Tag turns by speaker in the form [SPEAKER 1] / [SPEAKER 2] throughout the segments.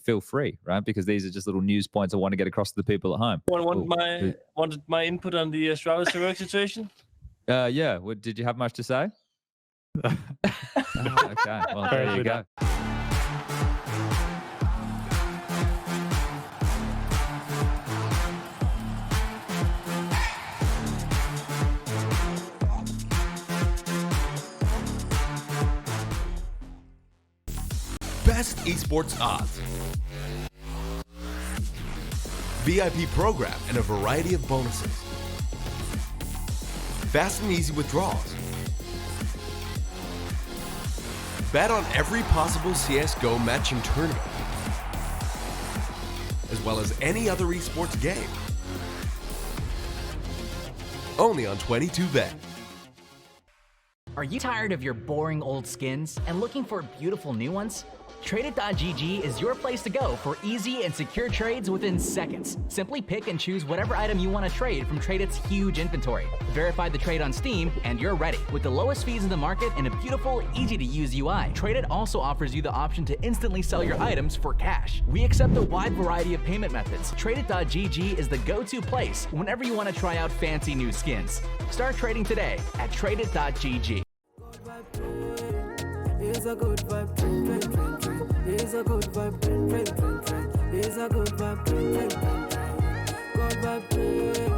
[SPEAKER 1] feel free, right? Because these are just little news points I want to get across to the people at home.
[SPEAKER 2] Wanted my input on the Strauss to work situation?
[SPEAKER 1] Yeah. Did you have much to say? Okay. Well, there you go.
[SPEAKER 3] Best esports odds, VIP program and a variety of bonuses, fast and easy withdrawals, bet on every possible CSGO matching tournament, as well as any other esports game. Only on 22Bet.
[SPEAKER 4] Are you tired of your boring old skins and looking for beautiful new ones? Tradeit.gg is your place to go for easy and secure trades within seconds. Simply pick and choose whatever item you want to trade from Tradeit's huge inventory. Verify the trade on Steam, and you're ready. With the lowest fees in the market and a beautiful, easy-to-use UI, Tradeit also offers you the option to instantly sell your items for cash. We accept a wide variety of payment methods. Tradeit.gg is the go-to place whenever you want to try out fancy new skins. Start trading today at Tradeit.gg.
[SPEAKER 5] It's a good vibe, trend, trend, trend, trend. It's a good vibe, trend, trend, trend, trend. It's a good vibe, trend, trend, trend, trend. Good vibe, trend, yeah.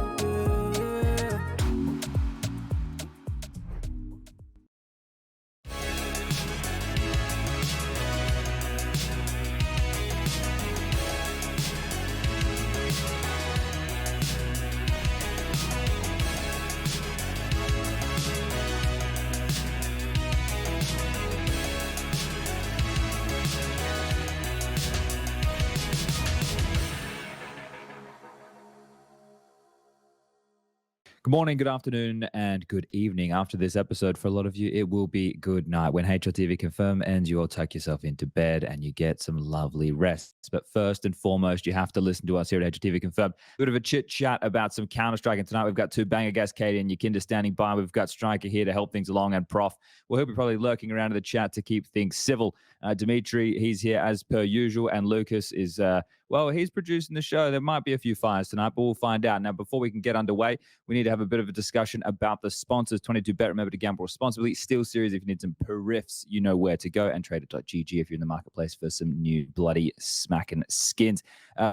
[SPEAKER 1] Good morning, good afternoon, and good evening. After this episode, for a lot of you, it will be good night. When HLTV Confirmed ends, you all tuck yourself into bed and you get some lovely rest. But first and foremost, you have to listen to us here at HLTV Confirmed. A bit of a chit-chat about some Counter-Strike. And tonight we've got two banger guests, cadiaN, YEKINDAR standing by. We've got Striker here to help things along, and Prof. Well, he'll be probably lurking around in the chat to keep things civil. Dimitri, he's here as per usual, and Lucas is, well, he's producing the show. There might be a few fires tonight, but we'll find out. Now, before we can get underway, we need to have a bit of a discussion about the sponsors. 22Bet, remember to gamble responsibly. SteelSeries, if you need some periffs, you know where to go. And Tradeit.gg if you're in the marketplace for some new bloody smacking skins.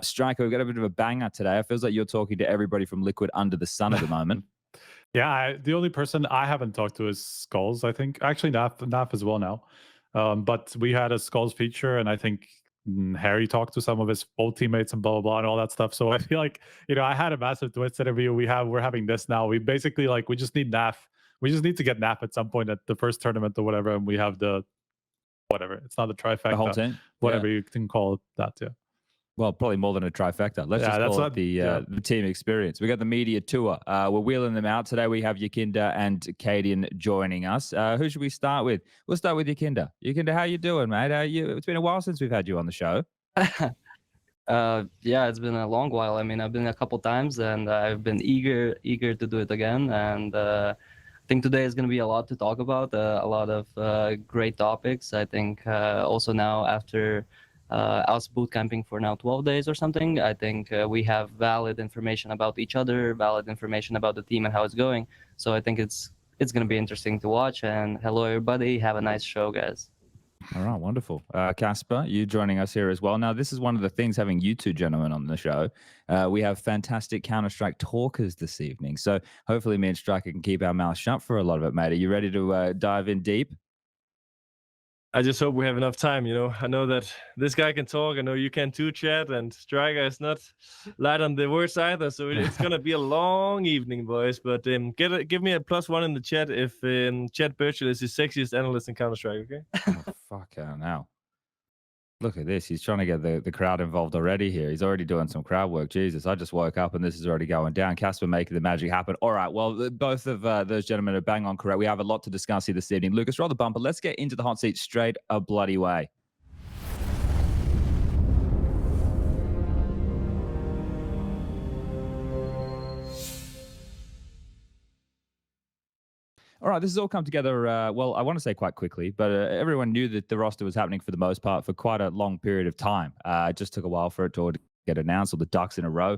[SPEAKER 1] Striker, we've got a bit of a banger today. It feels like you're talking to everybody from Liquid under the sun at the moment.
[SPEAKER 6] Yeah, the only person I haven't talked to is skullz, I think. Actually, NAV as well now. But we had a skullz feature, and I think Harry talked to some of his old teammates and blah, blah, blah, and all that stuff. So I feel like, I had a massive Twistzz interview. We're having this now. We basically, we just need NAV. We just need to get NAV at some point at the first tournament or whatever, and we have the, whatever. It's not the trifecta.
[SPEAKER 1] The whole team?
[SPEAKER 6] Whatever you can call it that, yeah.
[SPEAKER 1] Well, probably more than a trifecta. Let's just call it the team experience. We got the media tour. We're wheeling them out. Today we have YEKINDAR and cadiaN joining us. Who should we start with? We'll start with YEKINDAR. YEKINDAR, how you doing, mate? It's been a while since we've had you on the show.
[SPEAKER 7] Yeah, it's been a long while. I mean, I've been a couple times, and I've been eager to do it again. And I think today is going to be a lot to talk about, a lot of great topics. I think also now after I was boot camping for now 12 days or something. I think we have valid information about each other, valid information about the team and how it's going. So I think it's going to be interesting to watch. And hello, everybody. Have a nice show, guys.
[SPEAKER 1] All right, wonderful. Casper, you joining us here as well. Now, this is one of the things having you two gentlemen on the show. We have fantastic Counter-Strike talkers this evening. So hopefully me and Striker can keep our mouth shut for a lot of it, mate. Are you ready to dive in deep?
[SPEAKER 2] I just hope we have enough time, I know that this guy can talk. I know you can too, Chad, and Striker is not light on the words either. So it's going to be a long evening, boys. But give me a +1 in the chat if Chad Birchall is the sexiest analyst in Counter-Strike, okay?
[SPEAKER 1] Oh, fuck out now. Look at this. He's trying to get the crowd involved already here. He's already doing some crowd work. Jesus, I just woke up and this is already going down. Casper making the magic happen. All right, well, both of those gentlemen are bang on correct. We have a lot to discuss here this evening. Lucas, roll the bumper. Let's get into the hot seat straight a bloody way. All All right, this has all come together, well, I want to say quite quickly, but everyone knew that the roster was happening for the most part for quite a long period of time. It just took a while for it to get announced, or the ducks in a row.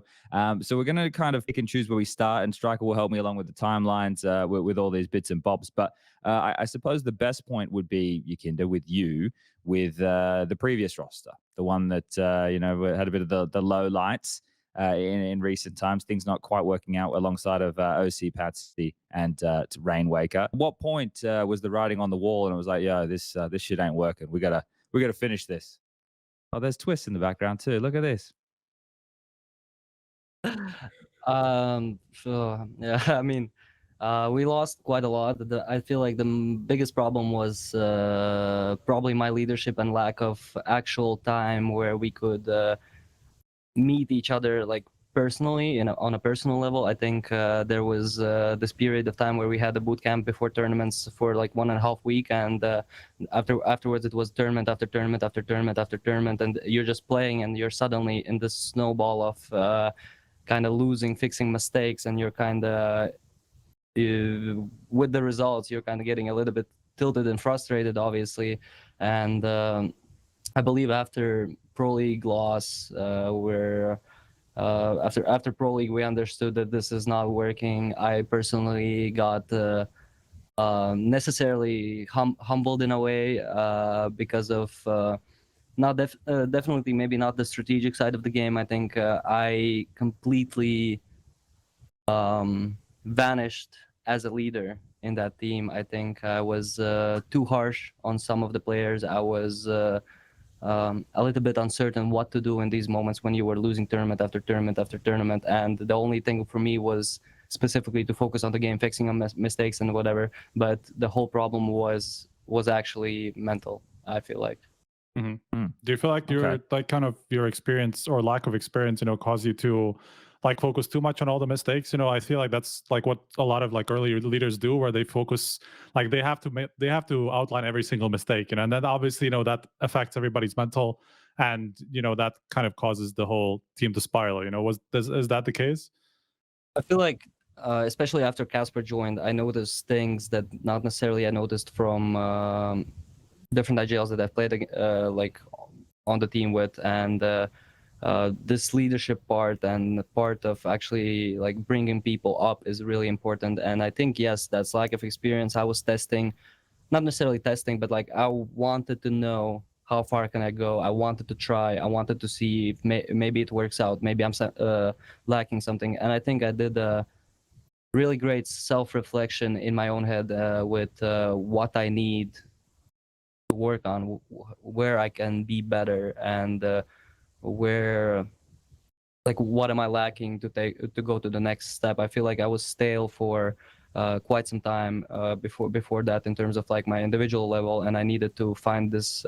[SPEAKER 1] So we're going to kind of pick and choose where we start, and Striker will help me along with the timelines with all these bits and bobs. But I suppose the best point would be, YEKINDAR, with you, with the previous roster, the one that, you know, had a bit of the low lights. In recent times, things not quite working out alongside of OC Patsi and Rainwaker. At what point was the writing on the wall, and it was like, yeah, this shit ain't working. We gotta finish this. Oh, there's Twistzz in the background too. Look at this.
[SPEAKER 7] So yeah, I mean, we lost quite a lot. I feel like the biggest problem was probably my leadership and lack of actual time where we could meet each other like personally, on a personal level. I think there was this period of time where we had a boot camp before tournaments for like 1.5 weeks, and afterwards it was tournament after tournament after tournament after tournament, and you're just playing, and you're suddenly in this snowball of kind of losing, fixing mistakes, and you're kind of with the results, you're kind of getting a little bit tilted and frustrated, obviously. And I believe after Pro League loss, where after Pro League we understood that this is not working. I personally got necessarily humbled in a way because of definitely maybe not the strategic side of the game. I think I completely vanished as a leader in that team. I think I was too harsh on some of the players. I was a little bit uncertain what to do in these moments when you were losing tournament after tournament after tournament, and the only thing for me was specifically to focus on the game, fixing on mistakes and whatever. But the whole problem was actually mental, I feel like.
[SPEAKER 6] Mm-hmm. Do you feel like you're like kind of your experience or lack of experience, you know, caused you to like focus too much on all the mistakes? You know, I feel like that's like what a lot of like early leaders do, where they focus, like they have to outline every single mistake, you know, and then obviously, you know, that affects everybody's mental, and you know that kind of causes the whole team to spiral. You know, is that the case?
[SPEAKER 7] I feel like especially after Casper joined, I noticed things that not necessarily I noticed from different IGLs that I've played like on the team with, and this leadership part and part of actually like bringing people up is really important. And I think, yes, that's lack of experience. I was testing, not necessarily testing, but like I wanted to know how far can I go. I wanted to try. I wanted to see if maybe it works out. Maybe I'm lacking something. And I think I did a really great self-reflection in my own head with what I need to work on, where I can be better, and where, like, what am I lacking to go to the next step. I feel like I was stale for quite some time before that in terms of like my individual level, and I needed to find this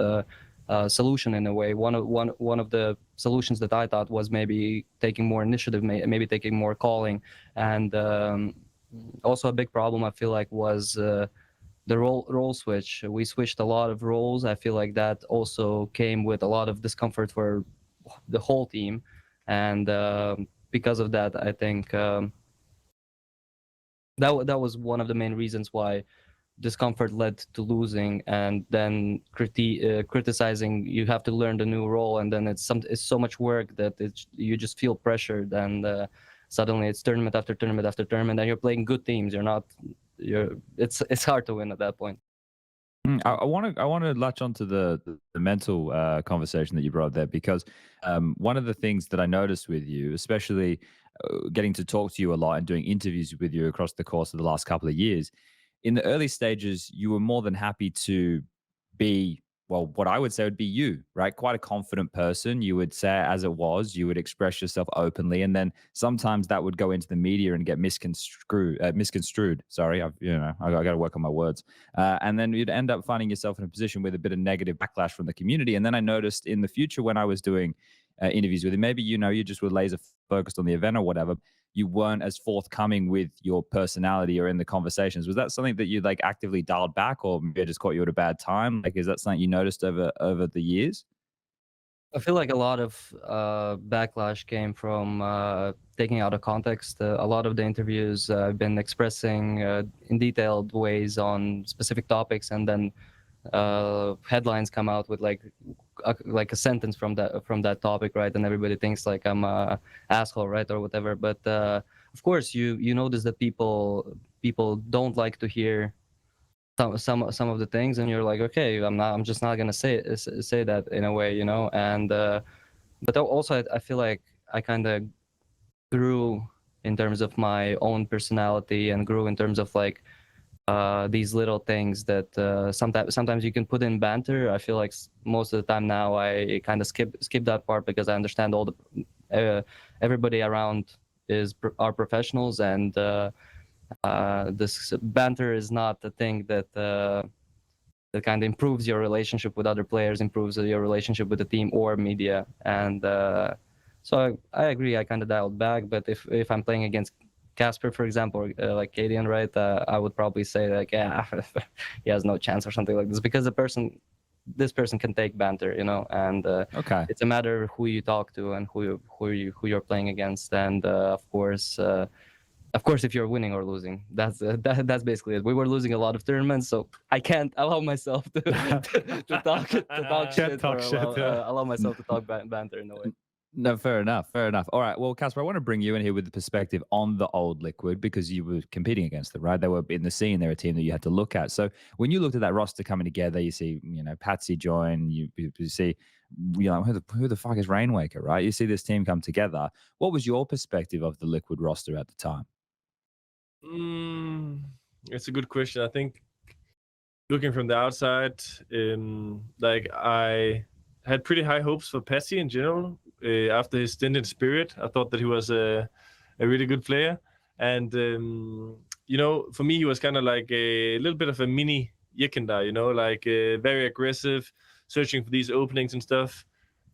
[SPEAKER 7] solution in a way. One of the solutions that I thought was maybe taking more initiative, maybe taking more calling, and also a big problem I feel like was the role switch. We switched a lot of roles. I feel like that also came with a lot of discomfort for the whole team, and because of that, I think that was one of the main reasons why discomfort led to losing, and then criticizing. You have to learn the new role, and then it's so much work that you just feel pressured, and suddenly it's tournament after tournament after tournament, and you're playing good teams. It's hard to win at that point.
[SPEAKER 1] I want to latch onto the mental conversation that you brought there, because one of the things that I noticed with you, especially getting to talk to you a lot and doing interviews with you across the course of the last couple of years, in the early stages, you were more than happy to be, well, what I would say would be you, right? Quite a confident person. You would say it as it was. You would express yourself openly, and then sometimes that would go into the media and get misconstrued. Sorry, I got to work on my words. And then you'd end up finding yourself in a position with a bit of negative backlash from the community. And then I noticed in the future when I was doing interviews with you, maybe you just were laser focused on the event or whatever, you weren't as forthcoming with your personality or in the conversations. Was that something that you like actively dialed back, or maybe it just caught you at a bad time? Like, is that something you noticed over the years?
[SPEAKER 7] I feel like a lot of backlash came from taking out of context. A lot of the interviews I've been expressing in detailed ways on specific topics, and then headlines come out with like a sentence from that topic, right? And everybody thinks like I'm a asshole, right, or whatever. But of course, you notice that people don't like to hear some of the things, and you're like, okay, I'm just not gonna say that in a way, you know. And but also I feel like I kind of grew in terms of my own personality, and grew in terms of like these little things that sometimes you can put in banter. I feel like most of the time now I kind of skip that part, because I understand all the everybody around are professionals, and this banter is not the thing that kind of improves your relationship with other players, improves your relationship with the team or media. And so I agree, I kind of dialed back. But if I'm playing against Casper, for example, or like cadiaN, right, I would probably say like, yeah, he has no chance or something like this, because this person can take banter, you know. And
[SPEAKER 1] Okay.
[SPEAKER 7] it's a matter of who you talk to and who you're playing against. And of course, if you're winning or losing, that's basically it. We were losing a lot of tournaments, so I can't allow myself to talk shit, or allow myself to talk banter in a way.
[SPEAKER 1] No, fair enough. Fair enough. All right. Well, Casper, I want to bring you in here with the perspective on the old Liquid, because you were competing against them, right? They were in the scene. They're a team that you had to look at. So when you looked at that roster coming together, you see, you know, Patsi join, you see, you know, who the fuck is Rainwaker, right? You see this team come together. What was your perspective of the Liquid roster at the time?
[SPEAKER 2] It's a good question. I think looking from the outside, like I had pretty high hopes for Patsi in general. After his stint in Spirit, I thought that he was a really good player. And, you know, for me, he was kind of like a little bit of a mini YEKINDAR, you know, like very aggressive, searching for these openings and stuff.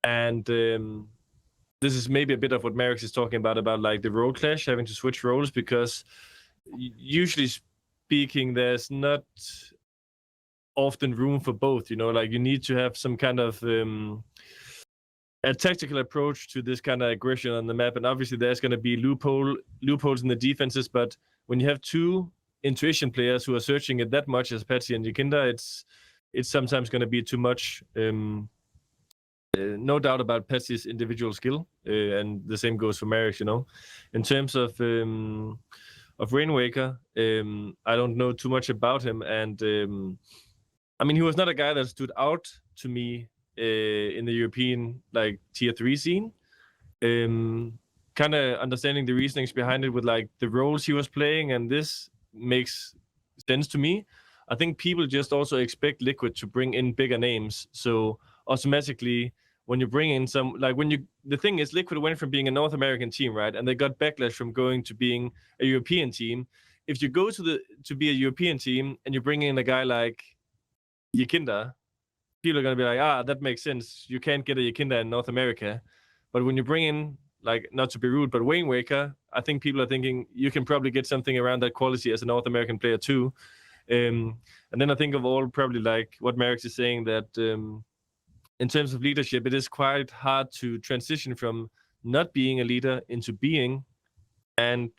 [SPEAKER 2] And this is maybe a bit of what Merrick is talking about like the role clash, having to switch roles, because usually speaking, there's not often room for both, you know, like you need to have some kind of a tactical approach to this kind of aggression on the map. And obviously there's going to be loopholes in the defenses, but when you have two intuition players who are searching it that much as Patsi and YEKINDAR, it's sometimes going to be too much. No doubt about Patsi's individual skill, and the same goes for Merrick, you know. In terms of Rainwaker, I don't know too much about him, and I mean, he was not a guy that stood out to me in the European like tier 3 scene. Kind of understanding the reasonings behind it with like the roles he was playing, and this makes sense to me. I think people just also expect Liquid to bring in bigger names, so automatically when you bring in some, like the thing is, Liquid went from being a North American team, right, and they got backlash from going to being a European team. If you go to be a European team and you bring in a guy like YEKINDAR, people are going to be like, that makes sense. You can't get a YEKINDAR in North America. But when you bring in, like, not to be rude, but Rainwaker, I think people are thinking you can probably get something around that quality as a North American player too. And then I think of all probably like what Merrick is saying, that in terms of leadership, it is quite hard to transition from not being a leader into being, and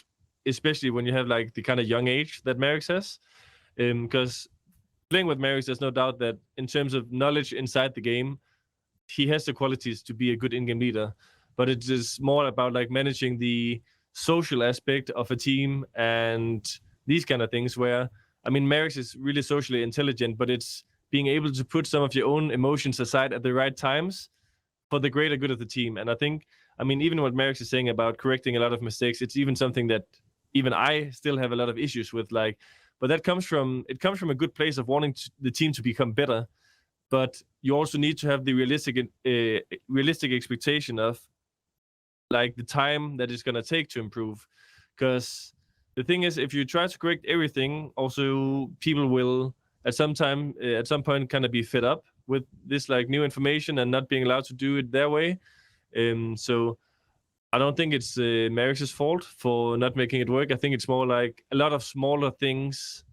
[SPEAKER 2] especially when you have like the kind of young age that Merrick has. Because playing with Merrick, there's no doubt that in terms of knowledge inside the game, he has the qualities to be a good in-game leader. But it is more about like managing the social aspect of a team and these kind of things, where, I mean, Merrick is really socially intelligent, but it's being able to put some of your own emotions aside at the right times for the greater good of the team. And I think, I mean, even what Merrick is saying about correcting a lot of mistakes, it's even something that even I still have a lot of issues with, like, but that comes from a good place of wanting the team to become better. But you also need to have the realistic expectation of like the time that it's going to take to improve. Because the thing is, if you try to correct everything, also people will at some point kind of be fed up with this like new information and not being allowed to do it their way. So I don't think it's Merrick's fault for not making it work. I think it's more like a lot of smaller things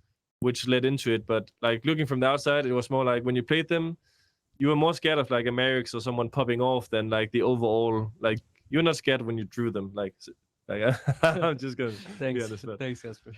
[SPEAKER 2] which led into it. But like looking from the outside, it was more like when you played them, you were more scared of like a Merrick's or someone popping off than like the overall, like you're not scared when you drew them. Like I'm just gonna be honest.
[SPEAKER 7] Thanks, Casper.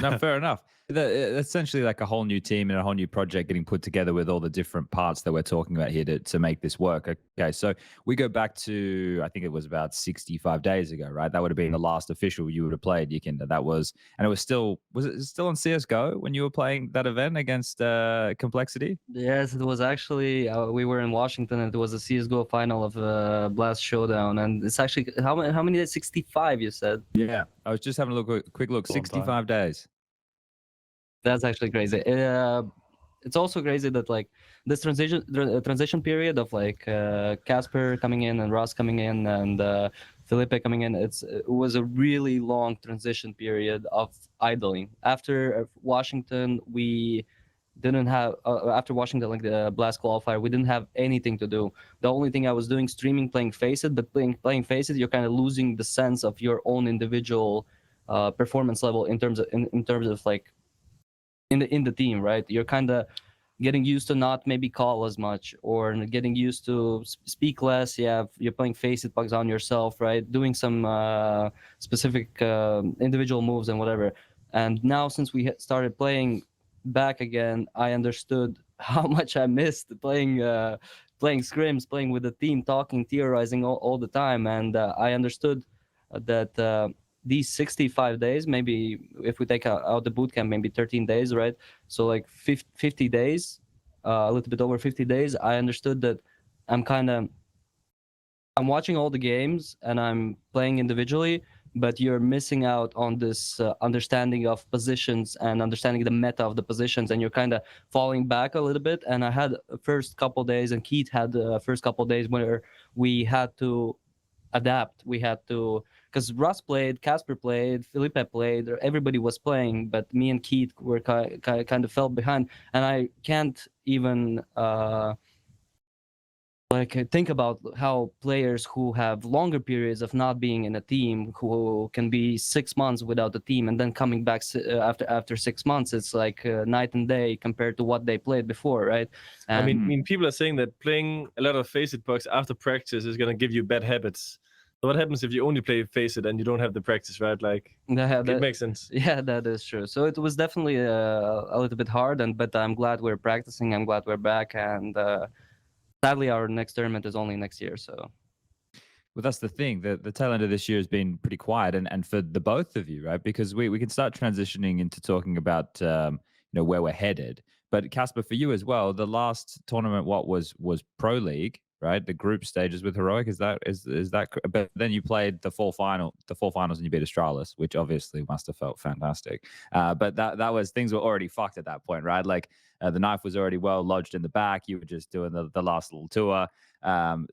[SPEAKER 1] No, fair enough. Essentially, like a whole new team and a whole new project getting put together with all the different parts that we're talking about here to make this work. Okay, so we go back to, I think it was about 65 days ago, right? That would have been the last official you would have played, YEKINDAR. That was, and it was it still on CSGO when you were playing that event against Complexity?
[SPEAKER 7] Yes, it was actually, we were in Washington and it was a CSGO final of Blast Showdown. And it's actually, how many days? 65, you said?
[SPEAKER 1] Yeah. I was just having a quick look, 65 days.
[SPEAKER 7] That's actually crazy. It's also crazy that like this transition period of like Casper coming in and Ross coming in and Felipe coming in, it was a really long transition period of idling. After Washington, we didn't have after Washington, like the Blast qualifier, we didn't have anything to do. The only thing I was doing, streaming, playing Faceit, but playing Faceit, you're kind of losing the sense of your own individual performance level in terms of like in the team, right? You're kind of getting used to not maybe call as much or getting used to speak less. Yeah, you're playing Faceit, bugs on yourself, right? Doing some specific individual moves and whatever. And now since we started playing back again, I understood how much I missed playing scrims, playing with the team, talking, theorizing all the time. And I understood that these 65 days, maybe if we take out the bootcamp, maybe 13 days, right? So like 50 days, a little bit over 50 days, I understood that I'm watching all the games and I'm playing individually, but you're missing out on this understanding of positions and understanding the meta of the positions, and you're kind of falling back a little bit. And I had the first couple days, and Keith had the first couple days where we had to adapt. We had to, because Russ played, Casper played, Felipe played, everybody was playing, but me and Keith were kind of fell behind, and I can't even think about how players who have longer periods of not being in a team, who can be 6 months without a team and then coming back after 6 months, it's like night and day compared to what they played before, right? And
[SPEAKER 2] I mean, people are saying that playing a lot of Faceit pucks after practice is going to give you bad habits. So what happens if you only play Faceit and you don't have the practice, right? Like, it makes sense.
[SPEAKER 7] Yeah, that is true. So it was definitely a little bit hard, but I'm glad we're practicing. I'm glad we're back, and sadly, our next tournament is only next year. So,
[SPEAKER 1] well, that's the thing. The tail end of this year has been pretty quiet, and for the both of you, right? Because we can start transitioning into talking about where we're headed. But Casper, for you as well, the last tournament, what was Pro League, right? The group stages with Heroic, is that? But then you played the fall finals, and you beat Astralis, which obviously must have felt fantastic. But that was, things were already fucked at that point, right? Like the knife was already well lodged in the back. You were just doing the last little tour.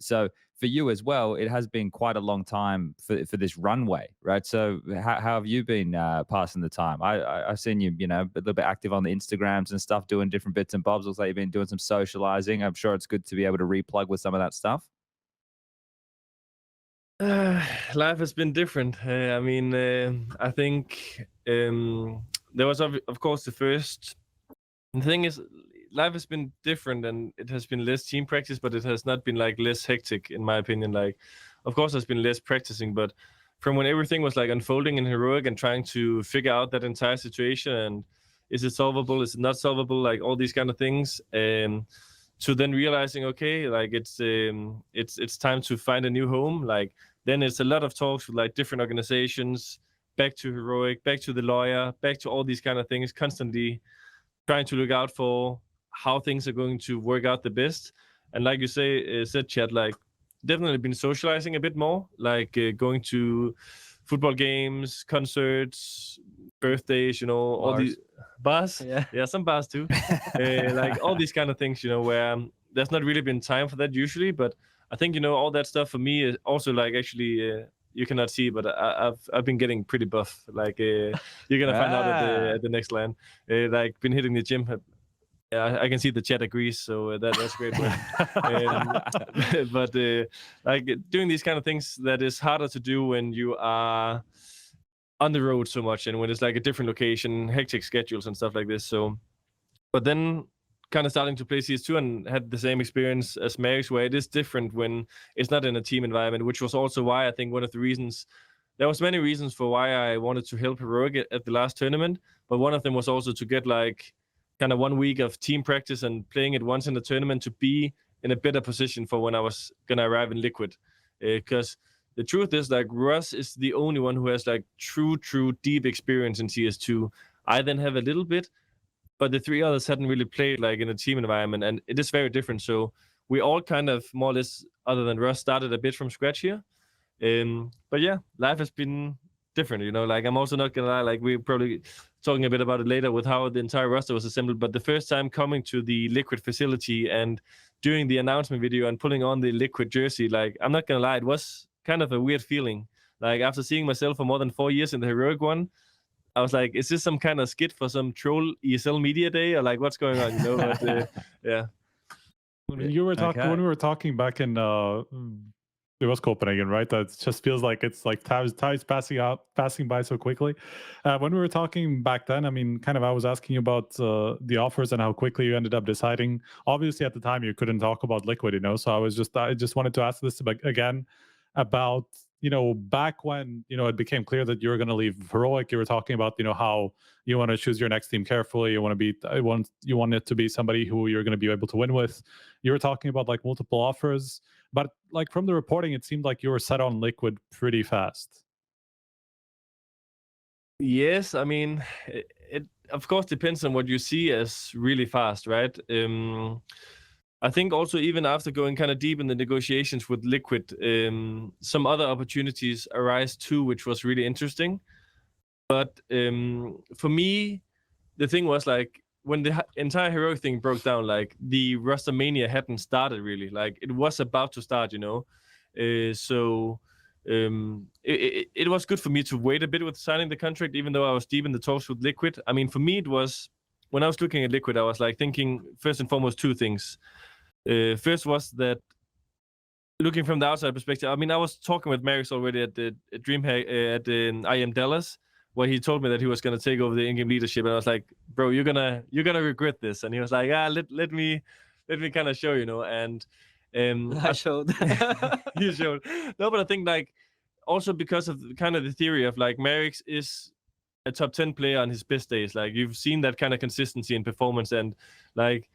[SPEAKER 1] So for you as well, it has been quite a long time for this runway, right? So how have you been passing the time? I've seen you, a little bit active on the Instagrams and stuff, doing different bits and bobs. Looks like you've been doing some socializing. I'm sure it's good to be able to replug with some of that stuff.
[SPEAKER 2] Life has been different. I mean, I think there was, of course, the first. The thing is, life has been different, and it has been less team practice, but it has not been like less hectic, in my opinion. Like, of course, there's been less practicing, but from when everything was like unfolding in Heroic and trying to figure out that entire situation, and is it solvable, is it not solvable, like all these kind of things, to then realizing, okay, like it's time to find a new home. Like, then it's a lot of talks with like different organizations, back to Heroic, back to the lawyer, back to all these kind of things, constantly trying to look out for how things are going to work out the best. And like you said, Chad, like definitely been socializing a bit more, like going to football games, concerts, birthdays, all
[SPEAKER 7] Bars.
[SPEAKER 2] these bars. Yeah, some bars too. Like all these kind of things, where there's not really been time for that usually. But I think, all that stuff for me is also like actually, you cannot see, but I've been getting pretty buff. Like you're gonna find out at the next LAN. Like been hitting the gym. Yeah, I can see the chat agrees, so that's great. But like doing these kind of things, that is harder to do when you are on the road so much, and when it's like a different location, hectic schedules and stuff like this. So, but then kind of starting to play CS2 and had the same experience as Mary's, where it is different when it's not in a team environment, which was also why I think one of the reasons, there was many reasons for why I wanted to help Heroic at the last tournament, but one of them was also to get like kind of 1 week of team practice and playing it once in the tournament to be in a better position for when I was going to arrive in Liquid. Because the truth is, like, Russ is the only one who has like true deep experience in CS2. I then have a little bit, but the 3 others hadn't really played like in a team environment, and it is very different. So we all kind of more or less, other than Russ, started a bit from scratch here. But yeah, life has been different, you know. Like, I'm also not gonna lie, like, we're probably talking a bit about it later with how the entire roster was assembled, but the first time coming to the Liquid facility and doing the announcement video and pulling on the Liquid jersey, like, I'm not gonna lie, it was kind of a weird feeling. Like, after seeing myself for more than 4 years in the Heroic one, I was like, is this some kind of skit for some troll ESL media day, or like, what's going on, you know? But yeah.
[SPEAKER 6] When you were talking, when we were talking back in it was Copenhagen, right? That just feels like it's like time's passing by so quickly. When we were talking back then, I mean, kind of, I was asking you about the offers and how quickly you ended up deciding. Obviously, at the time, you couldn't talk about Liquid, you know. So I just wanted to ask this again about, you know, back when, you know, it became clear that you were going to leave Heroic. You were talking about, you know, how you want to choose your next team carefully. You want it to be somebody who you're going to be able to win with. You were talking about like multiple offers, but like from the reporting, it seemed like you were set on Liquid pretty fast.
[SPEAKER 2] Yes, I mean, it of course depends on what you see as really fast, right? I think also even after going kind of deep in the negotiations with Liquid, some other opportunities arise too, which was really interesting. But for me, the thing was like, when the entire Heroic thing broke down, like, the roster mania hadn't started really. Like, it was about to start, you know. So it was good for me to wait a bit with signing the contract, even though I was deep in the talks with Liquid. I mean, for me, it was, when I was looking at Liquid, I was like thinking first and foremost 2 things. First was that, looking from the outside perspective, I mean, I was talking with Marix already at the DreamHack at the IM Dallas, where he told me that he was going to take over the in-game leadership, and I was like, bro, you're gonna regret this. And he was like, let me kind of show, you know. And
[SPEAKER 7] I showed.
[SPEAKER 2] you showed. No, but I think, like, also because of kind of the theory of like, Marix is a top 10 player on his best days. Like, you've seen that kind of consistency in performance, and like,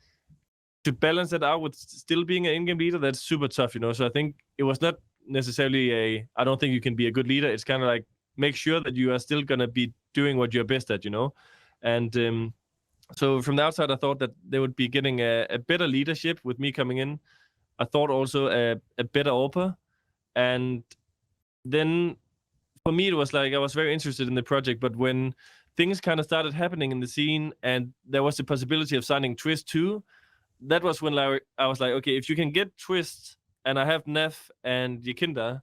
[SPEAKER 2] to balance that out with still being an in-game leader, that's super tough, you know. So I think it was not necessarily I don't think you can be a good leader. It's kind of like, make sure that you are still going to be doing what you're best at, you know. And so from the outside, I thought that they would be getting a better leadership with me coming in. I thought also a better AWPer. And then for me, it was like, I was very interested in the project, but when things kind of started happening in the scene and there was the possibility of signing Twistzz too, that was when I was like, okay, if you can get Twistzz and I have Nev and YEKINDAR,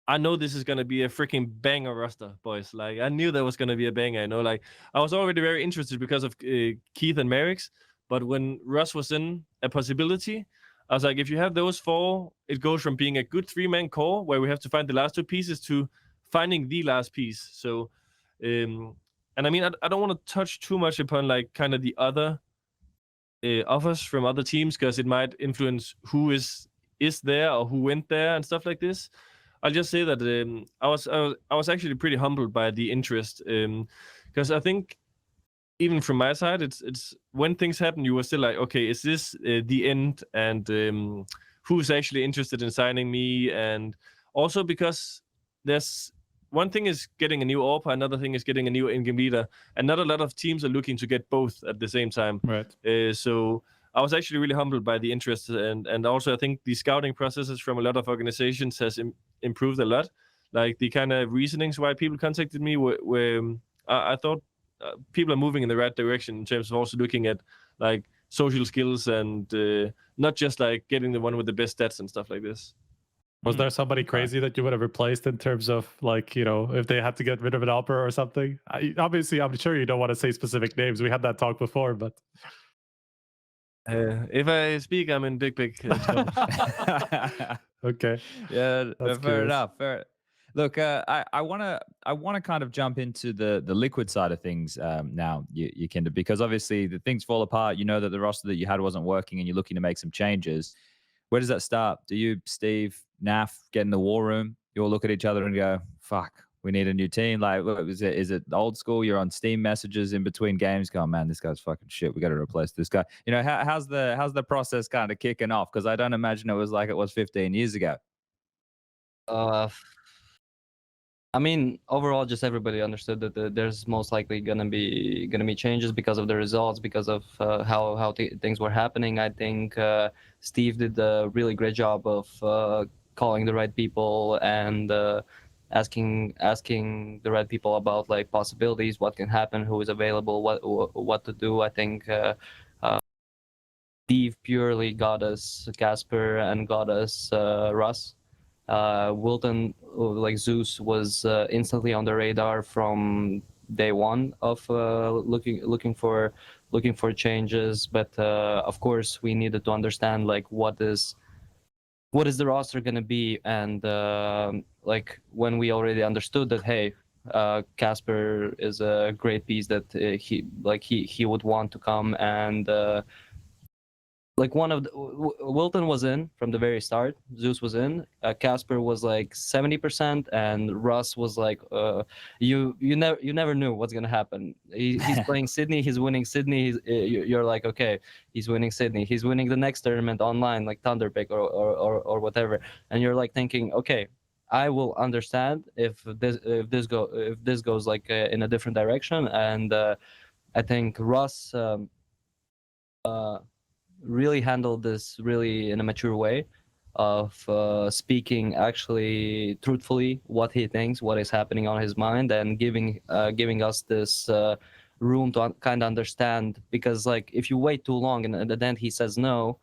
[SPEAKER 2] I know this is going to be a freaking banger roster, boys. Like, I knew that was going to be a banger, you know. Like, I was already very interested because of Keith and Marix, but when Russ was in a possibility, I was like, if you have those 4, it goes from being a good 3-man core where we have to find the last 2 pieces to finding the last piece. So, and I mean, I don't want to touch too much upon like kind of the other offers from other teams, because it might influence who is there or who went there and stuff like this. I'll just say that I was actually pretty humbled by the interest, because I think even from my side, it's when things happen, you were still like, okay, is this the end? And who's actually interested in signing me? And also because there's one thing is getting a new AWPer, another thing is getting a new in-game leader, and not a lot of teams are looking to get both at the same time.
[SPEAKER 6] Right.
[SPEAKER 2] So I was actually really humbled by the interest, and also I think the scouting processes from a lot of organizations has improved a lot. Like, the kind of reasonings why people contacted me were I thought people are moving in the right direction in terms of also looking at like social skills and not just like getting the one with the best stats and stuff like this.
[SPEAKER 6] Was there somebody crazy that you would have replaced in terms of like, you know, if they had to get rid of an AWPer or something? Obviously, I'm sure you don't want to say specific names. We had that talk before, but
[SPEAKER 2] if I speak, I'm in big trouble.
[SPEAKER 6] okay.
[SPEAKER 1] Yeah,
[SPEAKER 6] That's
[SPEAKER 1] fair
[SPEAKER 6] curious.
[SPEAKER 1] enough. Fair. Look, I wanna kind of jump into the Liquid side of things now, YEKINDAR, because obviously the things fall apart. You know that the roster that you had wasn't working, and you're looking to make some changes. Where does that start? Do you, Steve, NAF, get in the war room? You all look at each other and go, "Fuck, we need a new team." Like, is it old school? You're on Steam messages in between games, going, "Man, this guy's fucking shit. We got to replace this guy." You know, how's the process kind of kicking off? Because I don't imagine it was like it was 15 years ago.
[SPEAKER 7] Uh, I mean, overall, just everybody understood that there's most likely gonna be changes because of the results, because of how things were happening. I think Steve did a really great job of calling the right people and asking the right people about like possibilities, what can happen, who is available, what to do. I think Steve purely got us Casper and got us Russ. Wilton, like Zeus, was instantly on the radar from day one of looking for changes. But of course, we needed to understand like what is the roster gonna be, and like when we already understood that, hey, Casper is a great piece that he would want to come, and like one of Wilton was in from the very start. Zeus was in. Casper was like 70%, and Russ was like, you never knew what's gonna happen. He's playing Sydney. He's winning Sydney. You're like, okay, he's winning Sydney. He's winning the next tournament online, like Thunderpick or whatever. And you're like thinking, okay, I will understand if this goes like in a different direction. And I think Russ really handled this really in a mature way of speaking actually truthfully what he thinks, what is happening on his mind, and giving us this room to kind of understand. Because like if you wait too long and then he says no,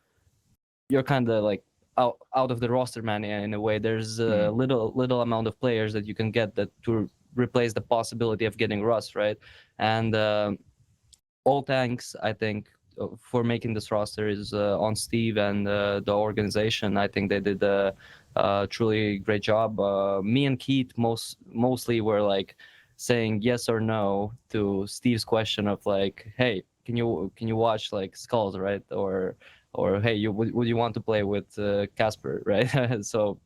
[SPEAKER 7] you're kind of like out of the roster mania in a way. There's a little amount of players that you can get that to replace the possibility of getting Russ, right? And all thanks, I think, for making this roster is on Steve and the organization. I think they did a truly great job. Me and Keith mostly were like saying yes or no to Steve's question of like, hey, can you watch like skullz, right? Or hey, would you want to play with Casper, right? So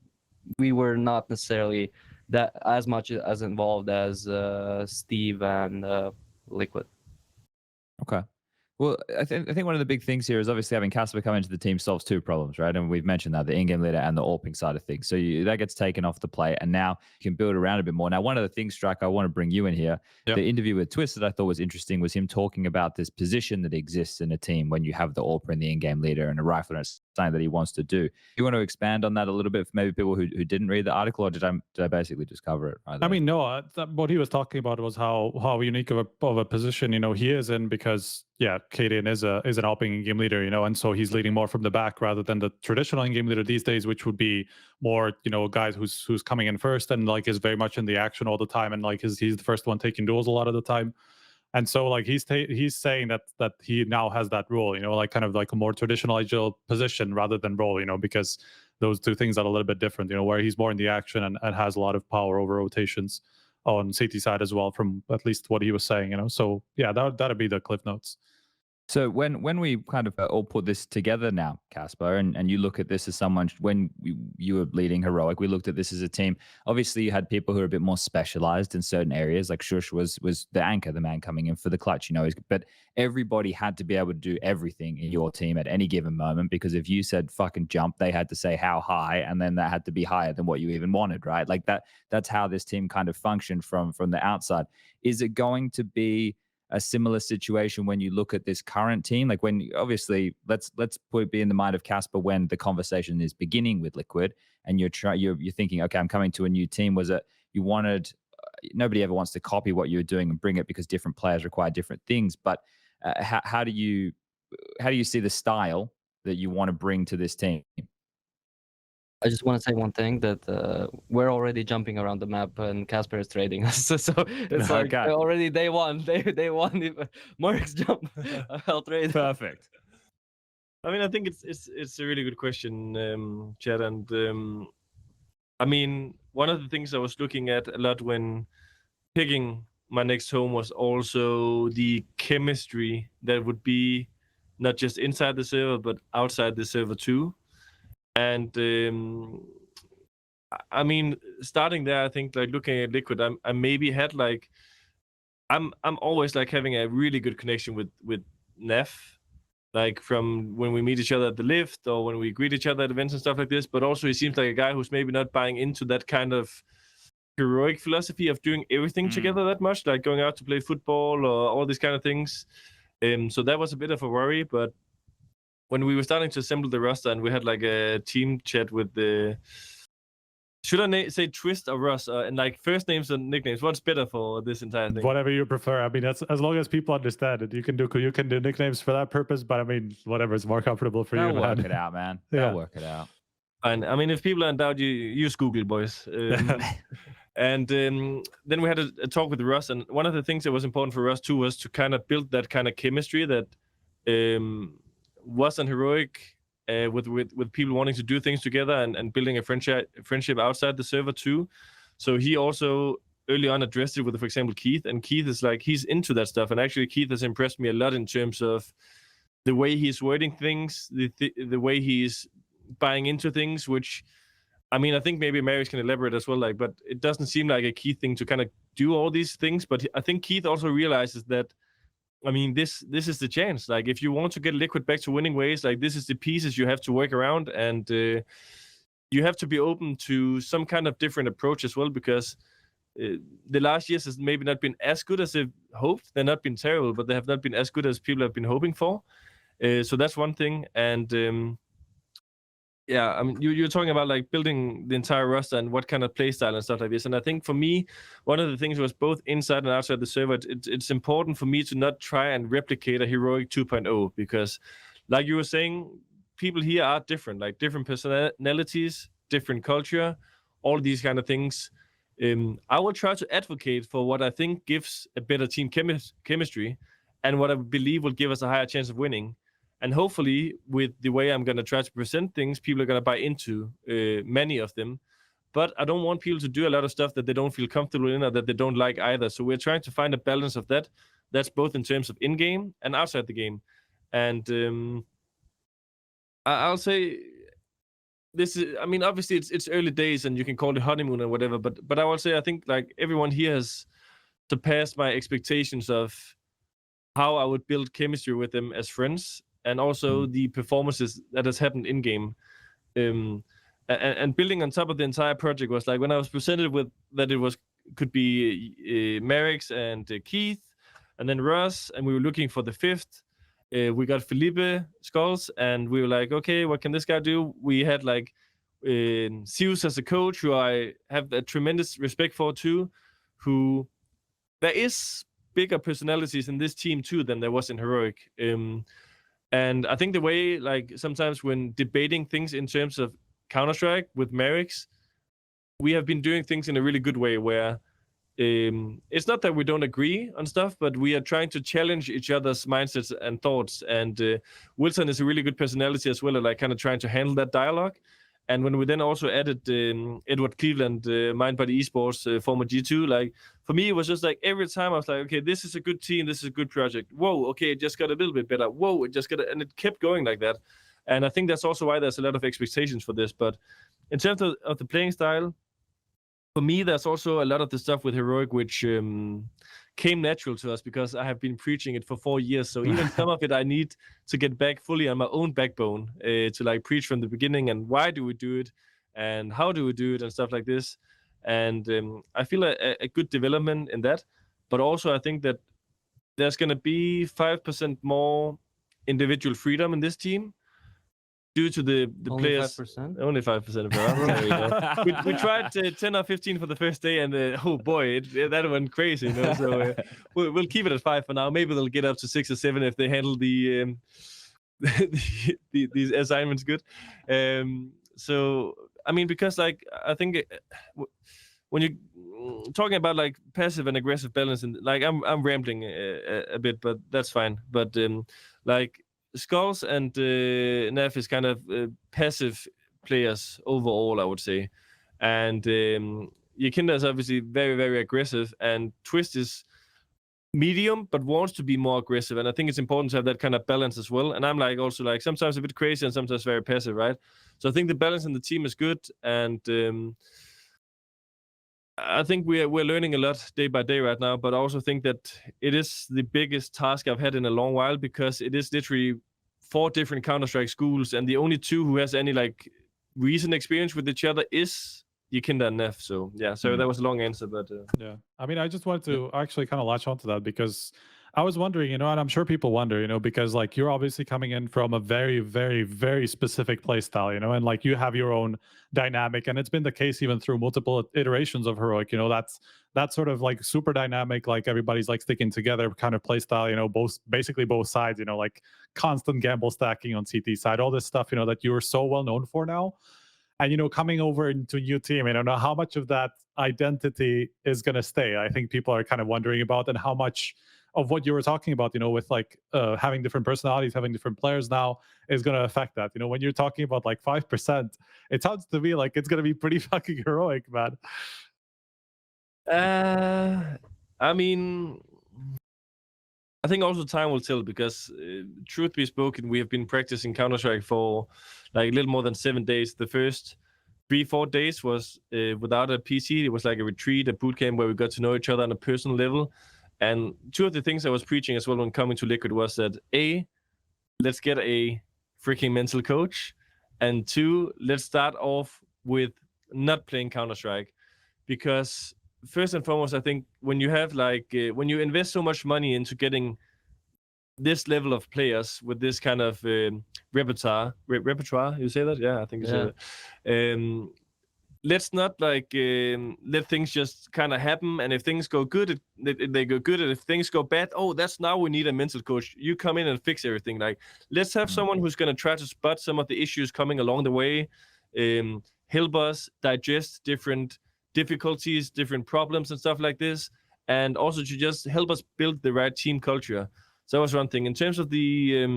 [SPEAKER 7] we were not necessarily that as much as involved as Steve and Liquid.
[SPEAKER 1] Okay. Well, I think one of the big things here is obviously having Casper come into the team solves two problems, right? And we've mentioned that, the in-game leader and the AWPing side of things. So that gets taken off the plate, and now you can build around a bit more. Now, one of the things, Strike, I want to bring you in here. Yep. The interview with Twistzz that I thought was interesting was him talking about this position that exists in a team when you have the AWPer and the in-game leader and a rifler, and it's something that he wants to do. You want to expand on that a little bit for maybe people who didn't read the article, or did I basically just cover it? Right,
[SPEAKER 6] I mean, no, what he was talking about was how unique of a position, you know, he is in, because yeah, caidaN is an AWPing in-game leader, you know, and so he's leading more from the back rather than the traditional in-game leader these days, which would be more, you know, guys who's coming in first and like is very much in the action all the time, and like he's the first one taking duels a lot of the time. And so like he's saying that he now has that role, you know, like kind of like a more traditional agile position rather than role, you know, because those two things are a little bit different, you know, where he's more in the action and has a lot of power over rotations on CT side as well, from at least what he was saying, you know. So yeah, that'd be the cliff notes.
[SPEAKER 1] So when we kind of all put this together now, Casper, and you look at this as someone, when you were leading Heroic, we looked at this as a team. Obviously, you had people who are a bit more specialized in certain areas, like Shush was the anchor, the man coming in for the clutch, you know. But everybody had to be able to do everything in your team at any given moment, because if you said fucking jump, they had to say how high, and then that had to be higher than what you even wanted, right? Like that's how this team kind of functioned from the outside. Is it going to be a similar situation when you look at this current team? Like, when obviously let's be in the mind of Casper when the conversation is beginning with Liquid, and you're thinking, okay, I'm coming to a new team. Was it you wanted? Nobody ever wants to copy what you're doing and bring it, because different players require different things. But how do you see the style that you want to bring to this team?
[SPEAKER 7] I just want to say one thing, that we're already jumping around the map and Casper is trading us. So it's like already day one. Day one. If Mark's jump, I'll trade.
[SPEAKER 1] Perfect.
[SPEAKER 2] I mean, I think it's a really good question, Chad. And I mean, one of the things I was looking at a lot when picking my next home was also the chemistry that would be not just inside the server, but outside the server too. And I mean, starting there, I think like looking at Liquid, I maybe had like, I'm always like having a really good connection with NAV, like from when we meet each other at the lift or when we greet each other at events and stuff like this. But also he seems like a guy who's maybe not buying into that kind of heroic philosophy of doing everything together that much, like going out to play football or all these kind of things. So that was a bit of a worry. But when we were starting to assemble the roster and we had like a team chat with the, should I say Twistzz or Russ? And like first names and nicknames, what's better for this entire thing?
[SPEAKER 6] Whatever you prefer. I mean, as long as people understand it, you can do nicknames for that purpose. But I mean, whatever is more comfortable for you.
[SPEAKER 1] They'll work it out, man. They'll work it out.
[SPEAKER 2] And I mean, if people are in doubt, you use Google, boys. And then we had a talk with Russ, and one of the things that was important for Russ too was to kind of build that kind of chemistry that wasn't heroic. With people wanting to do things together and building a friendship outside the server too. So he also early on addressed it with, for example, Keith. And Keith is like, he's into that stuff. And actually, Keith has impressed me a lot in terms of the way he's wording things, the way he's buying into things, which, I mean, I think maybe Marius can elaborate as well, like, but it doesn't seem like a Keith thing to kind of do all these things. But I think Keith also realizes that, I mean, this is the chance. Like, if you want to get Liquid back to winning ways, like, this is the pieces you have to work around, and you have to be open to some kind of different approach as well, because the last years has maybe not been as good as they hoped. They've not been terrible, but they have not been as good as people have been hoping for. So that's one thing. And yeah, I mean, you're talking about like building the entire roster and what kind of playstyle and stuff like this. And I think for me, one of the things was both inside and outside the server, it's important for me to not try and replicate a heroic 2.0, because like you were saying, people here are different, like different personalities, different culture, all these kind of things. I will try to advocate for what I think gives a better team chemistry and what I believe will give us a higher chance of winning. And hopefully, with the way I'm going to try to present things, people are going to buy into many of them. But I don't want people to do a lot of stuff that they don't feel comfortable in or that they don't like either. So we're trying to find a balance of that. That's both in terms of in-game and outside the game. And I'll say this is, I mean, obviously it's early days and you can call it honeymoon or whatever. But I will say, I think like everyone here has surpassed my expectations of how I would build chemistry with them as friends. And also the performances that has happened in game, and building on top of the entire project was like when I was presented with that it could be Merrick's and Keith, and then Russ, and we were looking for the fifth. We got Felipe skullz, and we were like, okay, what can this guy do? We had like Zeus as a coach, who I have a tremendous respect for too. Who there is bigger personalities in this team too than there was in heroic. And I think the way, like, sometimes when debating things in terms of Counter-Strike with Merrick's, we have been doing things in a really good way where it's not that we don't agree on stuff, but we are trying to challenge each other's mindsets and thoughts. And Wilson is a really good personality as well, like kind of trying to handle that dialogue. And when we then also added Edward Cleveland, Mind Body Esports, former G2, like, for me, it was just like every time I was like, okay, this is a good team, this is a good project. Whoa, okay, it just got a little bit better. Whoa, it just got, and it kept going like that. And I think that's also why there's a lot of expectations for this. But in terms of the playing style, for me, there's also a lot of the stuff with heroic, which came natural to us because I have been preaching it for 4 years. So even some of it, I need to get back fully on my own backbone to like preach from the beginning and why do we do it and how do we do it and stuff like this. And I feel a good development in that. But also I think that there's going to be 5% more individual freedom in this team due to the
[SPEAKER 7] Only
[SPEAKER 2] players.
[SPEAKER 7] 5%?
[SPEAKER 2] Only 5%. We tried 10 or 15 for the first day, and oh boy, that went crazy. You know? So we'll keep it at 5 for now. Maybe they'll get up to 6 or 7 if they handle the these assignments good. So I mean, because like I think when you're talking about like passive and aggressive balance, and like I'm rambling a bit, but that's fine. But like skullz and NAV is kind of passive players overall, I would say. And YEKINDAR is obviously very, very aggressive, and Twistzz is medium but wants to be more aggressive, and I think it's important to have that kind of balance as well. And I'm like also like sometimes a bit crazy and sometimes very passive, right? So I think the balance in the team is good, and I think we're learning a lot day by day right now. But I also think that it is the biggest task I've had in a long while, because it is literally 4 different Counter-Strike schools, and the only 2 who has any like recent experience with each other is YEKINDAR and NAV. So yeah, so that was a long answer, but
[SPEAKER 6] yeah, I mean, I just wanted to actually kind of latch onto that, because I was wondering, and I'm sure people wonder, because like you're obviously coming in from a very, very, very specific play style, and like you have your own dynamic, and it's been the case even through multiple iterations of Heroic. That's sort of like super dynamic, like everybody's like sticking together kind of play style, basically both sides, like constant gamble stacking on CT side, all this stuff, that you're so well known for now. And coming over into a new team, I don't know how much of that identity is going to stay. I think people are kind of wondering about, and how much of what you were talking about, with like having different personalities, having different players now, is going to affect that. When you're talking about like 5%, it sounds to me like it's going to be pretty fucking heroic, man.
[SPEAKER 2] I mean, I think also time will tell, because truth be spoken, we have been practicing Counter-Strike for like a little more than 7 days. The first 3-4 days was without a PC. It was like a retreat, a boot camp where we got to know each other on a personal level. And 2 of the things I was preaching as well when coming to Liquid was that let's get a freaking mental coach, and 2, let's start off with not playing Counter-Strike, because first and foremost, I think when you have like when you invest so much money into getting this level of players with this kind of repertoire, you say that? Yeah, I think so. Let's not like let things just kind of happen, and if things go good, they go good, and if things go bad, that's now we need a mental coach. You come in and fix everything. Like, let's have someone who's going to try to spot some of the issues coming along the way, help us digest different difficulties, different problems and stuff like this, and also to just help us build the right team culture. So that was one thing. In terms of the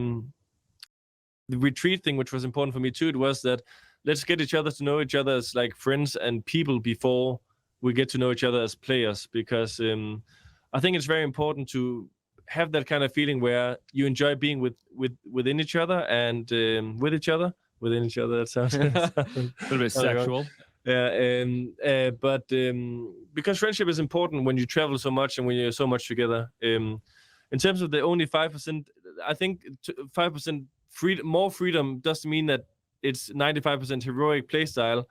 [SPEAKER 2] retreat thing, which was important for me too, it was that let's get each other to know each other as like friends and people before we get to know each other as players, because I think it's very important to have that kind of feeling where you enjoy being within each other and with each other. Within each other, that sounds
[SPEAKER 1] a little bit sexual.
[SPEAKER 2] Yeah, but because friendship is important when you travel so much and when you're so much together. In terms of the only 5%, I think 5% more freedom doesn't mean that it's 95% heroic playstyle,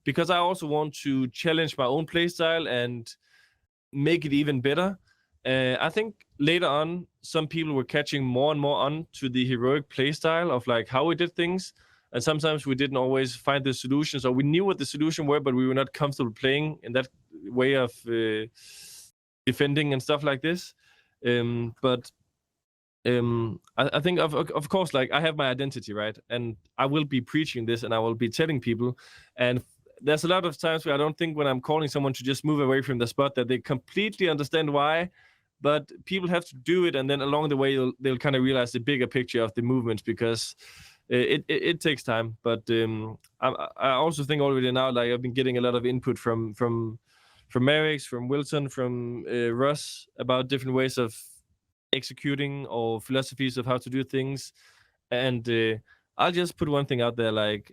[SPEAKER 2] because I also want to challenge my own playstyle and make it even better. I think later on, some people were catching more and more on to the heroic playstyle of like how we did things. And sometimes we didn't always find the solutions, or we knew what the solution were, but we were not comfortable playing in that way of defending and stuff like this. I think of course, like I have my identity, right? And I will be preaching this and I will be telling people. And there's a lot of times where I don't think when I'm calling someone to just move away from the spot that they completely understand why, but people have to do it. And then along the way, they'll kind of realize the bigger picture of the movements, because it takes time. But I also think already now, like I've been getting a lot of input from Merrick's, from Wilson, from Russ about different ways of executing or philosophies of how to do things. And I'll just put one thing out there, like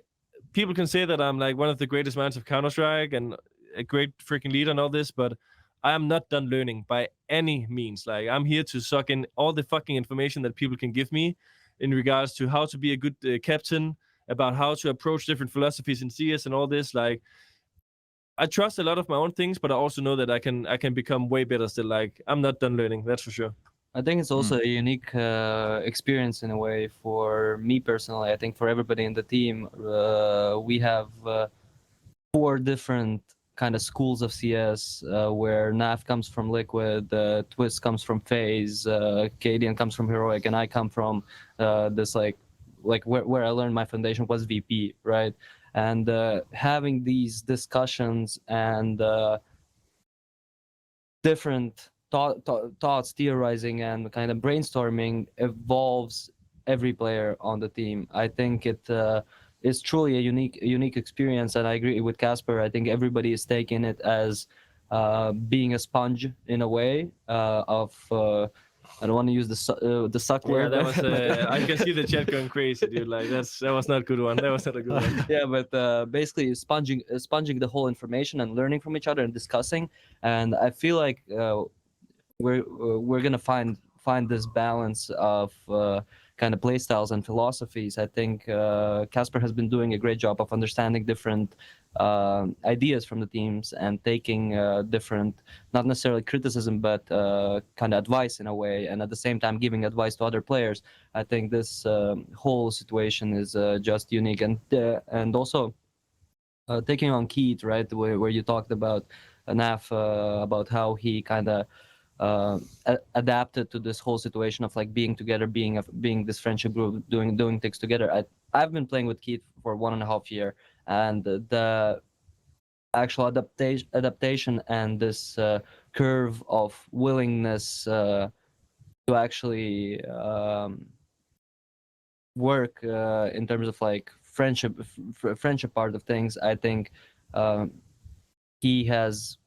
[SPEAKER 2] people can say that I'm like one of the greatest minds of Counter-Strike and a great freaking leader and all this, but I am not done learning by any means. Like I'm here to suck in all the fucking information that people can give me in regards to how to be a good captain, about how to approach different philosophies in CS and all this. Like I trust a lot of my own things, but I also know that I can become way better still. Like I'm not done learning, that's for sure.
[SPEAKER 7] I think it's also a unique experience in a way for me personally. I think for everybody in the team, we have 4 different kind of schools of CS, where NAV comes from Liquid, Twistzz comes from FaZe, cadiaN comes from Heroic, and I come from this like where I learned my foundation was VP, right? And having these discussions and different thoughts, theorizing and kind of brainstorming evolves every player on the team. I think is truly a unique experience. And I agree with Casper. I think everybody is taking it as being a sponge in a way of. I don't want to use the suck word.
[SPEAKER 2] Yeah, that was. I can see the chat going crazy, dude. Like that was not a good one. That was not a good one.
[SPEAKER 7] Yeah, but basically sponging the whole information and learning from each other and discussing. And I feel like we're gonna find this balance of kind of play styles and philosophies. I think Casper has been doing a great job of understanding different ideas from the teams and taking different, not necessarily criticism, but kind of advice in a way, and at the same time giving advice to other players. I think this whole situation is just unique, and also taking on Keith, right, where you talked about NAV, about how he kind of adapted to this whole situation of like being together, being this friendship group, doing things together. I've been playing with Keith for 1.5 years, and the actual adaptation and this curve of willingness to actually work in terms of like friendship part of things, I think he has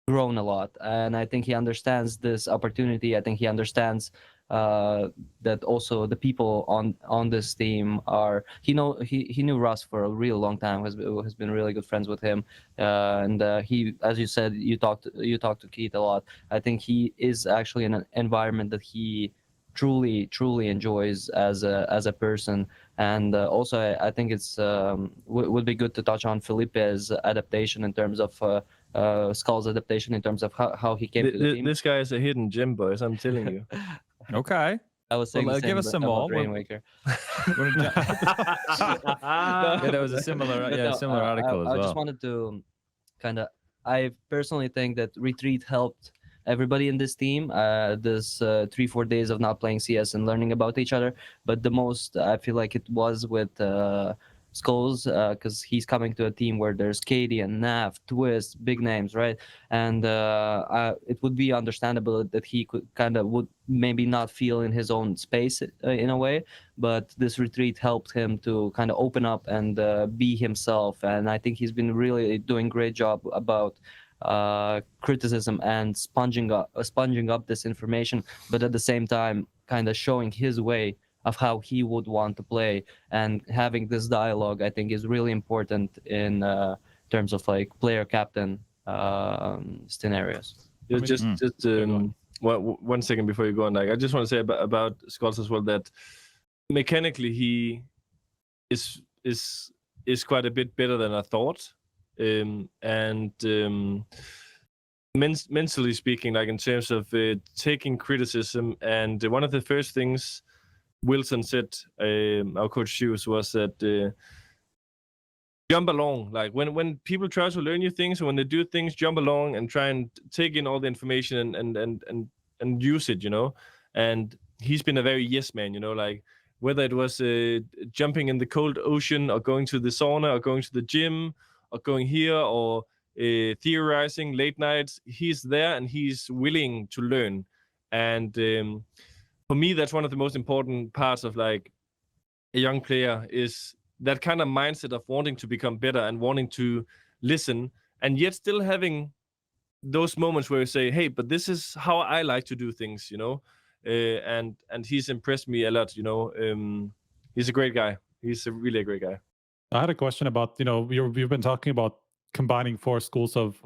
[SPEAKER 7] grown a lot, and I think he understands this opportunity. I think he understands that also the people on this team are, he knew Russ for a real long time, has been really good friends with him, and he, as you said, you talked to Keith a lot. I think he is actually in an environment that he truly enjoys as a person. And also I think it's would be good to touch on Felipe's adaptation in terms of skullz adaptation in terms of how he came to the team.
[SPEAKER 2] This guy is a hidden gem, boys, I'm telling you.
[SPEAKER 1] Okay.
[SPEAKER 7] I was saying,
[SPEAKER 1] give us some more.
[SPEAKER 7] Rainwaker.
[SPEAKER 1] Yeah, there was a similar article as well.
[SPEAKER 7] I just wanted to kind of, I personally think that Retreat helped everybody in this team, this 3-4 days of not playing CS and learning about each other. But the most, I feel like it was with skullz, because he's coming to a team where there's cadiaN, NAV, Twistzz, big names, right? And it would be understandable that he would maybe not feel in his own space in a way, but this retreat helped him to kind of open up and be himself. And I think he's been really doing a great job about criticism and sponging up this information, but at the same time kind of showing his way of how he would want to play. And having this dialogue, I think, is really important in terms of like player captain scenarios.
[SPEAKER 2] Just 1 second before you go on, like I just want to say about skullz as well, that mechanically he is quite a bit better than I thought. Mentally speaking, like in terms of taking criticism, and one of the first things Wilson said, our coach Shoes, was that jump along. Like when people try to learn new things, when they do things, jump along and try and take in all the information and use it, you know. And he's been a very yes man, you know, like whether it was jumping in the cold ocean or going to the sauna or going to the gym or going here or theorizing late nights, he's there and he's willing to learn. And for me, that's one of the most important parts of like a young player, is that kind of mindset of wanting to become better and wanting to listen, and yet still having those moments where you say, hey, but this is how I like to do things, you know. And he's impressed me a lot, you know. He's a great guy. He's really a great guy.
[SPEAKER 6] I had a question about, you know, you've been talking about combining four schools of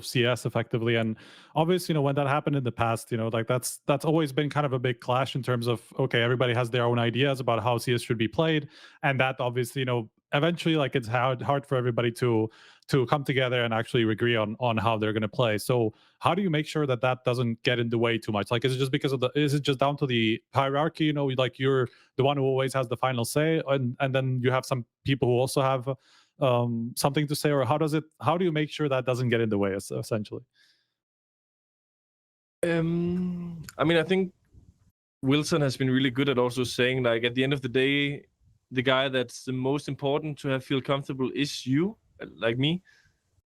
[SPEAKER 6] CS effectively, and obviously, you know, when that happened in the past, you know, like that's always been kind of a big clash in terms of, okay, everybody has their own ideas about how CS should be played, and that obviously, you know, eventually, like, it's hard for everybody to come together and actually agree on how they're going to play. So how do you make sure that doesn't get in the way too much? Like, is it just down to the hierarchy, you know, like you're the one who always has the final say, and then you have some people who also have something to say, or how do you make sure that doesn't get in the way, essentially?
[SPEAKER 2] I mean, I think Wilson has been really good at also saying, like, at the end of the day, the guy that's the most important to feel comfortable is you, like me,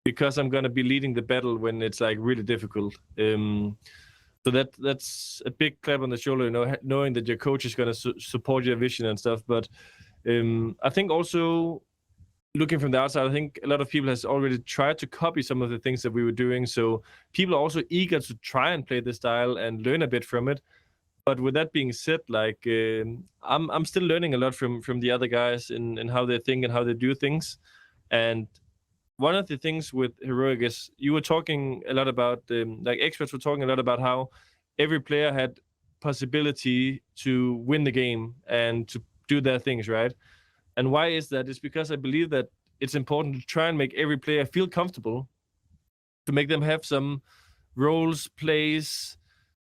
[SPEAKER 2] because I'm gonna be leading the battle when it's like really difficult. So that's a big clap on the shoulder, you know, knowing that your coach is gonna support your vision and stuff. But I think also looking from the outside, I think a lot of people has already tried to copy some of the things that we were doing. So people are also eager to try and play the style and learn a bit from it. But with that being said, like I'm still learning a lot from the other guys in how they think and how they do things. And one of the things with Heroic is you were talking a lot about like experts were talking a lot about how every player had possibility to win the game and to do their things, right? And why is that? It's because I believe that it's important to try and make every player feel comfortable, to make them have some roles, plays,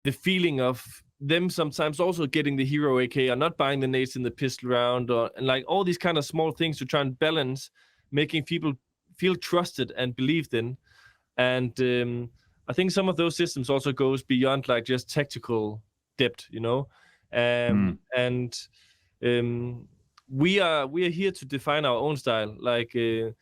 [SPEAKER 2] the feeling of them sometimes also getting the hero AK or not buying the nades in the pistol round, or and like all these kind of small things to try and balance, making people feel trusted and believed in. And I think some of those systems also goes beyond like just tactical depth, you know. And we are here to define our own style. Like there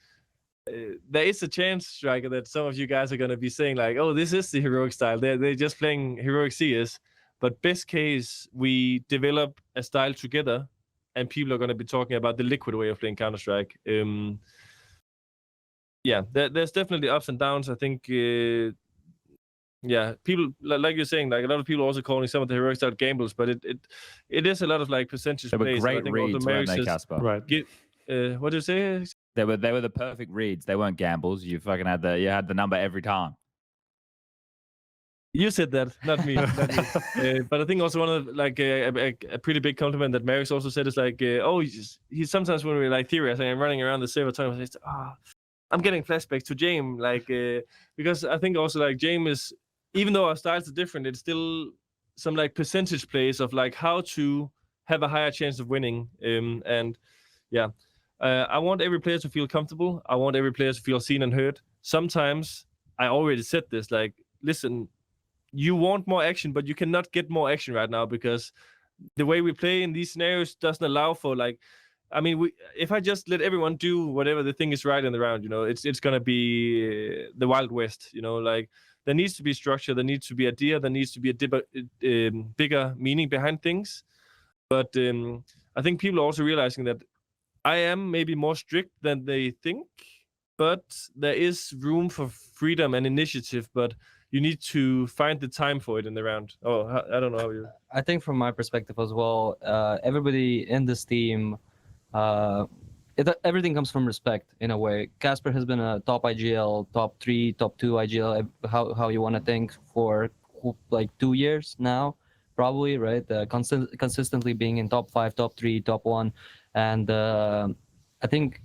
[SPEAKER 2] is a chance, Striker, that some of you guys are gonna be saying like, "Oh, this is the heroic style. They're just playing heroic CS." But best case, we develop a style together, and people are gonna be talking about the liquid way of playing Counter-Strike. Yeah, there's definitely ups and downs. I think. Yeah, people like you're saying, like a lot of people also calling some of the heroic style gambles, but it is a lot of like percentage
[SPEAKER 1] They were
[SPEAKER 2] plays.
[SPEAKER 1] great reads, weren't they, Casper?
[SPEAKER 6] Right.
[SPEAKER 2] What did you say?
[SPEAKER 1] They were the perfect reads. They weren't gambles. You fucking had the number every time.
[SPEAKER 2] You said that, not me. Not me. But I think also one of like a pretty big compliment that Marix also said is like, oh, he sometimes when we're like theorizing and running around the server time, he's I'm getting flashbacks to Jame, like because I think also like Jame is, even though our styles are different, it's still some like percentage plays of like how to have a higher chance of winning. And yeah, I want every player to feel comfortable. I want every player to feel seen and heard. Sometimes I already said this, like, listen, you want more action, but you cannot get more action right now because the way we play in these scenarios doesn't allow for like, I mean, if I just let everyone do whatever they think is right in the round, you know, it's gonna be the Wild West, you know, like there needs to be structure, there needs to be idea, there needs to be a bigger meaning behind things. But I think people are also realizing that I am maybe more strict than they think, but there is room for freedom and initiative, but you need to find the time for it in the round. Oh, I don't know how you...
[SPEAKER 7] I think from my perspective as well, everybody in this team, everything comes from respect in a way. Casper has been a top IGL, top 3, top 2 IGL, how you want to think, for like 2 years now, probably, right? Consistently being in top 5, top 3, top 1. And I think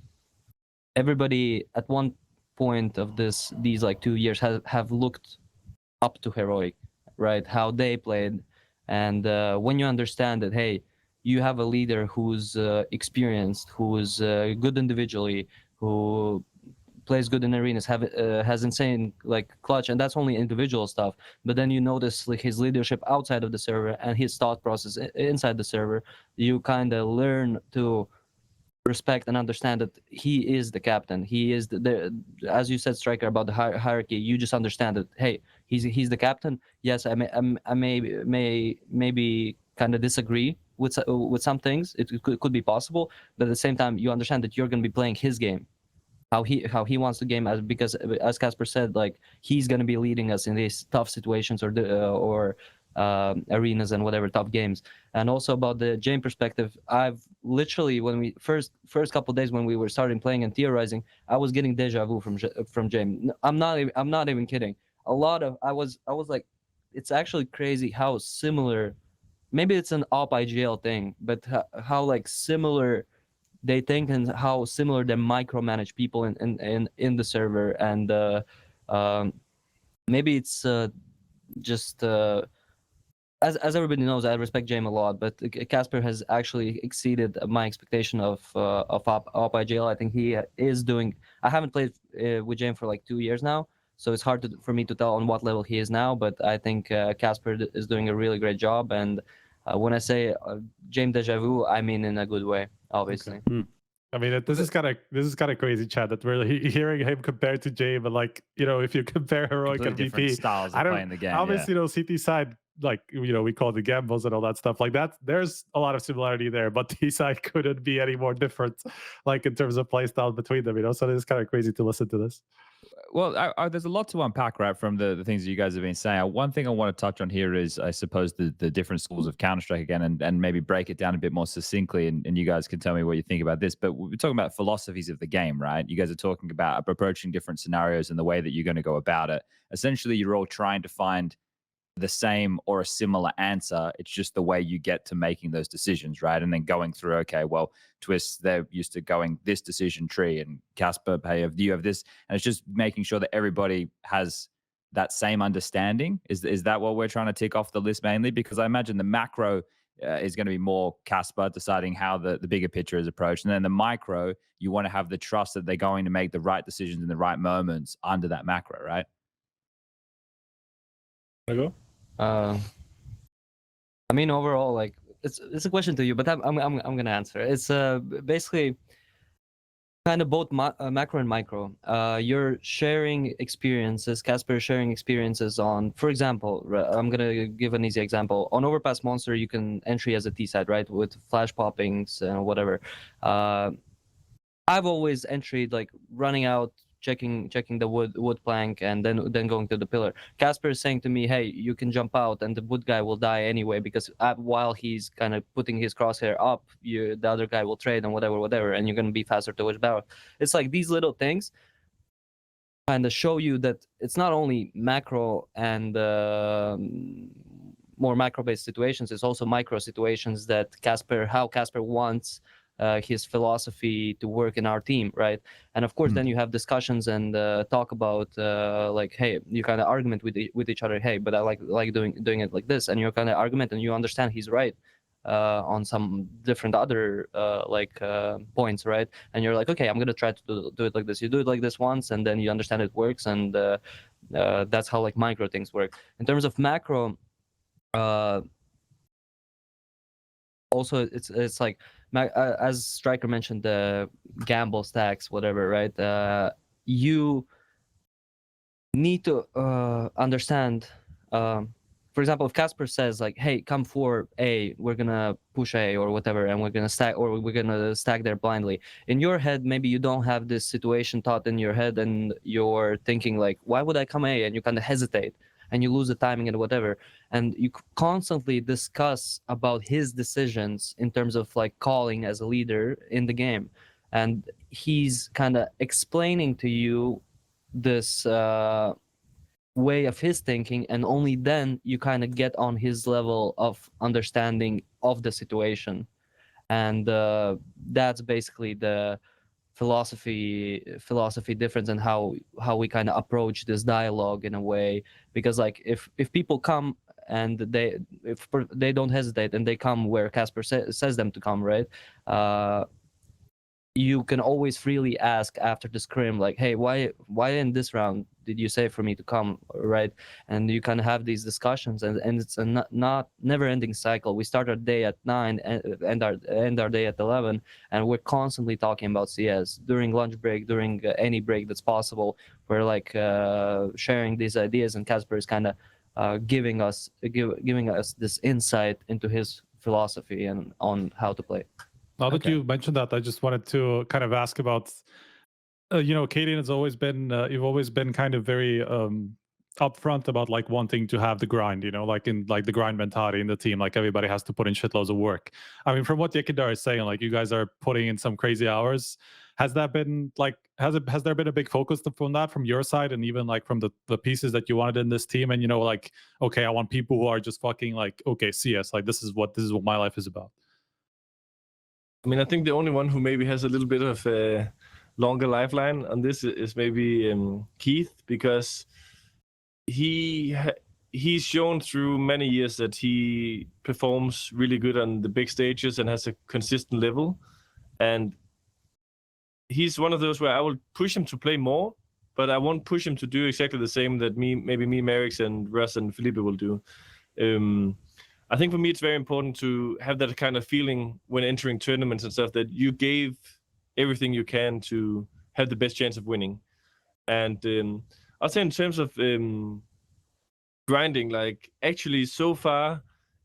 [SPEAKER 7] everybody at one point of these like 2 years have looked up to Heroic, right? How they played. And when you understand that, hey, you have a leader who's experienced, who's good individually, who plays good in arenas, has insane like clutch, and that's only individual stuff. But then you notice like his leadership outside of the server and his thought process inside the server. You kind of learn to respect and understand that he is the captain. He is the as you said, Striker, about the hierarchy. You just understand that, hey, he's the captain. Yes, I may maybe kind of disagree with some things. It could be possible, but at the same time, you understand that you're going to be playing his game, how he wants the game, because as Casper said, like he's going to be leading us in these tough situations or arenas and whatever tough games. And also about the Jame perspective, I've literally, when we first couple days when we were starting playing and theorizing, I was getting deja vu from Jame. I'm not even kidding. I was like, it's actually crazy how similar. Maybe it's an op IGL thing, but how like similar they think and how similar they micromanage people in the server. And maybe it's just as everybody knows, I respect Jame a lot, but Casper has actually exceeded my expectation of op IGL. I think he is doing. I haven't played with Jame for like 2 years now, so it's hard for me to tell on what level he is now. But I think Casper is doing a really great job. And when I say Jame deja vu, I mean in a good way, obviously.
[SPEAKER 6] Okay. I mean, this is kind of crazy, Chad. That we're hearing him compared to Jame, but like, you know, if you compare heroic
[SPEAKER 1] Completely
[SPEAKER 6] and
[SPEAKER 1] different
[SPEAKER 6] VP,
[SPEAKER 1] styles
[SPEAKER 6] I
[SPEAKER 1] of
[SPEAKER 6] don't.
[SPEAKER 1] playing the game.
[SPEAKER 6] Obviously, you know, CT side, like, you know, we call the gambles and all that stuff like that. There's a lot of similarity there, but T side couldn't be any more different, like in terms of playstyle between them. You know, so it's kind of crazy to listen to this.
[SPEAKER 1] Well, there's a lot to unpack, right, from the things that you guys have been saying. One thing I want to touch on here is, I suppose, the different schools of Counter-Strike again, and maybe break it down a bit more succinctly, and you guys can tell me what you think about this. But we're talking about philosophies of the game, right? You guys are talking about approaching different scenarios and the way that you're going to go about it. Essentially, you're all trying to find the same or a similar answer. It's just the way you get to making those decisions, right? And then going through, okay, well, Twistzz, they're used to going this decision tree, and Casper, hey, you have this, and it's just making sure that everybody has that same understanding. Is that what we're trying to tick off the list mainly? Because I imagine the macro is going to be more Casper deciding how the bigger picture is approached, and then the micro, you want to have the trust that they're going to make the right decisions in the right moments under that macro, right?
[SPEAKER 2] Go.
[SPEAKER 7] I mean, overall, like it's a question to you, but I'm gonna answer. It's basically kind of both macro and micro. You're sharing experiences. Casper is sharing experiences on, for example, I'm gonna give an easy example. On Overpass Monster, you can entry as a T side, right, with flash poppings and whatever. I've always entried like running out, checking the wood plank, and then going to the pillar. Casper is saying to me, hey, you can jump out and the wood guy will die anyway, because while he's kind of putting his crosshair up, the other guy will trade and whatever, and you're going to be faster towards battle. It's like these little things kind of show you that it's not only macro and more macro based situations, it's also micro situations that how Casper wants his philosophy to work in our team, right? And of course, then you have discussions and talk about like, hey, you kind of argument with each other. Hey, but I like doing it like this, and you kind of argument, and you understand he's right on some different other points, right? And you're like, okay, I'm gonna try to do it like this. You do it like this once, and then you understand it works, and that's how like micro things work. In terms of macro, also it's like, as Striker mentioned, the gamble stacks, whatever, right? You need to understand. For example, if Casper says like, "Hey, come for A, we're gonna push A or whatever, and we're gonna stack there blindly." In your head, maybe you don't have this situation thought in your head, and you're thinking like, "Why would I come A?" And you kind of hesitate, and you lose the timing and whatever, and you constantly discuss about his decisions in terms of like calling as a leader in the game, and he's kind of explaining to you this way of his thinking, and only then you kind of get on his level of understanding of the situation, and that's basically the philosophy difference, and how we kind of approach this dialogue in a way. Because like if people come and they don't hesitate and they come where Casper says them to come, right? You can always freely ask after the scrim, like, hey, why in this round did you say for me to come, right? And you kind of have these discussions, and it's a not never-ending cycle. We start our day at 9 and end our day at 11, and we're constantly talking about CS during lunch break, during any break that's possible. We're like sharing these ideas, and Casper is kind of giving us this insight into his philosophy and on how to play.
[SPEAKER 6] Now that you mentioned that, I just wanted to kind of ask about, you know, caidaN has always been, you've always been kind of very upfront about like wanting to have the grind, you know, like in like the grind mentality in the team, like everybody has to put in shitloads of work. I mean, from what YEKINDAR is saying, like you guys are putting in some crazy hours. Has that been like, has there been a big focus from that from your side, and even like from the pieces that you wanted in this team? And, you know, like, okay, I want people who are just fucking like, okay, CS, like this is what my life is about.
[SPEAKER 2] I mean, I think the only one who maybe has a little bit of a longer lifeline on this is maybe Keith, because he's shown through many years that he performs really good on the big stages and has a consistent level. And he's one of those where I will push him to play more, but I won't push him to do exactly the same that maybe me, Merrick, and Russ and Felipe will do. I think for me, it's very important to have that kind of feeling when entering tournaments and stuff, that you gave everything you can to have the best chance of winning. And I'll say in terms of grinding, like actually so far,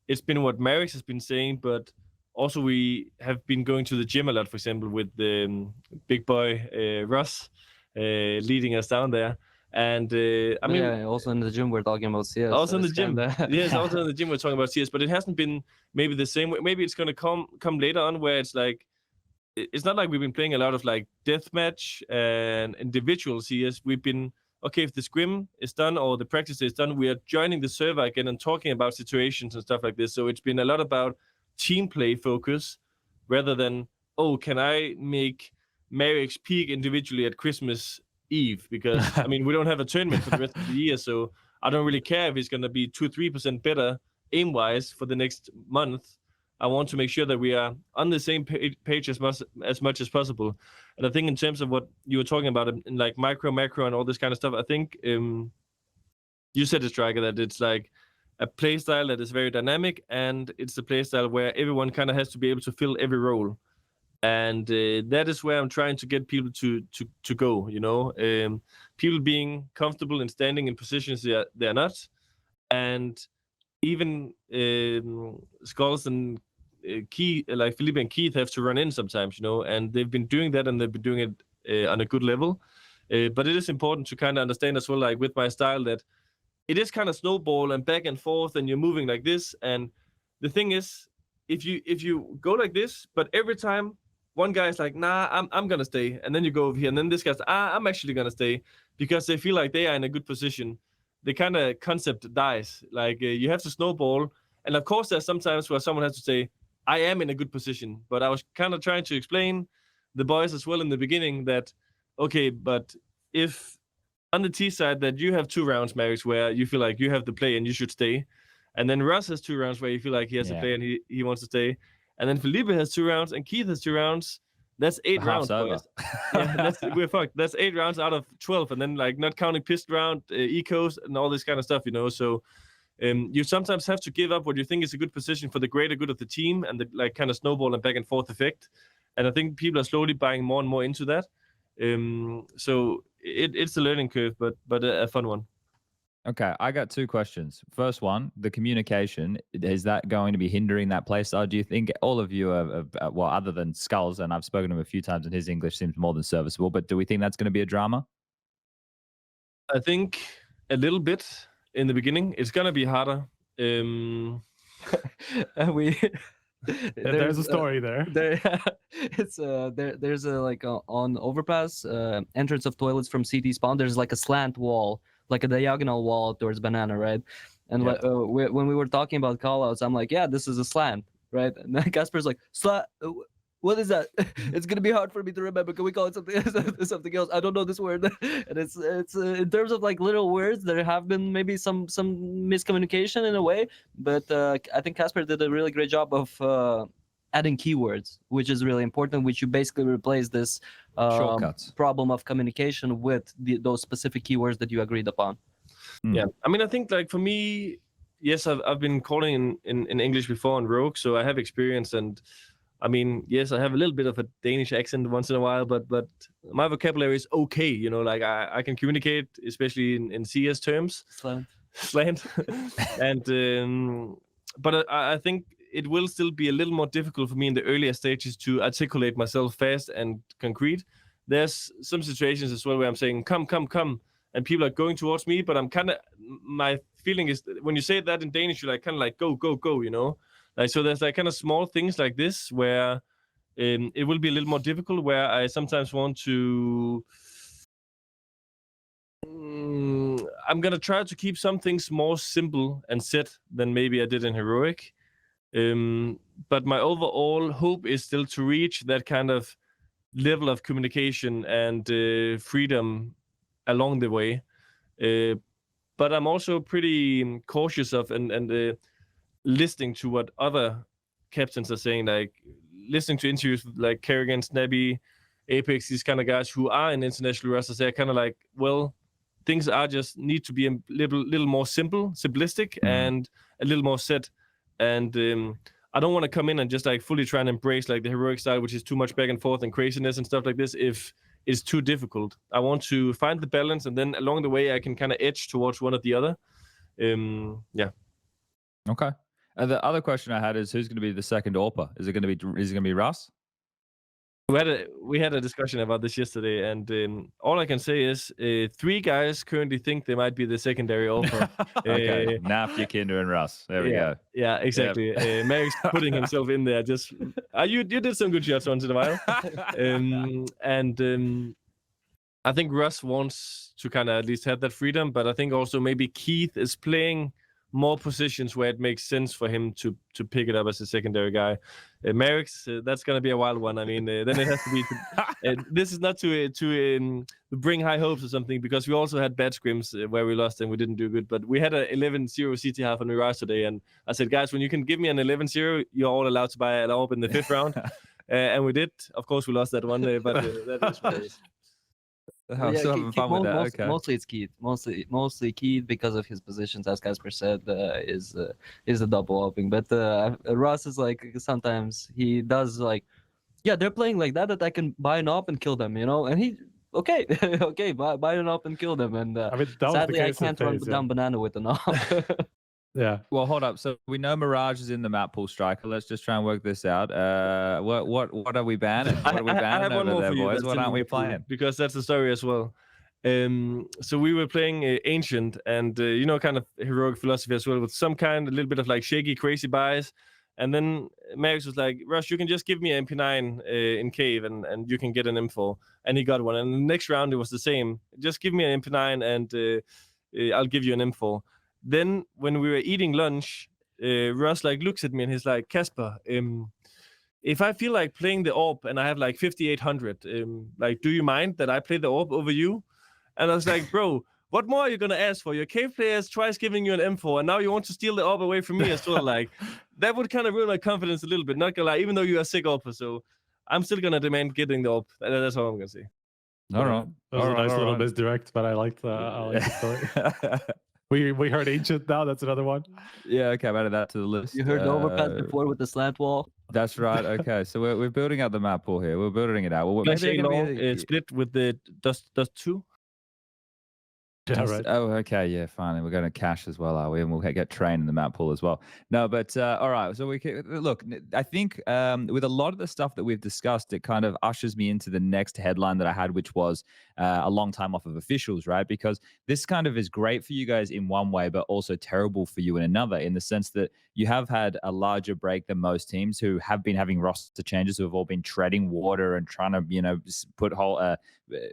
[SPEAKER 2] it's been what Marix has been saying, but also we have been going to the gym a lot, for example, with the big boy Russ leading us down there. And I mean,
[SPEAKER 7] yeah, also in the gym we're talking about CS.
[SPEAKER 2] Also in the
[SPEAKER 7] it's
[SPEAKER 2] gym,
[SPEAKER 7] kinda...
[SPEAKER 2] yes. Also in the gym we're talking about CS, but it hasn't been maybe the same way. Maybe it's gonna come later on, where it's like it's not like we've been playing a lot of like deathmatch and individual CS. We've been okay if the scrim is done or the practice is done. We are joining the server again and talking about situations and stuff like this. So it's been a lot about team play focus rather than can I make Marix peak individually at Christmas Eve, because I mean we don't have a tournament for the rest of the year, so I don't really care if it's going to be 2-3% better aim wise for the next month. I want to make sure that we are on the same page as much as possible. And I think in terms of what you were talking about in like macro and all this kind of stuff, I think you said it, Striker, that it's like a playstyle that is very dynamic, and it's a playstyle where everyone kind of has to be able to fill every role. And that is where I'm trying to get people to go, you know, people being comfortable in standing in positions they're not. And even skullz and like Felipe and Keith have to run in sometimes, you know, and they've been doing that, and they've been doing it on a good level. But it is important to kind of understand as well, like with my style, that it is kind of snowball and back and forth, and you're moving like this. And the thing is, if you go like this, but every time one guy is like, nah, I'm gonna stay, and then you go over here, and then this guy's, I'm actually gonna stay, because they feel like they are in a good position. The kind of concept dies. Like you have to snowball, and of course there's sometimes where someone has to say, I am in a good position. But I was kind of trying to explain the boys as well in the beginning that, okay, but if on the T side that you have 2 rounds, Marix, where you feel like you have the play and you should stay, and then Russ has 2 rounds where you feel like he has to play and he wants to stay, and then Felipe has 2 rounds and Keith has 2 rounds. That's 8 rounds, boys. Yeah, we're fucked. That's 8 rounds out of 12, and then like not counting pissed round, ecos, and all this kind of stuff, you know. So you sometimes have to give up what you think is a good position for the greater good of the team, and the like kind of snowball and back and forth effect. And I think people are slowly buying more and more into that. So it's a learning curve, but a fun one.
[SPEAKER 1] Okay, I got 2 questions. First one, the communication, is that going to be hindering that playstyle? Do you think all of you are, well, other than skullz, and I've spoken to him a few times and his English seems more than serviceable, but do we think that's going to be a drama?
[SPEAKER 2] I think a little bit in the beginning. It's going to be harder.
[SPEAKER 6] There's a story there.
[SPEAKER 7] There's a like on overpass entrance of toilets from CT spawn. There's like a slant wall, like a diagonal wall towards banana, right? And when we were talking about callouts, I'm like, yeah, this is a slant, right? And then Casper's like, slant. What is that? It's gonna be hard for me to remember. Can we call it something else? I don't know this word. And it's in terms of like little words, there have been maybe some miscommunication in a way, but I think Casper did a really great job of adding keywords, which is really important. Which you basically replace this problem of communication with those specific keywords that you agreed upon.
[SPEAKER 2] Yeah, I mean, I think like for me, yes, I've been calling in English before on Rogue, so I have experience. And I mean, yes, I have a little bit of a Danish accent once in a while, but my vocabulary is okay. You know, like I can communicate, especially in CS terms. Slant. And but I think it will still be a little more difficult for me in the earlier stages to articulate myself fast and concrete. There's some situations as well where I'm saying, come, and people are going towards me, but I'm kind of, my feeling is when you say that in Danish, you're like kind of like go, you know. Like, so there's like kind of small things like this where it will be a little more difficult, where I sometimes want to, I'm going to try to keep some things more simple and set than maybe I did in Heroic. But my overall hope is still to reach that kind of level of communication and freedom along the way. But I'm also pretty cautious of and listening to what other captains are saying, like listening to interviews with like caidaN, stabbi, Apex, these kind of guys who are in international rosters. They're kind of like, well, things are just need to be a little more simplistic and a little more set. And I don't want to come in and just like fully try and embrace like the heroic style, which is too much back and forth and craziness and stuff like this. If it's too difficult, I want to find the balance, and then along the way, I can kind of edge towards one or the other. Yeah.
[SPEAKER 1] Okay. And the other question I had is, who's going to be the second AWPer? Is it going to be Russ?
[SPEAKER 2] We had a discussion about this yesterday, and all I can say is 3 guys currently think they might be the secondary AWPer.
[SPEAKER 1] Okay, NAV, YEKINDAR, and Russ. There we go.
[SPEAKER 2] Yeah, exactly. Yep. Merrick's putting himself in there. Just you did some good shots once in a while, and I think Russ wants to kind of at least have that freedom, but I think also maybe Keith is playing more positions where it makes sense for him to pick it up as a secondary guy. Merrick's, that's going to be a wild one. I mean, then it has to be... this is not to bring high hopes or something, because we also had bad scrims where we lost and we didn't do good. But we had an 11-0 CT half on Mirage today, and I said, guys, when you can give me an 11-0, you're all allowed to buy an AWP in the 5th round. And we did. Of course, we lost that one, but that is what it is.
[SPEAKER 1] I'm still having fun with that. Okay.
[SPEAKER 7] Mostly it's Keith. Mostly Keith, because of his positions, as Casper said, is the double opening. But Ross is like, sometimes he does like, yeah, they're playing like that I can buy an op and kill them, you know. And he okay, buy an op and kill them. And
[SPEAKER 6] I mean,
[SPEAKER 7] sadly, I can't run down banana with an op.
[SPEAKER 6] Yeah.
[SPEAKER 1] Well, hold up. So we know Mirage is in the map pool, Striker. Let's just try and work this out. What are we banning? What are we banning over there, boys? What aren't we playing?
[SPEAKER 2] Because that's the story as well. So we were playing Ancient, and you know, kind of heroic philosophy as well, with some kind, a little bit of like shaky, crazy buys. And then Max was like, Rush, you can just give me an MP9 in cave, and you can get an M4. And he got one. And the next round it was the same. Just give me an MP9 and I'll give you an M4. Then when we were eating lunch, Russ like looks at me and he's like, Casper, if I feel like playing the AWP and I have like 5,800, like, do you mind that I play the AWP over you? And I was like, bro, what more are you gonna ask for? Your cave players tries giving you an M4, and now you want to steal the AWP away from me as well. Like, that would kind of ruin my confidence a little bit. Not gonna lie, even though you are a sick AWPer, so I'm still gonna demand getting the AWP. That's all I'm gonna say.
[SPEAKER 6] All right. That was a nice little misdirect, but I like the story. We heard Ancient now. That's another one.
[SPEAKER 1] Yeah, okay, I've added that to the list.
[SPEAKER 7] You heard the overpass before with the slant wall.
[SPEAKER 1] That's right. Okay, so we're building up the map pool here. We're building it out. Well, maybe
[SPEAKER 2] split with the Dust 2.
[SPEAKER 6] Yeah, right.
[SPEAKER 1] Oh, okay, yeah, fine. And we're going to cash as well, are we? And we'll get train in the map pool as well. No, but all right. So we can look. I think with a lot of the stuff that we've discussed, it kind of ushers me into the next headline that I had, which was a long time off of officials, right? Because this kind of is great for you guys in one way, but also terrible for you in another, in the sense that you have had a larger break than most teams who have been having roster changes, who have all been treading water and trying to, you know,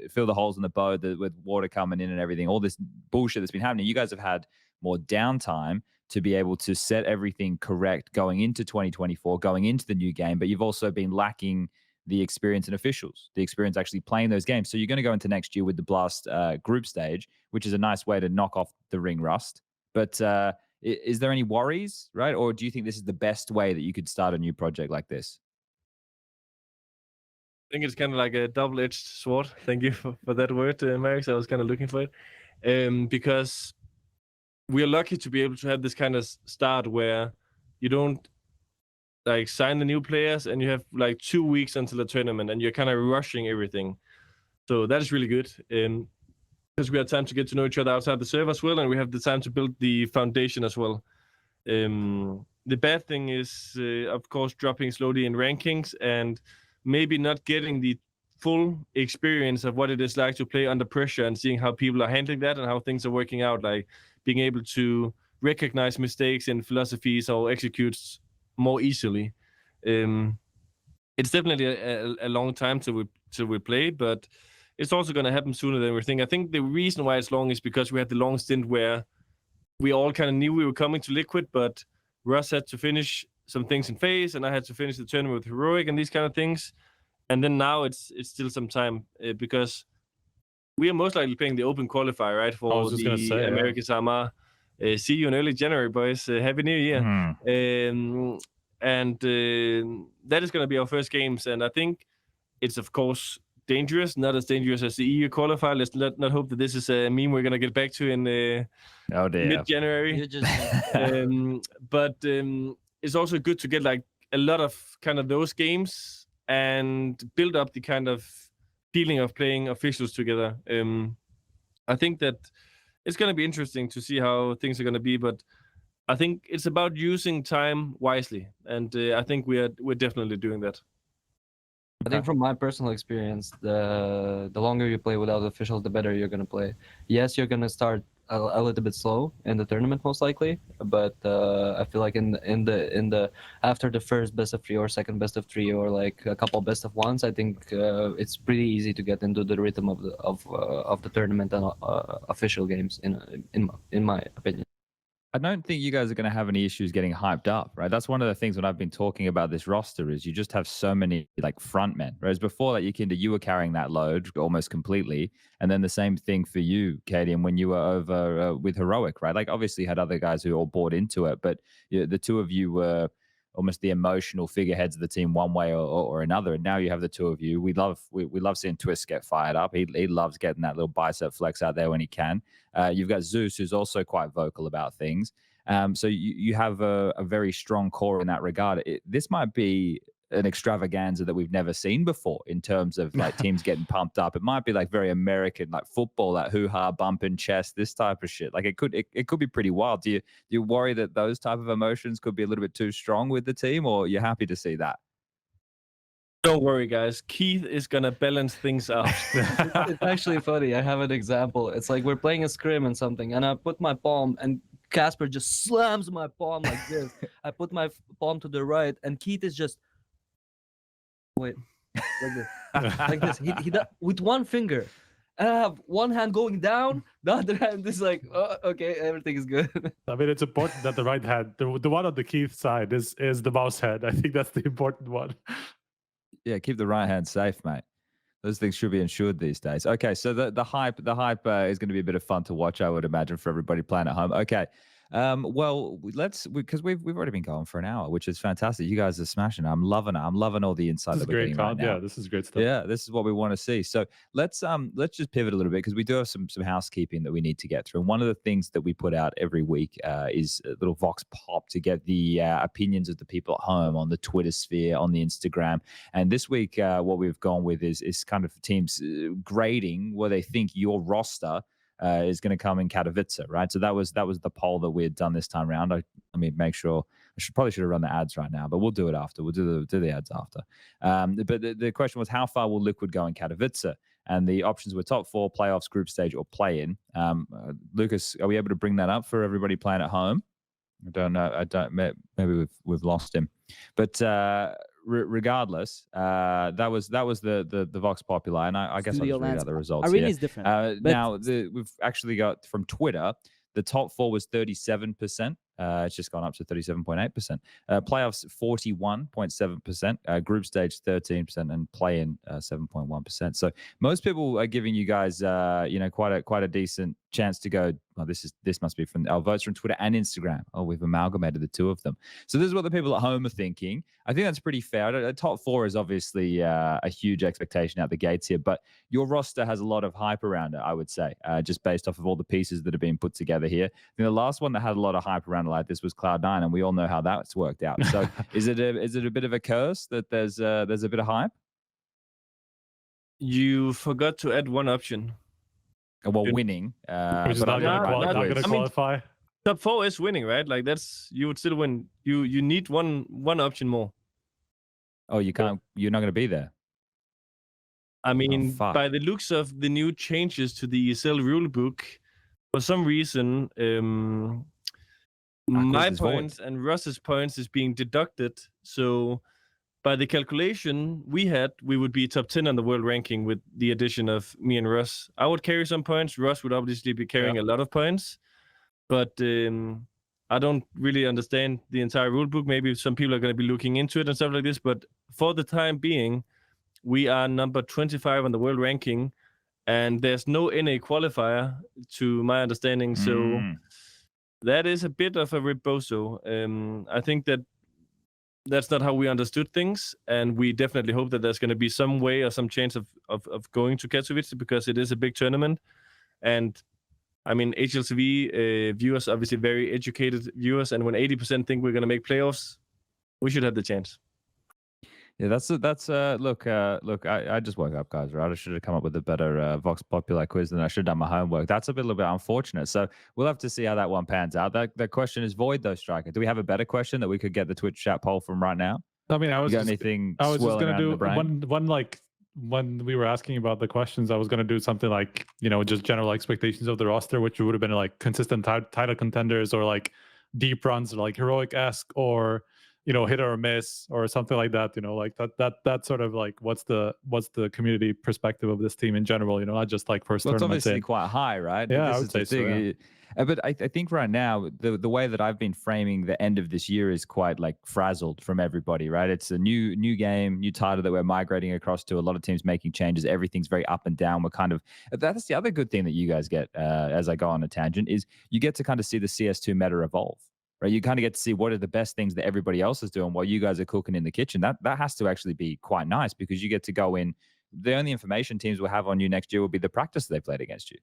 [SPEAKER 1] fill the holes in the boat with water coming in and everything. All this bullshit that's been happening. You guys have had more downtime to be able to set everything correct going into 2024, going into the new game, but you've also been lacking the experience in officials, the experience actually playing those games. So you're going to go into next year with the Blast group stage, which is a nice way to knock off the ring rust. But is there any worries, right? Or do you think this is the best way that you could start a new project like this?
[SPEAKER 2] I think it's kind of like a double-edged sword. Thank you for that word, Marix. I was kind of looking for it. Because we are lucky to be able to have this kind of start where you don't like sign the new players and you have like 2 weeks until the tournament and you're kind of rushing everything. So that is really good. Because we have time to get to know each other outside the server as well, and we have the time to build the foundation as well. The bad thing is, of course, dropping slowly in rankings and maybe not getting the full experience of what it is like to play under pressure and seeing how people are handling that and how things are working out, like being able to recognize mistakes in philosophies or executes more easily. It's definitely a long time till we play, but it's also going to happen sooner than we think. I think the reason why it's long is because we had the long stint where we all kind of knew we were coming to Liquid, but Russ had to finish some things in phase, and I had to finish the tournament with Heroic and these kind of things. And then now it's still some time because we are most likely playing the open qualifier, right, for the American Summer. See you in early January, boys. Happy New Year. And that is going to be our first games. And I think it's, of course, dangerous, not as dangerous as the EU qualifier. Let's not hope that this is a meme we're going to get back to in mid-January. But it's also good to get like a lot of kind of those games and build up the kind of feeling of playing officials together. I think that it's going to be interesting to see how things are going to be, but I think it's about using time wisely, and I think we're definitely doing that.
[SPEAKER 7] I think from my personal experience, the longer you play without officials, the better you're gonna play. Yes, you're gonna start a little bit slow in the tournament most likely, but I feel like in the after the first best of 3 or second best of 3 or like a couple best of 1s, I think it's pretty easy to get into the rhythm of the tournament and official games in my opinion.
[SPEAKER 1] I don't think you guys are going to have any issues getting hyped up, right? That's one of the things when I've been talking about this roster is you just have so many like front men. Whereas before, like YEKINDAR, you were carrying that load almost completely, and then the same thing for you, cadiaN, when you were over with Heroic, right? Like obviously you had other guys who all bought into it, but the two of you were almost the emotional figureheads of the team one way or another. And now you have the two of you. We love seeing Twistzz get fired up. He loves getting that little bicep flex out there when he can. You've got Zeus, who's also quite vocal about things. So you have a very strong core in that regard. This might be an extravaganza that we've never seen before in terms of like teams getting pumped up. It might be like very American, like football, that hoo-ha, bumping chest, this type of shit. Like it could be pretty wild. Do you worry that those type of emotions could be a little bit too strong with the team, or you're happy to see that?
[SPEAKER 2] Don't worry, guys. Keith is gonna balance things out.
[SPEAKER 7] It's actually funny. I have an example. It's like we're playing a scrim and something, and I put my palm, and Casper just slams my palm like this. I put my palm to the right, and Keith is just wait like this, like this. He does, with one finger. And I have one hand going down, the other hand is like, oh, okay, everything is good.
[SPEAKER 6] I mean, it's important that the right hand, the one on the Keith side, is the mouse head. I think that's the important one.
[SPEAKER 1] Yeah, keep the right hand safe, mate. Those things should be insured these days. Okay, so the hype is going to be a bit of fun to watch, I would imagine, for everybody playing at home. Okay, well, because we've already been going for an hour, which is fantastic. You guys are smashing it. I'm loving it. I'm loving all the insight that we're getting right now.
[SPEAKER 6] Yeah, this is great stuff.
[SPEAKER 1] Yeah, this is what we want to see. So let's just pivot a little bit because we do have some housekeeping that we need to get through. And one of the things that we put out every week is a little Vox Pop to get the opinions of the people at home on the Twitter sphere, on the Instagram. And this week, what we've gone with is kind of teams grading where they think your roster is going to come in Katowice, right? So that was the poll that we had done this time around. I mean, make sure probably should have run the ads right now, but we'll do it after. We'll do the ads after. But the question was, how far will Liquid go in Katowice? And the options were top 4, playoffs, group stage, or play-in. Lucas, are we able to bring that up for everybody playing at home? I don't know. Maybe we've lost him. But regardless, that was the Vox Populi, and I guess I'll just read out the results.
[SPEAKER 8] Arena is different.
[SPEAKER 1] Now we've actually got from Twitter, the top 4 was 37%. It's just gone up to 37.8%. Playoffs 41.7%. Group stage 13%, and play-in 7.1%. So most people are giving you guys, quite a decent chance to go. Well, this must be from our votes from Twitter and Instagram. Oh, we've amalgamated the two of them. So this is what the people at home are thinking. I think that's pretty fair. Top 4 is obviously a huge expectation out the gates here, but your roster has a lot of hype around it, I would say, just based off of all the pieces that have been put together here. I think the last one that had a lot of hype around it like this was cloud9, and we all know how that's worked out. So is it a bit of a curse that there's a bit of hype?
[SPEAKER 2] You forgot to add one option.
[SPEAKER 1] Well, winning,
[SPEAKER 6] which is not going to qualify.
[SPEAKER 2] Top 4 is winning, right? Like you would still win. You need one option more.
[SPEAKER 1] Oh, you can't. You're not going to be there.
[SPEAKER 2] I mean, by the looks of the new changes to the ESL rulebook, for some reason, my points and Russ's points is being deducted. So by the calculation we would be top 10 on the world ranking with the addition of me and Russ. I would carry some points. Russ would obviously be carrying a lot of points. But I don't really understand the entire rulebook. Maybe some people are going to be looking into it and stuff like this. But for the time being, we are number 25 on the world ranking. And there's no NA qualifier, to my understanding. So that is a bit of a rebozo. I think that's not how we understood things, and we definitely hope that there's going to be some way or some chance of going to Katowice, because it is a big tournament. And I mean, HLTV viewers, obviously very educated viewers, and when 80% think we're going to make playoffs, we should have the chance.
[SPEAKER 1] Yeah, look. I just woke up, guys. Right, I should have come up with a better Vox Popular quiz than I should have done my homework. That's a little bit unfortunate. So we'll have to see how that one pans out. That question is void, though, Striker. Do we have a better question that we could get the Twitch chat poll from right now?
[SPEAKER 6] I mean, I was
[SPEAKER 1] just going
[SPEAKER 6] to do one like when we were asking about the questions, I was going to do something like, just general expectations of the roster, which would have been like consistent title contenders or like deep runs, like heroic-esque, or hit or miss or something like that. Like that sort of like what's the community perspective of this team in general, not just like first
[SPEAKER 1] well, it's
[SPEAKER 6] tournament.
[SPEAKER 1] Obviously quite high, right?
[SPEAKER 6] Yeah, I would say so, yeah.
[SPEAKER 1] But I think right now the way that I've been framing the end of this year is quite like frazzled from everybody, right? It's a new game, new title that we're migrating across to. A lot of teams making changes. Everything's very up and down. That's the other good thing that you guys get as I go on a tangent is you get to kind of see the CS2 meta evolve. Right, you kind of get to see what are the best things that everybody else is doing while you guys are cooking in the kitchen. That has to actually be quite nice because you get to go in. The only information teams will have on you next year will be the practice they played against you.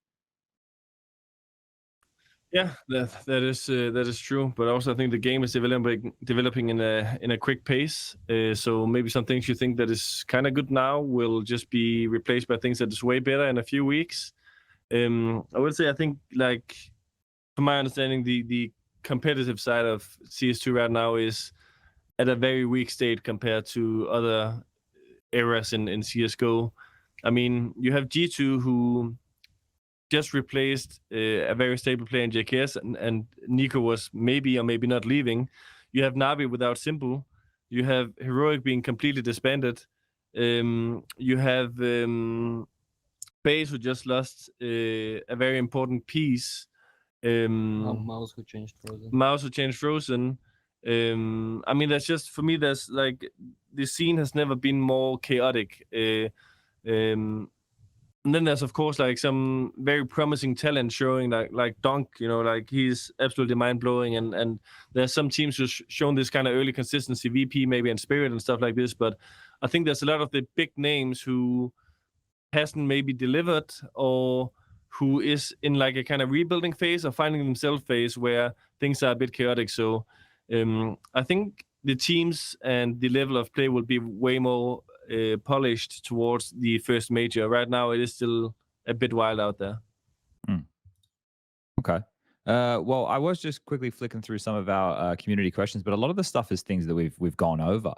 [SPEAKER 2] Yeah, that is true. But also, I think the game is developing in a quick pace. So maybe some things you think that is kind of good now will just be replaced by things that is way better in a few weeks. I would say I think, like, from my understanding, the competitive side of CS2 right now is at a very weak state compared to other eras in CSGO. I mean, you have G2 who just replaced a very stable player in JKS, and Nico was maybe or maybe not leaving. You have Navi without Simple. You have Heroic being completely disbanded. You have FaZe who just lost a very important piece.
[SPEAKER 7] MOUZ who changed Frozen.
[SPEAKER 2] I mean, that's just, for me, that's like, the scene has never been more chaotic. And then there's, of course, like some very promising talent showing, like donk, like he's absolutely mind-blowing. And there's some teams who've shown this kind of early consistency, VP maybe and Spirit and stuff like this. But I think there's a lot of the big names who hasn't maybe delivered, or who is in like a kind of rebuilding phase or finding themselves phase where things are a bit chaotic. So I think the teams and the level of play will be way more polished towards the first major. Right now, it is still a bit wild out there.
[SPEAKER 1] Okay. Well, I was just quickly flicking through some of our community questions, but a lot of the stuff is things that we've gone over.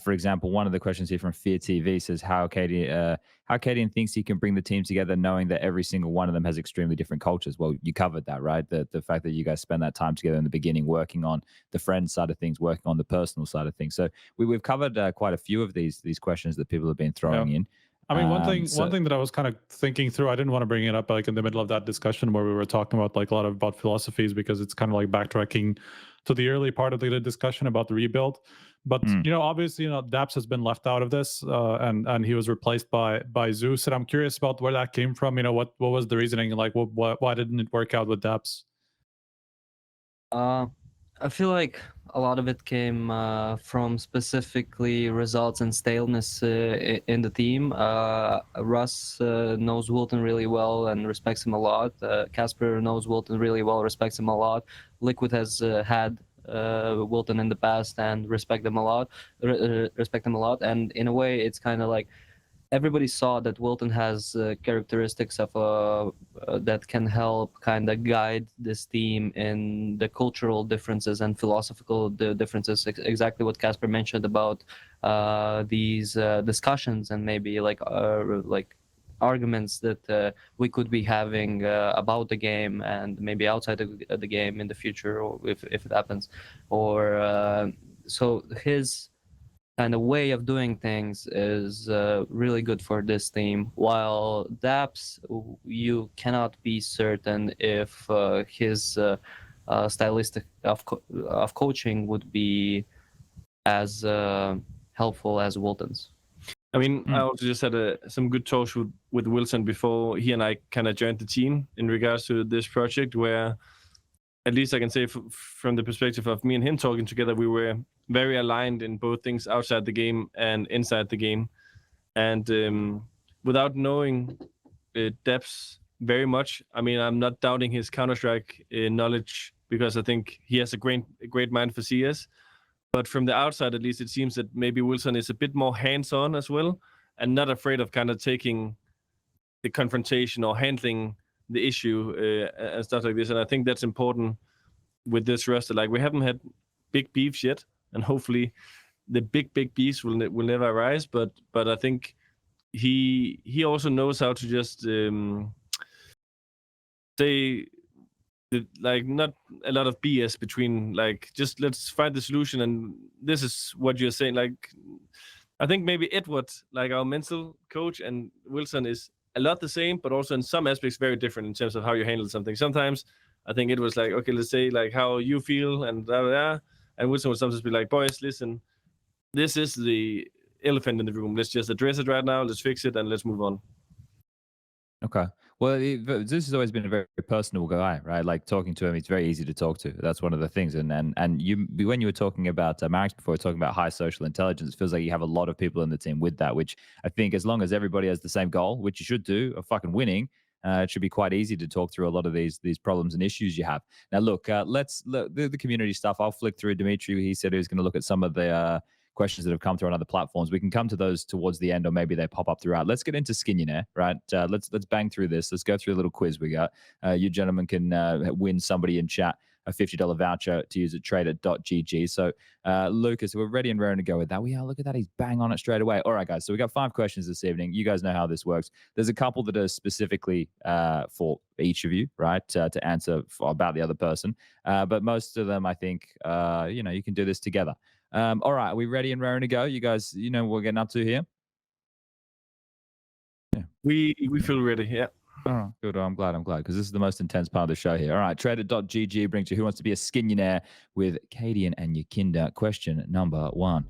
[SPEAKER 1] For example, one of the questions here from Fear TV says how cadiaN thinks he can bring the team together, knowing that every single one of them has extremely different cultures. Well, you covered that, right? The fact that you guys spend that time together in the beginning, working on the friend side of things, working on the personal side of things. So we've covered quite a few of these questions that people have been throwing in.
[SPEAKER 6] I mean, one thing that I was kind of thinking through, I didn't want to bring it up like in the middle of that discussion where we were talking about like a lot about philosophies, because it's kind of like backtracking to the early part of the discussion about the rebuild. But obviously, dapps has been left out of this, and he was replaced by Zeus. And I'm curious about where that came from. What was the reasoning? Like, why didn't it work out with dapps?
[SPEAKER 7] I feel like a lot of it came from specifically results and staleness in the team. Russ knows Wilton really well and respects him a lot. Casper knows Wilton really well, respects him a lot. Liquid has had Wilton in the past and respect him a lot. And in a way, it's kind of like everybody saw that Wilton has characteristics of that can help kind of guide this team in the cultural differences and philosophical differences. Exactly what Casper mentioned about these discussions and maybe like arguments that we could be having about the game and maybe outside of the game in the future, or if it happens, or so his kind of way of doing things is really good for this team. While dapps, you cannot be certain if his stylistic of coaching would be as helpful as Wilton's.
[SPEAKER 2] I mean, I also just had some good talks with Wilson before he and I kind of joined the team in regards to this project, where at least I can say from the perspective of me and him talking together, we were very aligned in both things outside the game and inside the game. And without knowing depths very much, I mean, I'm not doubting his Counter-Strike knowledge, because I think he has a great mind for CS. But from the outside, at least, it seems that maybe Wilson is a bit more hands-on as well, and not afraid of kind of taking the confrontation or handling the issue and stuff like this. And I think that's important with this roster. Like, we haven't had big beefs yet, and hopefully the big beefs will never arise. But I think he also knows how to just say, like, not a lot of BS between, like, just let's find the solution, and this is what you're saying. Like, I think maybe Edward, like our mental coach, and Wilson is a lot the same, but also in some aspects very different in terms of how you handle something. Sometimes I think it was like, okay, let's say like how you feel and blah, blah, blah. And Wilson would sometimes be like, boys, listen, this is the elephant in the room. Let's just address it right now. Let's fix it and let's move on.
[SPEAKER 1] Okay. Well, Zeus has always been a very personable guy, right? Like, talking to him, he's very easy to talk to. That's one of the things. And you, when you were talking about Max before, talking about high social intelligence, it feels like you have a lot of people in the team with that, which I think, as long as everybody has the same goal, which you should do, of fucking winning, it should be quite easy to talk through a lot of these problems and issues you have. Now, look, let's the community stuff. I'll flick through. Dimitri, he said he was going to look at some of the questions that have come through on other platforms. We can come to those towards the end, or maybe they pop up throughout. Let's get into Skinionaire, right? Let's bang through this. Let's go through a little quiz we got. You gentlemen can win somebody in chat a $50 voucher to use at trader.gg. So, Lucas, we're ready and raring to go with that. We are. Look at that. He's bang on it straight away. All right, guys. So we got 5 questions this evening. You guys know how this works. There's a couple that are specifically for each of you, right, to answer about the other person. But most of them, I think, you can do this together. All right, are we ready and raring to go? You guys, you know what we're getting up to here?
[SPEAKER 2] Yeah. We feel ready, yeah.
[SPEAKER 1] Oh, good. I'm glad, because this is the most intense part of the show here. All right, trader.gg brings you Who Wants to Be a Skinionaire with cadiaN and YEKINDAR. Question number 1.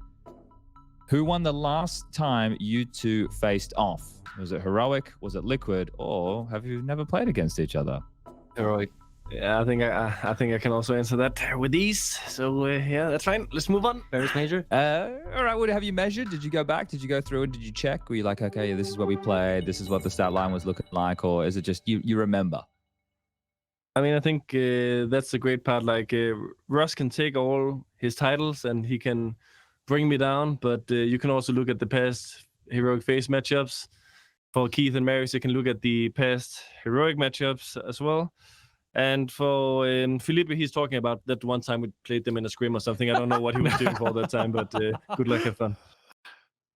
[SPEAKER 1] Who won the last time you two faced off? Was it Heroic, was it Liquid, or have you never played against each other?
[SPEAKER 2] Heroic. Yeah, I think I can also answer that with ease. So yeah, that's fine. Let's move on.
[SPEAKER 7] Paris Major.
[SPEAKER 1] All right. What have you measured? Did you go back? Did you go through it? Did you check? Were you like, okay, this is what we played. This is what the stat line was looking like, or is it just you remember?
[SPEAKER 2] I mean, I think that's the great part. Like, Russ can take all his titles and he can bring me down, but you can also look at the past Heroic Phase matchups. For Keith and Marius, you can look at the past Heroic matchups as well. And for Felipe, he's talking about that one time we played them in a scrim or something. I don't know what he was doing for that time, but good luck, have fun.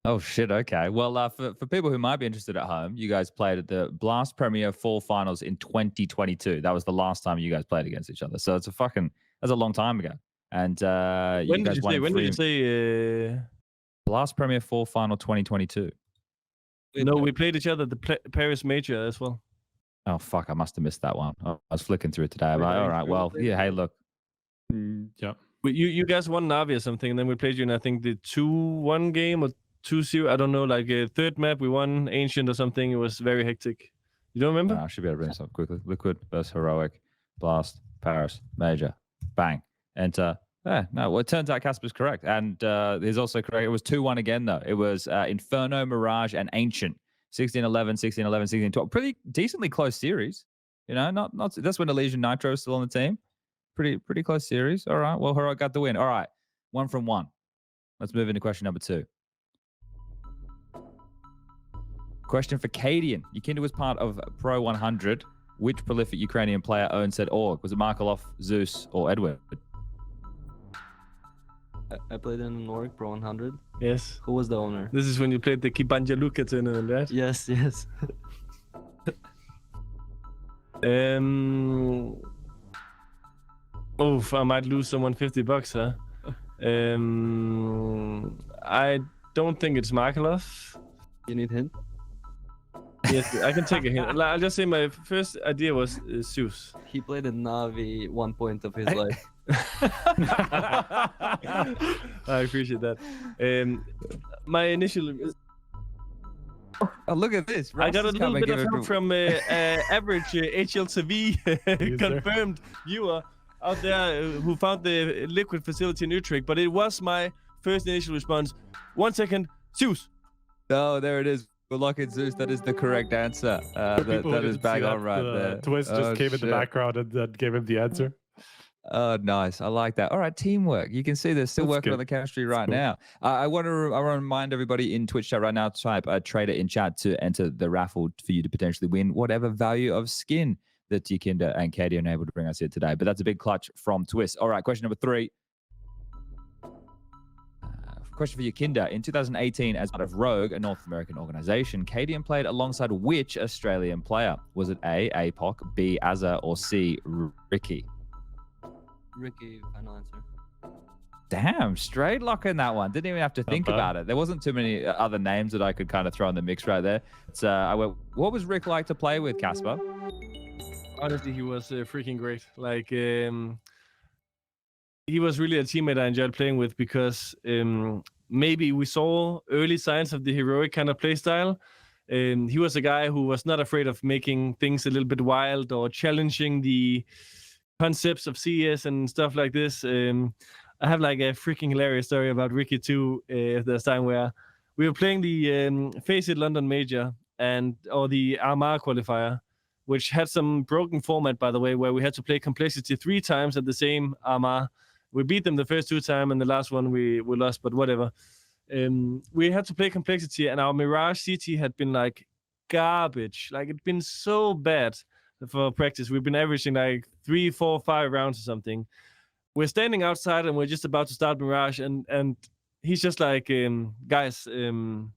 [SPEAKER 1] Oh, shit. Okay. Well, for people who might be interested at home, you guys played at the Blast Premier Fall Finals in 2022. That was the last time you guys played against each other. So that's a long time ago. And
[SPEAKER 2] when did you say?
[SPEAKER 1] Blast Premier Fall Final 2022.
[SPEAKER 2] No, we played each other at the Paris Major as well.
[SPEAKER 1] Oh, fuck. I must have missed that one. I was flicking through it today. All right. Well, yeah. Hey, look.
[SPEAKER 6] Yeah.
[SPEAKER 2] But you guys won NAVI or something, and then we played you in, I think, the 2-1 game or 2-0. I don't know, like a third map. We won Ancient or something. It was very hectic. You don't remember?
[SPEAKER 1] I should be able to bring this up quickly. Liquid versus Heroic. Blast. Paris. Major. Bang. Enter. Yeah, no, well, it turns out Casper's correct. And he's also correct. It was 2-1 again, though. It was Inferno, Mirage, and Ancient. 16-11, 16-11, 16-12. Pretty decently close series. You know, not that's when Elysian Nitro is still on the team. Pretty close series. All right. Well, Heroic got the win. All right. 1 from 1. Let's move into question number 2. Question for cadiaN. YEKINDAR was part of Pro 100. Which prolific Ukrainian player owned said org? Was it Markelov, Zeus, or Edward?
[SPEAKER 7] I played in Nordic Pro 100.
[SPEAKER 2] Yes.
[SPEAKER 7] Who was the owner?
[SPEAKER 2] This is when you played the Kibanja Luka tournament, right?
[SPEAKER 7] Yes.
[SPEAKER 2] Oof, I might lose someone $50, huh? I don't think it's Markelov.
[SPEAKER 7] You need hint?
[SPEAKER 2] Yes, I can take a hint. I'll just say my first idea was Zeus.
[SPEAKER 7] He played in NAVI 1 point of his life.
[SPEAKER 2] I appreciate that. My initial...
[SPEAKER 1] Oh, look at this.
[SPEAKER 2] I got a little bit of help from average HLTV confirmed viewer out there who found the liquid facility in Utrecht, but it was my first initial response. 1 second, Zeus.
[SPEAKER 1] Oh, there it is. Good luck at Zeus. That is the correct answer. That is bang on right there.
[SPEAKER 6] Twistzz just came in the background and gave him the answer.
[SPEAKER 1] Nice. I like that. All right, teamwork. You can see they're still
[SPEAKER 6] That's
[SPEAKER 1] working on
[SPEAKER 6] good.
[SPEAKER 1] the chemistry right
[SPEAKER 6] cool.
[SPEAKER 1] now. I want to remind everybody in Twitch chat right now to type trader in chat to enter the raffle for you to potentially win whatever value of skin that YEKINDAR and cadiaN are able to bring us here today. But that's a big clutch from Twistzz. All right, question number 3. Question for YEKINDAR. In 2018, as part of Rogue, a North American organization, cadiaN played alongside which Australian player? Was it A, AWPer, B, Azza, or C, Ricky?
[SPEAKER 7] Ricky, final answer.
[SPEAKER 1] Damn, straight lock in that one. Didn't even have to think
[SPEAKER 6] bad.
[SPEAKER 1] about it. There wasn't too many other names that I could kind of throw in the mix right there. So I went, what was Rick like to play with, Casper?
[SPEAKER 2] Honestly, he was freaking great. Like, he was really a teammate I enjoyed playing with because maybe we saw early signs of the heroic kind of playstyle. He was a guy who was not afraid of making things a little bit wild or challenging the concepts of CS and stuff like this. I have like a freaking hilarious story about Ricky too. There's time where we were playing the Face It London Major or the Armar qualifier, which had some broken format, by the way, where we had to play complexity 3 times at the same Armar. We beat them the first 2 times, and the last one we lost, but whatever. We had to play complexity, and our Mirage CT had been like garbage. Like, it'd been so bad for practice. We've been averaging like 3, 4, 5 rounds or something. We're standing outside, and we're just about to start Mirage, and he's just like, guys, I'm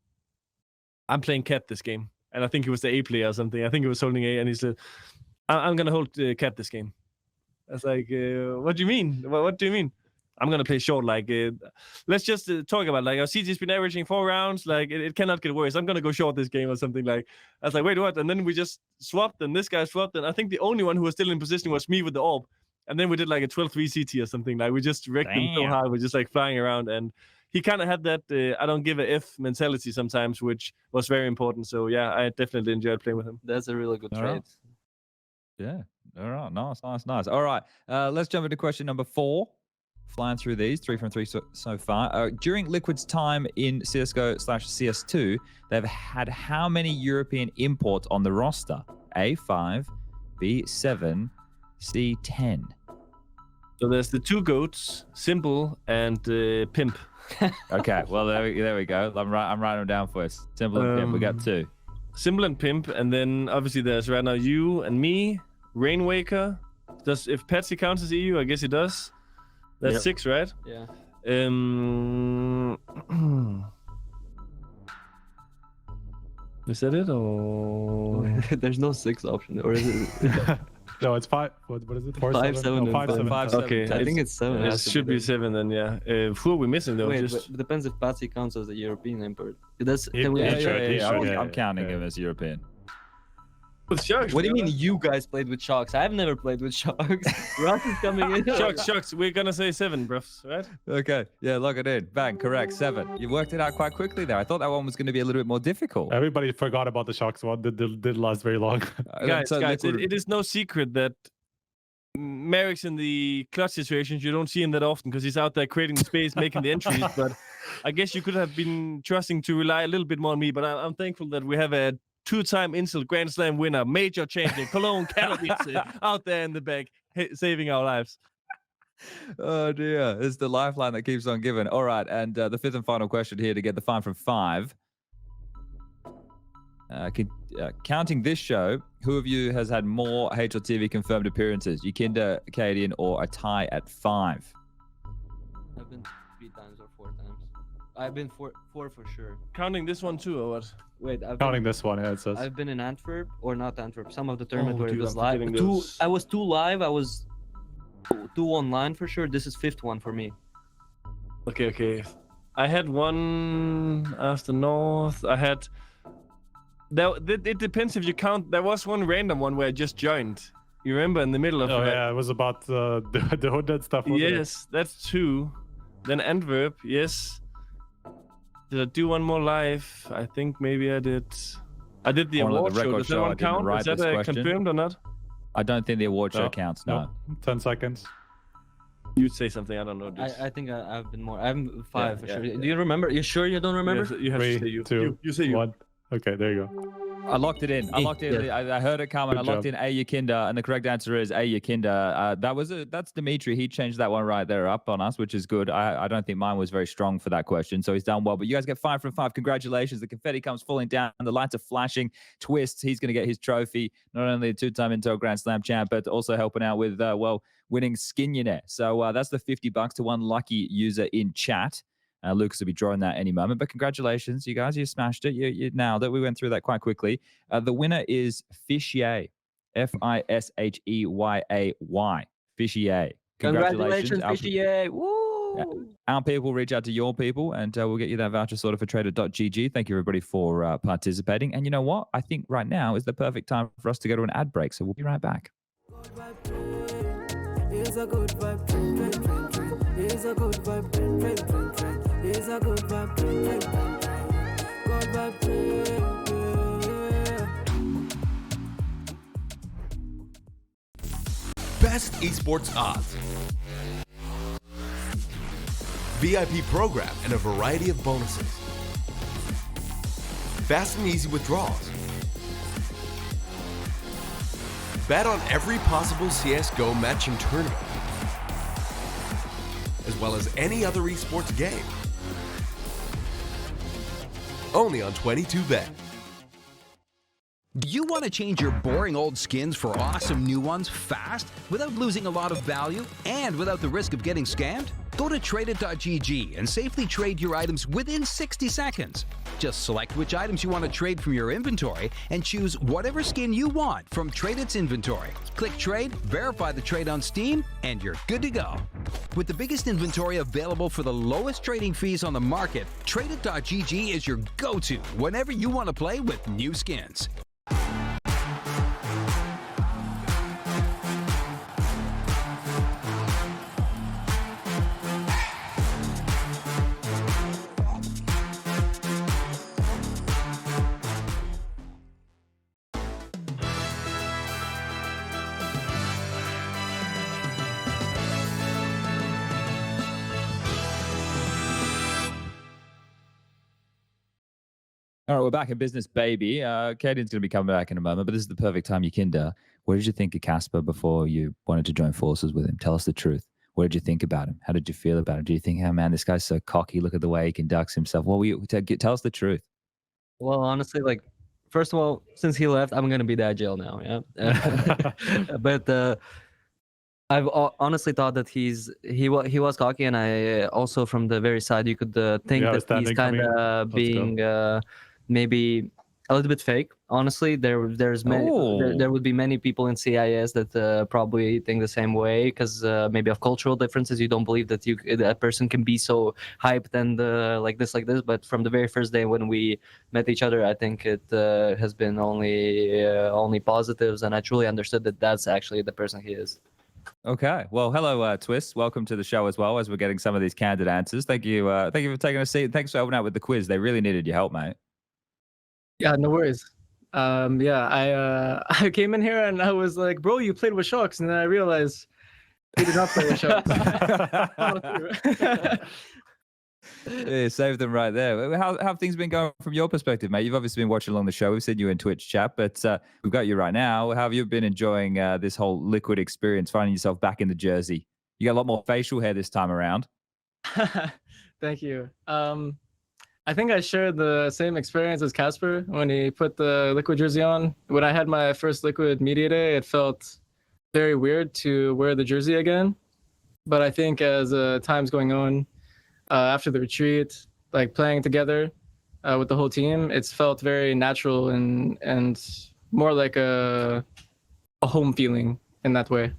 [SPEAKER 2] playing Cat this game. And I think he was the A player or something. I think he was holding A, and he said, I'm going to hold Cat this game. I was like, what do you mean? What do you mean? I'm going to play short. Like, let's just talk about, like, our CT's been averaging 4 rounds. Like, it cannot get worse. I'm going to go short this game or something. Like, I was like, wait, what? And then we just swapped, and this guy swapped. And I think the only one who was still in position was me with the AWP. And then we did like a 12-3 CT or something. Like, we just wrecked them so hard. We're just like flying around. And he kind of had that I don't give a F mentality sometimes, which was very important. So, yeah, I definitely enjoyed playing with him.
[SPEAKER 7] That's a really good trade.
[SPEAKER 1] Yeah. All right. Nice. All right. Let's jump into question number 4. Flying through these, 3 from 3 so far. During Liquid's time in CSGO/CS2, they've had how many European imports on the roster? A5, B7, C10.
[SPEAKER 2] So there's the 2 goats, Simple and Pimp.
[SPEAKER 1] Okay, well there we go. I'm writing them down for us. Simple and Pimp. We got 2.
[SPEAKER 2] Simple and Pimp, and then obviously there's right now you and me, Rainwaker. If Patsi counts as EU, I guess he does. That's 6, right?
[SPEAKER 7] Yeah.
[SPEAKER 2] Is that it, or
[SPEAKER 7] There's no 6 option, or is it?
[SPEAKER 6] No, it's 5. What is it? 4,
[SPEAKER 7] 5, 7,
[SPEAKER 6] No, 5, 7.
[SPEAKER 1] 5,
[SPEAKER 2] okay,
[SPEAKER 1] 7.
[SPEAKER 7] I think it's 7.
[SPEAKER 2] it should be 7 then, yeah. Who are we missing though?
[SPEAKER 7] Wait,
[SPEAKER 2] Just
[SPEAKER 7] but it depends if Patsi counts as a European import. That's,
[SPEAKER 6] Yeah,
[SPEAKER 7] can we
[SPEAKER 6] yeah,
[SPEAKER 7] actually-
[SPEAKER 6] sure.
[SPEAKER 1] I'm counting him as European.
[SPEAKER 2] with Sharks.
[SPEAKER 7] What do you mean you guys played with Sharks? I've never played with Sharks. Ross is coming in.
[SPEAKER 2] Sharks. We're gonna say 7, bruv, right?
[SPEAKER 1] Okay, yeah, lock it in. Bang, correct, 7. You worked it out quite quickly there. I thought that one was going to be a little bit more difficult.
[SPEAKER 6] Everybody forgot about the Sharks one. Didn't last very long.
[SPEAKER 2] Guys, it is no secret that Merrick's in the clutch situations. You don't see him that often because he's out there creating the space, making the entries. But I guess you could have been trusting to rely a little bit more on me. But I'm thankful that we have a 2-time insult Grand Slam winner, major champion, Cologne Katowice, out there in the back, saving our lives.
[SPEAKER 1] Oh dear, it's the lifeline that keeps on giving. All right, and the 5th and final question here to get the 5 from 5. Counting this show, who of you has had more HLTV confirmed appearances? YEKINDAR, cadiaN, or a tie at 5?
[SPEAKER 7] I've been 3 times or 4 times. I've been 4 for sure.
[SPEAKER 2] Counting this one too, or what?
[SPEAKER 7] Wait, I've
[SPEAKER 6] Counting
[SPEAKER 7] been,
[SPEAKER 6] this one, yeah, it says.
[SPEAKER 7] I've been in Antwerp or not Antwerp. Some of the tournament where
[SPEAKER 2] dude,
[SPEAKER 7] it was
[SPEAKER 2] I'm
[SPEAKER 7] live.
[SPEAKER 2] forgetting
[SPEAKER 7] 2.
[SPEAKER 2] those.
[SPEAKER 7] I was 2 live. I was 2 online for sure. This is 5th one for me.
[SPEAKER 2] Okay. I had one after North. I had. It depends if you count. There was one random one where I just joined. You remember in the middle of
[SPEAKER 6] Oh
[SPEAKER 2] like,
[SPEAKER 6] yeah, it was about the hooded stuff. Wasn't it?
[SPEAKER 2] yes, that's 2. Then Antwerp, yes. Did I do one more live? I think maybe I did. I did the
[SPEAKER 1] I wanna let
[SPEAKER 2] award
[SPEAKER 1] the
[SPEAKER 2] show.
[SPEAKER 1] record
[SPEAKER 2] Does that
[SPEAKER 1] show I
[SPEAKER 2] one
[SPEAKER 1] didn't
[SPEAKER 2] count?
[SPEAKER 1] write
[SPEAKER 2] Is that
[SPEAKER 1] this question.
[SPEAKER 2] confirmed or not?
[SPEAKER 1] I don't think the award show
[SPEAKER 6] No,
[SPEAKER 1] counts,
[SPEAKER 6] no.
[SPEAKER 1] no.
[SPEAKER 6] 10 seconds.
[SPEAKER 2] You'd say something. I don't know.
[SPEAKER 7] I think I've been more. I'm 5 for
[SPEAKER 2] yeah,
[SPEAKER 7] sure.
[SPEAKER 2] yeah.
[SPEAKER 7] Do you remember? You sure you don't remember?
[SPEAKER 2] You have to say
[SPEAKER 6] 3,
[SPEAKER 2] you.
[SPEAKER 6] 2,
[SPEAKER 2] You say you.
[SPEAKER 6] 1. Okay, there you go.
[SPEAKER 1] I locked it in. I locked it in. I heard it come and I
[SPEAKER 6] Good
[SPEAKER 1] locked
[SPEAKER 6] job.
[SPEAKER 1] in YEKINDAR, and the correct answer is YEKINDAR. That's Dimitri. He changed that one right there up on us, which is good. I don't think mine was very strong for that question, so he's done well. But you guys get 5 from 5. Congratulations. The confetti comes falling down. The lights are flashing. Twistzz, he's going to get his trophy. Not only a 2-time Intel Grand Slam champ, but also helping out with, winning Skinionaire. So that's the $50 to one lucky user in chat. Lucas will be drawing that any moment. But congratulations, you guys. You smashed it. You nailed it. We went through that quite quickly. The winner is Fishyay. Fisheyyy. Fishyay.
[SPEAKER 7] Congratulations, Fishyay. Woo!
[SPEAKER 1] Our people will reach out to your people, and we'll get you that voucher sorted for trader.gg. Thank you, everybody, for participating. And you know what? I think right now is the perfect time for us to go to an ad break. So we'll be right back.
[SPEAKER 5] It's a good vibe, it's a good vibe, it's a good vibe, good vibe.
[SPEAKER 3] Best esports odds. VIP program and a variety of bonuses. Fast and easy withdrawals. Bet on every possible CSGO matching tournament, as well as any other esports game. Only on 22Bet.
[SPEAKER 8] Do you want to change your boring old skins for awesome new ones fast, without losing a lot of value, and without the risk of getting scammed? Go to tradeit.gg and safely trade your items within 60 seconds. Just select which items you want to trade from your inventory and choose whatever skin you want from Tradeit's inventory. Click Trade, verify the trade on Steam, and you're good to go. With the biggest inventory available for the lowest trading fees on the market, tradeit.gg is your go-to whenever you want to play with new skins.
[SPEAKER 1] All right, we're back in business, baby. caidaN's going to be coming back in a moment, but this is the perfect time, YEKINDAR. What did you think of Casper before you wanted to join forces with him? Tell us the truth. What did you think about him? How did you feel about him? Do you think, oh man, this guy's so cocky. Look at the way he conducts himself. What were you? Tell us the truth.
[SPEAKER 7] Well, honestly, like, first of all, since he left, I'm gonna be that jail now. Yeah, but I've honestly thought that he was cocky, and I also from the very side you could think that he's kind of being maybe a little bit fake. Honestly, there would be many people in CIS that probably think the same way because maybe of cultural differences. You don't believe that that person can be so hyped and like this. But from the very first day when we met each other, I think it has been only positives, and I truly understood that that's actually the person he is.
[SPEAKER 1] Okay. Well, hello, Twistzz. Welcome to the show as well, as we're getting some of these candid answers. Thank you for taking a seat. Thanks for helping out with the quiz. They really needed your help, mate.
[SPEAKER 9] Yeah, no worries. I came in here and I was like, bro, you played with Sharks, and then I realized he did not play with Sharks.
[SPEAKER 1] Yeah, save them right there. How have things been going from your perspective, mate? You've obviously been watching along the show. We've seen you in Twitch chat, but we've got you right now. How have you been enjoying this whole Liquid experience, finding yourself back in the jersey? You got a lot more facial hair this time around.
[SPEAKER 9] Thank you. I think I shared the same experience as Casper when he put the Liquid jersey on. When I had my first Liquid media day, it felt very weird to wear the jersey again. But I think as time's going on, after the retreat, like playing together with the whole team, it's felt very natural and more like a home feeling in that way.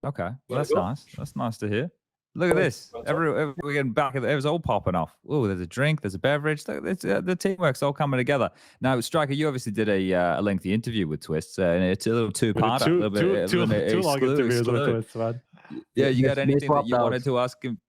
[SPEAKER 1] Okay, well, that's nice. That's nice to hear. Look at this. We're getting back. It was all popping off. Oh, there's a drink. There's a beverage. The teamwork's all coming together. Now, Striker, you obviously did a lengthy interview with Twistzz, and it's a little two-parter.
[SPEAKER 6] Two long interviews with Twistzz, man.
[SPEAKER 1] Yeah, you got anything that you wanted to ask him?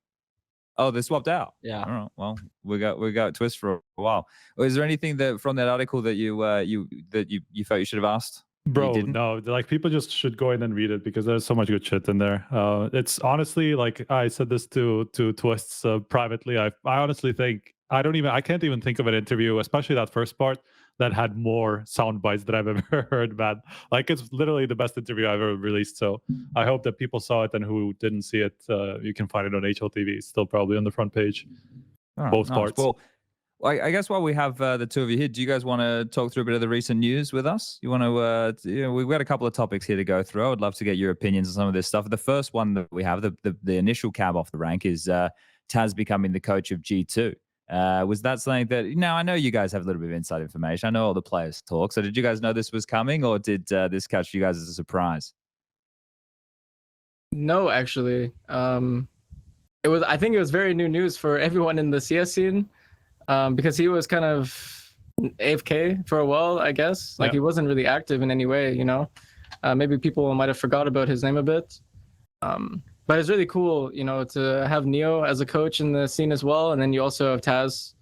[SPEAKER 1] Oh, they swapped out.
[SPEAKER 7] Yeah.
[SPEAKER 1] All right. Well, we got Twistzz for a while. Is there anything that from that article that you felt you should have asked?
[SPEAKER 6] Bro, no, like people just should go in and read it because there's so much good shit in there. It's honestly, like I said this to Twistzz privately. I honestly think I can't even think of an interview, especially that first part, that had more sound bites that I've ever heard, man. Like, it's literally the best interview I've ever released. So I hope that people saw it, and who didn't see it, you can find it on HLTV. It's still probably on the front page. Both parts.
[SPEAKER 1] Well, I guess while we have the two of you here, do you guys want to talk through a bit of the recent news with us? You want to, we've got a couple of topics here to go through. I would love to get your opinions on some of this stuff. The first one that we have, the initial cab off the rank, is TAS becoming the coach of G2. Was that something that, now I know you guys have a little bit of inside information. I know all the players talk. So did you guys know this was coming, or did this catch you guys as a surprise?
[SPEAKER 9] No, actually. I think it was very new news for everyone in the CS scene, because he was kind of AFK for a while, I guess. Like, he wasn't really active in any way, you know. Maybe people might have forgot about his name a bit. But it's really cool, you know, to have Neo as a coach in the scene as well, and then you also have TAS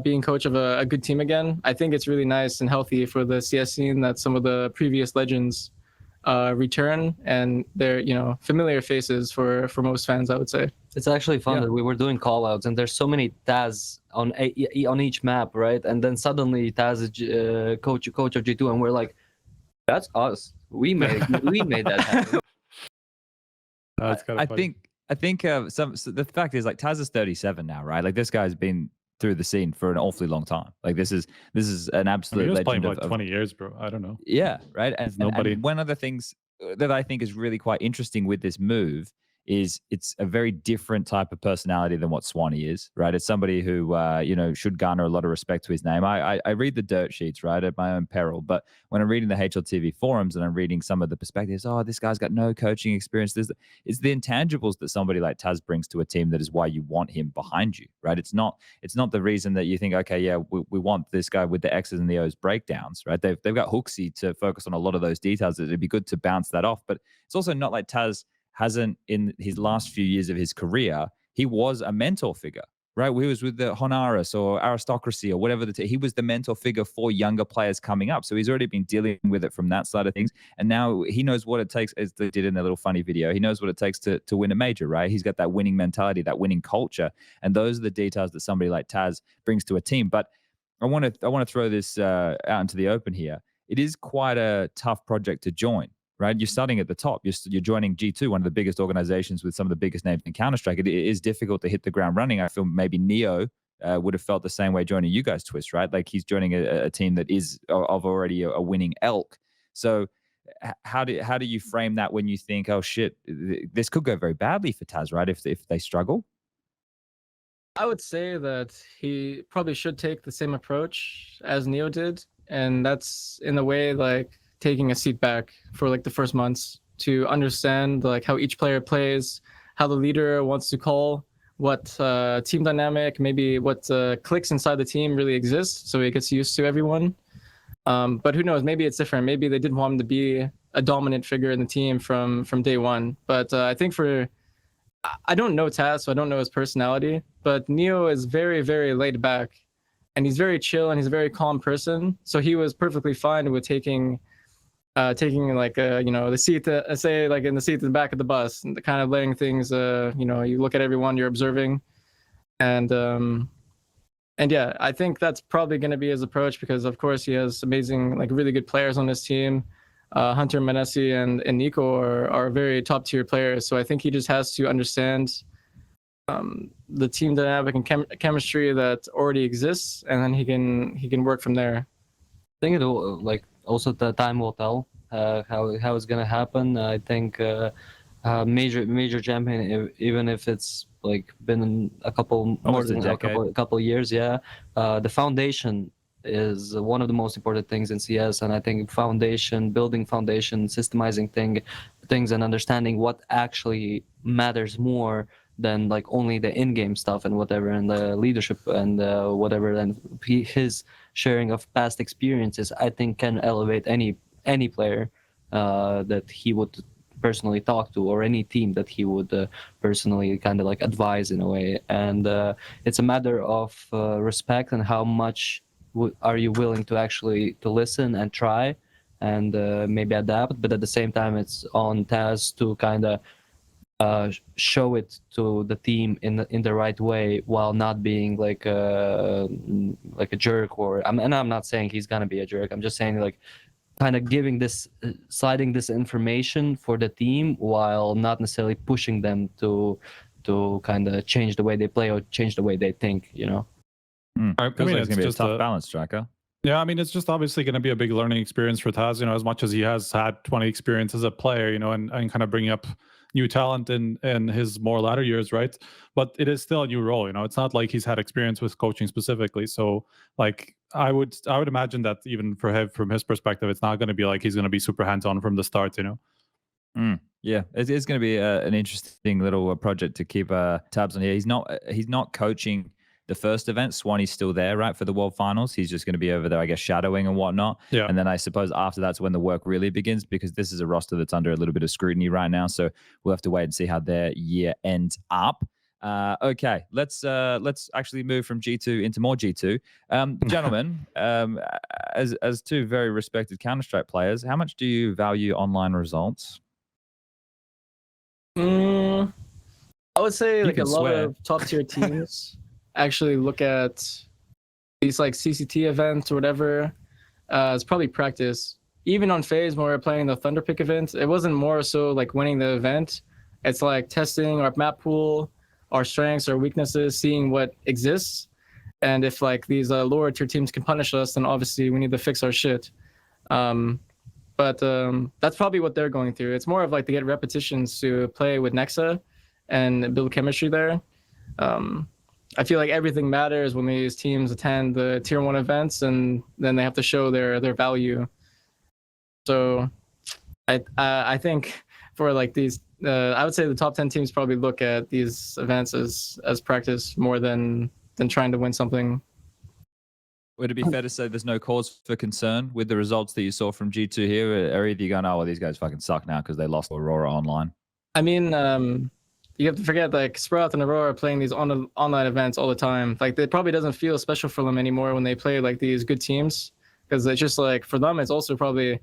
[SPEAKER 9] being coach of a good team again. I think it's really nice and healthy for the CS scene that some of the previous legends return, and they're, you know, familiar faces for most fans, I would say.
[SPEAKER 7] It's actually fun that we were doing callouts, and there's so many TAS on each map, right? And then suddenly TAS is coach of G2, and we're like, that's us. We made that happen.
[SPEAKER 6] That's kind of funny.
[SPEAKER 1] I think so the fact is, like, TAS is 37 now, right? Like, this guy's been through the scene for an awfully long time. Like, this is an absolute
[SPEAKER 6] he was
[SPEAKER 1] legend
[SPEAKER 6] playing for like
[SPEAKER 1] of
[SPEAKER 6] 20 years, bro. I don't know.
[SPEAKER 1] Yeah, right. And
[SPEAKER 6] nobody.
[SPEAKER 1] And one of the things that I think is really quite interesting with this move is it's a very different type of personality than what Swanee is, right? It's somebody who, you know, should garner a lot of respect to his name. I read the dirt sheets, right, at my own peril. But when I'm reading the HLTV forums and I'm reading some of the perspectives, oh, this guy's got no coaching experience. It's the intangibles that somebody like TAS brings to a team that is why you want him behind you, right? It's not the reason that you think, okay, yeah, we want this guy with the X's and the O's breakdowns, right? They've got Hooksy to focus on a lot of those details. It'd be good to bounce that off. But it's also not like TAS hasn't, in his last few years of his career, he was a mentor figure, right? He was with the Honoris or Aristocracy or whatever. He was the mentor figure for younger players coming up. So he's already been dealing with it from that side of things. And now he knows what it takes, as they did in their little funny video. He knows what it takes to win a major, right? He's got that winning mentality, that winning culture. And those are the details that somebody like TAS brings to a team. But I want to throw this out into the open here. It is quite a tough project to join. Right, you're starting at the top. You're joining G2, one of the biggest organizations with some of the biggest names in Counter-Strike. It is difficult to hit the ground running. I feel maybe Neo would have felt the same way joining you guys, Twistzz, right? Like, he's joining a team that is of already a winning elk. So how do you frame that when you think, oh shit, this could go very badly for TAS, right? If they struggle.
[SPEAKER 9] I would say that he probably should take the same approach as Neo did, and that's in a way like taking a seat back for like the first months to understand like how each player plays, how the leader wants to call, what team dynamic, maybe what clicks inside the team really exists, so he gets used to everyone. But who knows, maybe it's different. Maybe they didn't want him to be a dominant figure in the team from day one. But I think I don't know TAS, so I don't know his personality, but Neo is very, very laid back, and he's very chill, and he's a very calm person. So he was perfectly fine with taking like you know, the seat, say like in the seat at the back of the bus, and kind of letting things, you know, you look at everyone, you're observing, and yeah, I think that's probably going to be his approach, because of course he has amazing, like, really good players on his team. Hunter, Manesi, and Nico are very top tier players, so I think he just has to understand the team dynamic and chemistry that already exists, and then he can work from there.
[SPEAKER 7] I think it'll, like, also the time will tell how it's gonna happen. I think major champion, even if it's like been a couple more than a couple years, the foundation is one of the most important things in CS, and I think building foundation, systemizing things, and understanding what actually matters more than like only the in-game stuff and whatever, and the leadership and whatever, and his sharing of past experiences, I think can elevate any player that he would personally talk to, or any team that he would personally kind of like advise in a way. And it's a matter of respect and how much are you willing to actually to listen and try and maybe adapt. But at the same time, it's on TAS to kind of show it to the team in the right way while not being like a jerk. Or and I'm not saying he's gonna be a jerk. I'm just saying like kind of giving this, sliding this information for the team while not necessarily pushing them to kind of change the way they play or change the way they think. You know.
[SPEAKER 1] I mean, it's gonna be a tough balance, Striker.
[SPEAKER 6] Yeah, I mean, it's just obviously going to be a big learning experience for Taz, you know, as much as he has had 20 experience as a player, you know, and kind of bringing up new talent in his more latter years, right? But it is still a new role, you know. It's not like he's had experience with coaching specifically. So, like, I would imagine that even for him, from his perspective, it's not going to be like he's going to be super hands-on from the start, you know.
[SPEAKER 1] Yeah, it's going to be an interesting little project to keep tabs on here. He's not coaching the first event. Swanee's still there, right, for the World Finals. He's just going to be over there, I guess, shadowing and whatnot.
[SPEAKER 6] Yeah.
[SPEAKER 1] And then I suppose after that's when the work really begins, because this is a roster that's under a little bit of scrutiny right now. So we'll have to wait and see how their year ends up. Okay, let's actually move from G2 into more G2. Gentlemen, as two very respected Counter-Strike players, how much do you value online results?
[SPEAKER 9] I would say like a lot
[SPEAKER 1] swear.
[SPEAKER 9] of top tier teams actually look at these like CCT events or whatever. It's probably practice. Even on FaZe when we were playing the Thunderpick event, it wasn't more so like winning the event. It's like testing our map pool, our strengths, our weaknesses, seeing what exists. And if like these lower tier teams can punish us, then obviously we need to fix our shit. But that's probably what they're going through. It's more of like to get repetitions to play with Nexa and build chemistry there. I feel like everything matters when these teams attend the tier 1 events, and then they have to show their value. So I think for like these, I would say the top 10 teams probably look at these events as practice more than trying to win something.
[SPEAKER 1] Would it be fair to say there's no cause for concern with the results that you saw from G2 here? Are either you going, oh, well, these guys fucking suck now because they lost Aurora online?
[SPEAKER 9] I mean, you have to forget like Sprout and Aurora are playing these online events all the time. Like it probably doesn't feel special for them anymore when they play like these good teams, because it's just like for them it's also probably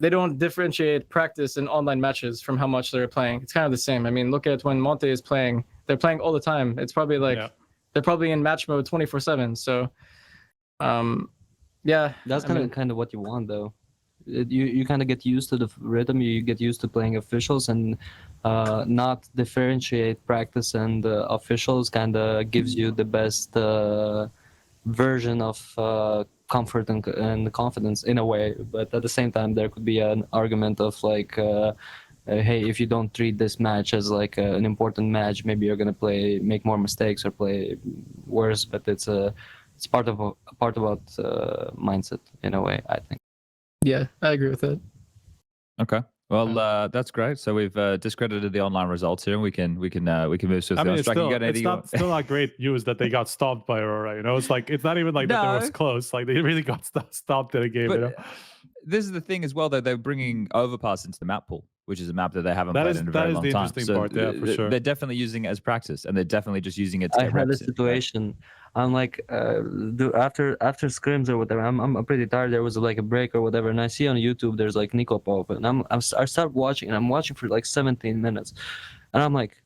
[SPEAKER 9] they don't differentiate practice and online matches from how much they're playing. It's kind of the same. I mean, look at when Monte is playing; they're playing all the time. It's probably like they're probably in match mode 24/7. So, yeah,
[SPEAKER 7] that's kind of what you want though. You kind of get used to the rhythm, you get used to playing officials, and not differentiate practice and officials kind of gives you the best version of comfort and confidence in a way. But at the same time, there could be an argument of like, hey, if you don't treat this match as like an important match, maybe you're gonna make more mistakes or play worse. But it's part about mindset in a way, I think.
[SPEAKER 9] Yeah, I agree with it.
[SPEAKER 1] Okay. Well, that's great. So we've discredited the online results here, and we can move swiftly.
[SPEAKER 6] I mean, it's still not great news that they got stopped by Aurora. You know, it's like it's not even like that it was close. Like they really got stopped in a game.
[SPEAKER 1] But,
[SPEAKER 6] you know?
[SPEAKER 1] This is the thing as well, though. They're bringing Overpass into the map pool, which is a map that they haven't played in a very long time.
[SPEAKER 6] That is the interesting part, yeah, for sure.
[SPEAKER 1] They're definitely using it as practice, and they're definitely just using it to get
[SPEAKER 7] I had a
[SPEAKER 1] reps in.
[SPEAKER 7] situation. I'm like, after scrims or whatever, I'm pretty tired. There was like a break or whatever, and I see on YouTube there's like Nico Pop, and I start watching, and I'm watching for like 17 minutes, and I'm like,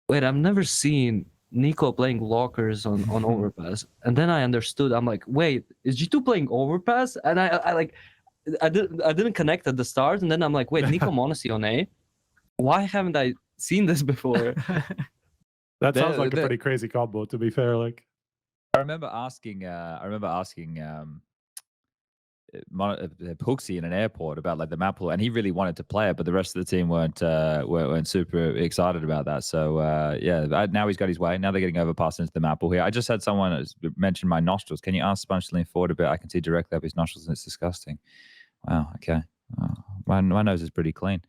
[SPEAKER 7] wait, I've never seen Nico playing lockers on Overpass, and then I understood. I'm like, wait, is G2 playing Overpass? And I didn't connect at the start, and then I'm like, wait, Nico Monacy on A? Why haven't I seen this before?
[SPEAKER 6] That sounds like a pretty crazy combo, to be fair. Like,
[SPEAKER 1] I remember asking Pooksy in an airport about like the map pool, and he really wanted to play it, but the rest of the team weren't super excited about that. So now he's got his way. Now they're getting Overpass into the map pool here. I just had someone mention my nostrils. Can you ask Sponge to lean forward a bit? I can see directly up his nostrils, and it's disgusting. Wow. Okay. Oh, my nose is pretty clean.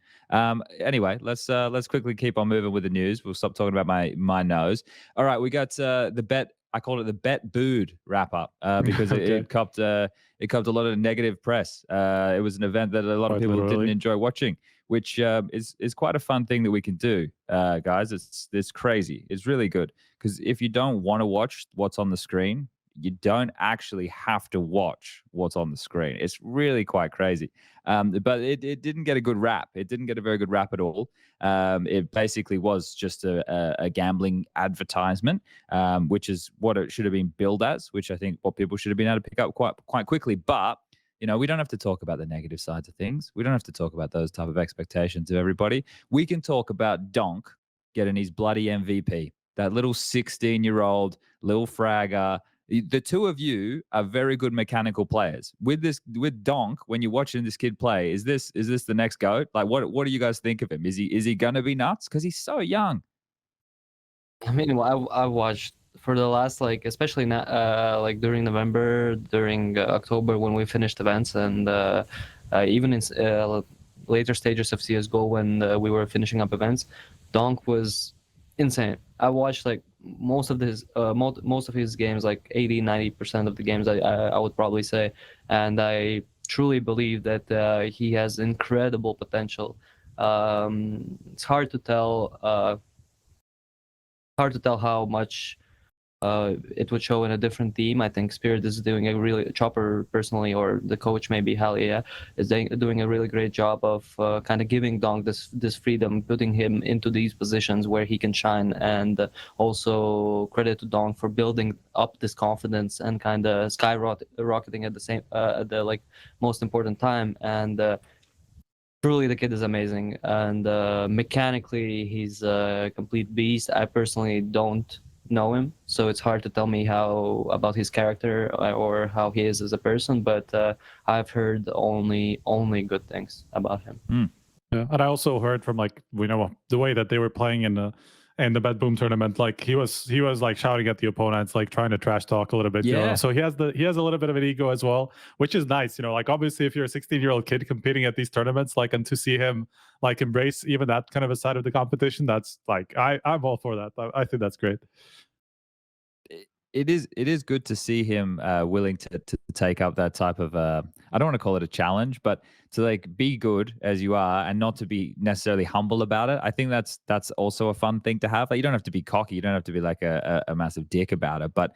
[SPEAKER 1] Anyway, let's quickly keep on moving with the news. We'll stop talking about my nose. All right, we got the bet. I call it the BetBoo'd wrap up because it copped a lot of negative press. It was an event that a lot of people didn't enjoy watching, which is quite a fun thing that we can do, guys. It's crazy. It's really good because if you don't want to watch what's on the screen, you don't actually have to watch what's on the screen. It's really quite crazy. But it didn't get a good rap. It didn't get a very good rap at all. It basically was just a gambling advertisement, which is what it should have been billed as, which I think what people should have been able to pick up quite quickly. But we don't have to talk about the negative sides of things. We don't have to talk about those type of expectations of everybody. We can talk about Donk getting his bloody MVP. That little 16-year-old little fragger. The two of you are very good mechanical players. With Donk, when you're watching this kid play, is this the next GOAT? Like, what do you guys think of him? Is he gonna be nuts? Because he's so young.
[SPEAKER 7] I mean, I watched for the last, like, especially like during November, during October when we finished events, and even in later stages of CS:GO when we were finishing up events, Donk was insane. I watched like most of his games, like 80-90% of the games, I would probably say, and I truly believe that he has incredible potential. It's hard to tell how much it would show in a different team. I think Spirit is doing a really, Chopper personally, or the coach maybe, Halia, is doing a really great job of kind of giving Donk this freedom, putting him into these positions where he can shine, and also credit to Donk for building up this confidence and kind of skyrocketing at the like most important time. And truly, the kid is amazing, and mechanically he's a complete beast. I personally don't know him, so it's hard to tell me how about his character or how he is as a person, but I've heard only good things about him.
[SPEAKER 6] Yeah, and I also heard from, like, the way that they were playing in the BetBoom tournament, like he was like shouting at the opponents, like trying to trash talk a little bit.
[SPEAKER 1] Yeah.
[SPEAKER 6] So he has a little bit of an ego as well, which is nice. Like, obviously if you're a 16-year-old kid competing at these tournaments, like, and to see him like embrace even that kind of a side of the competition, that's like, I'm all for that. I think that's great.
[SPEAKER 1] It is good to see him willing to take up that type of I don't want to call it a challenge, but to like be good as you are and not to be necessarily humble about it. I think that's also a fun thing to have. Like, you don't have to be cocky, you don't have to be like a massive dick about it, but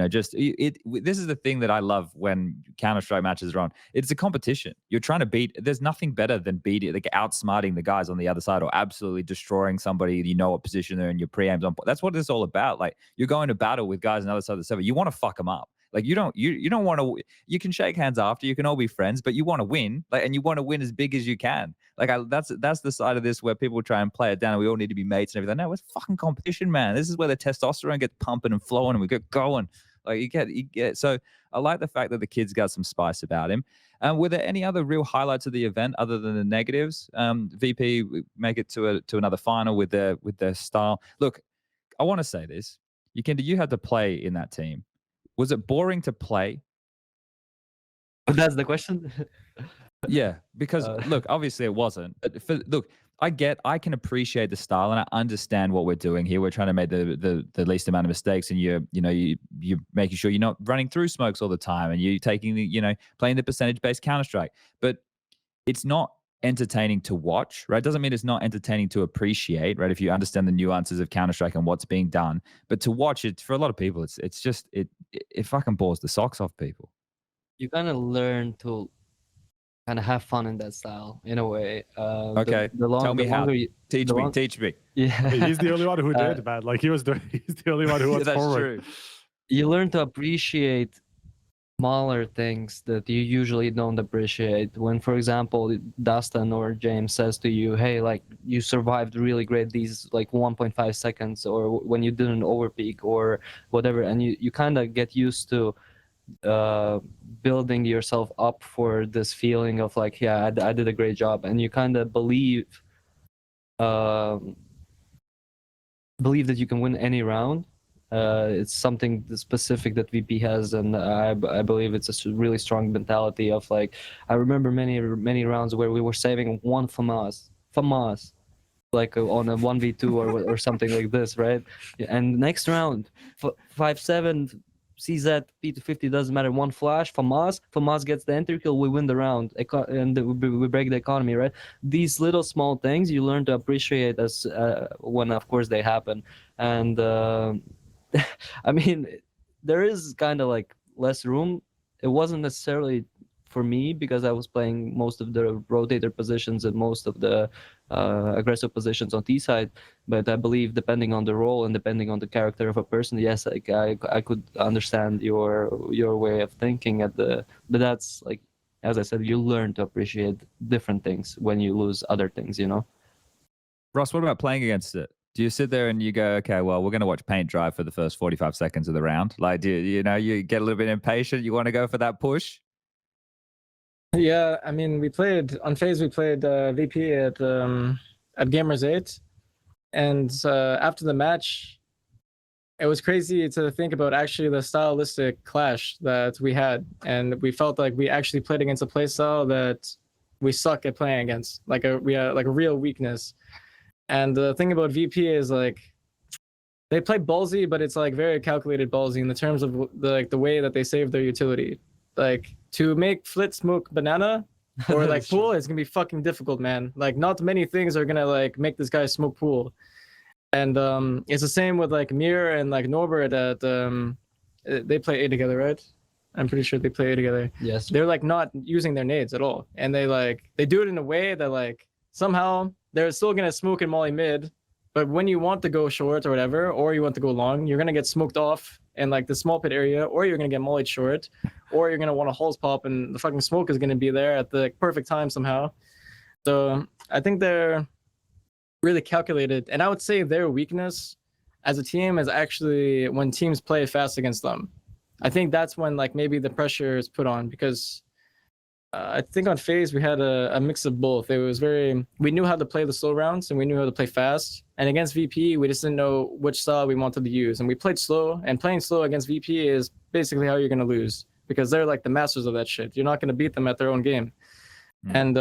[SPEAKER 1] just this is the thing that I love when Counter-Strike matches are on. It's a competition. You're trying to beat. There's nothing better than beating, like, outsmarting the guys on the other side, or absolutely destroying somebody. What position they're in, your pre-aims on. That's what it's all about. Like, you're going to battle with guys on the other side of the server. You want to fuck them up. Like, you don't want to. You can shake hands after. You can all be friends, but you want to win. Like, and you want to win as big as you can. Like, that's the side of this where people try and play it down. And we all need to be mates and everything. No, it's fucking competition, man. This is where the testosterone gets pumping and flowing, and we get going. Like, you get. So I like the fact that the kid's got some spice about him. Were there any other real highlights of the event other than the negatives? VP make it to another final with their style. Look, I want to say this. You had to play in that team. Was it boring to play?
[SPEAKER 7] That's the question.
[SPEAKER 1] Yeah, because look, obviously it wasn't. But look, I can appreciate the style, and I understand what we're doing here. We're trying to make the least amount of mistakes, and you're making sure you're not running through smokes all the time, and you're taking playing the percentage-based Counter-Strike. But it's not entertaining to watch, right? Doesn't mean it's not entertaining to appreciate, right? If you understand the nuances of Counter-Strike and what's being done, but to watch it, for a lot of people, it's just it fucking bores the socks off people.
[SPEAKER 7] You kind of learn to kind of have fun in that style in a way.
[SPEAKER 1] Okay, tell me how. Teach me.
[SPEAKER 7] Yeah,
[SPEAKER 6] he's the only one who did, man. Like, he's the only one who was
[SPEAKER 1] that's
[SPEAKER 6] forward.
[SPEAKER 1] True.
[SPEAKER 7] You learn to appreciate smaller things that you usually don't appreciate. When, for example, Dustin or James says to you, hey, like, you survived really great these like 1.5 seconds, or when you didn't overpeak or whatever, and you kind of get used to building yourself up for this feeling of like, yeah, I did a great job, and you kind of believe that you can win any round. It's something specific that VP has, and I believe it's a really strong mentality of like, I remember many rounds where we were saving one FAMAS, like on a 1v2 or something like this, right? And next round, 5-7, CZ, P250, doesn't matter, one flash, FAMAS gets the entry kill, we win the round, and we break the economy, right? These little small things you learn to appreciate when, of course, they happen. And I mean, there is kind of like less room. It wasn't necessarily for me because I was playing most of the rotator positions and most of the aggressive positions on T side. But I believe depending on the role and depending on the character of a person, yes, like I could understand your way of thinking but that's like, as I said, you learn to appreciate different things when you lose other things, you know?
[SPEAKER 1] Ross, what about playing against it? Do you sit there and you go, okay, well, we're going to watch paint dry for the first 45 seconds of the round? Like, do you know, you get a little bit impatient, you want to go for that push?
[SPEAKER 9] Yeah, I mean, we played on FaZe. We played VP at Gamers 8, and after the match, it was crazy to think about actually the stylistic clash that we had, and we felt like we actually played against a playstyle that we suck at playing against, we had like a real weakness. And the thing about VP is like they play ballsy, but it's like very calculated ballsy in the terms of the way that they save their utility. Like to make Flit smoke banana or like pool, it's gonna be fucking difficult, man. Like not many things are gonna like make this guy smoke pool. And it's the same with like Mir and like Norbert at they play A together, right? I'm pretty sure they play A together.
[SPEAKER 7] Yes.
[SPEAKER 9] They're like not using their nades at all. And they do it in a way that like somehow they're still gonna smoke and molly mid, but when you want to go short or whatever, or you want to go long, you're gonna get smoked off in like the small pit area, or you're gonna get mollied short, or you're gonna want to hulls pop and the fucking smoke is gonna be there at the perfect time somehow. So I think they're really calculated, and I would say their weakness as a team is actually when teams play fast against them. I think that's when like maybe the pressure is put on, because I think on FaZe we had a mix of both. We knew how to play the slow rounds and we knew how to play fast. And against VP, we just didn't know which style we wanted to use. And we played slow, and playing slow against VP is basically how you're going to lose, because they're like the masters of that shit. You're not going to beat them at their own game. And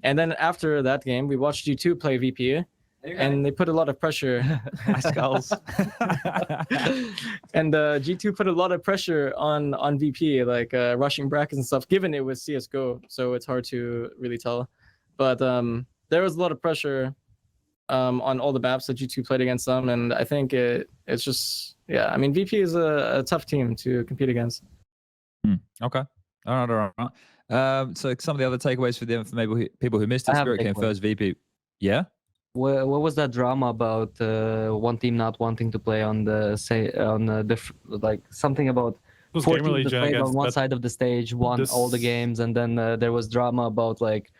[SPEAKER 9] then after that game, we watched G2 play VP, and they put a lot of pressure.
[SPEAKER 1] skullz.
[SPEAKER 9] And G2 put a lot of pressure on VP, like rushing brackets and stuff, given it was CSGO, so it's hard to really tell. But there was a lot of pressure on all the maps that G2 played against them, and I think it's just, yeah, I mean, VP is a tough team to compete against.
[SPEAKER 1] Okay. All right. So some of the other takeaways for maybe people who missed it, Spirit came first, VP. Yeah?
[SPEAKER 7] What was that drama about one team not wanting to play on like something about 4 teams that played on one side of the stage, won all the games, and then there was drama about like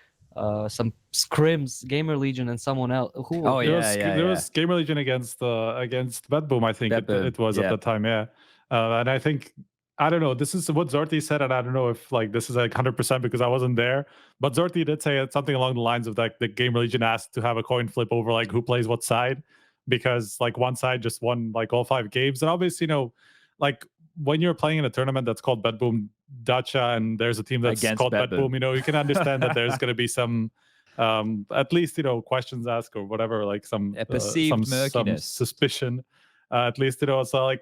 [SPEAKER 7] some scrims, Gamer Legion and someone else. Who?
[SPEAKER 6] Oh yeah, there was Gamer Legion against BetBoom, I think it was at the time, yeah. And I think, I don't know, this is what Zorti said, and I don't know if like this is like 100% because I wasn't there, but Zorti did say something along the lines of like the Gamer Legion asked to have a coin flip over like who plays what side, because like one side just won like all 5 games. And obviously, you know, like when you're playing in a tournament that's called BetBoom Dacha and there's a team that's called BetBoom, you know, you can understand that there's going to be some at least, you know, questions asked or whatever, like some
[SPEAKER 1] perceived murkiness,
[SPEAKER 6] some suspicion, at least, you know. So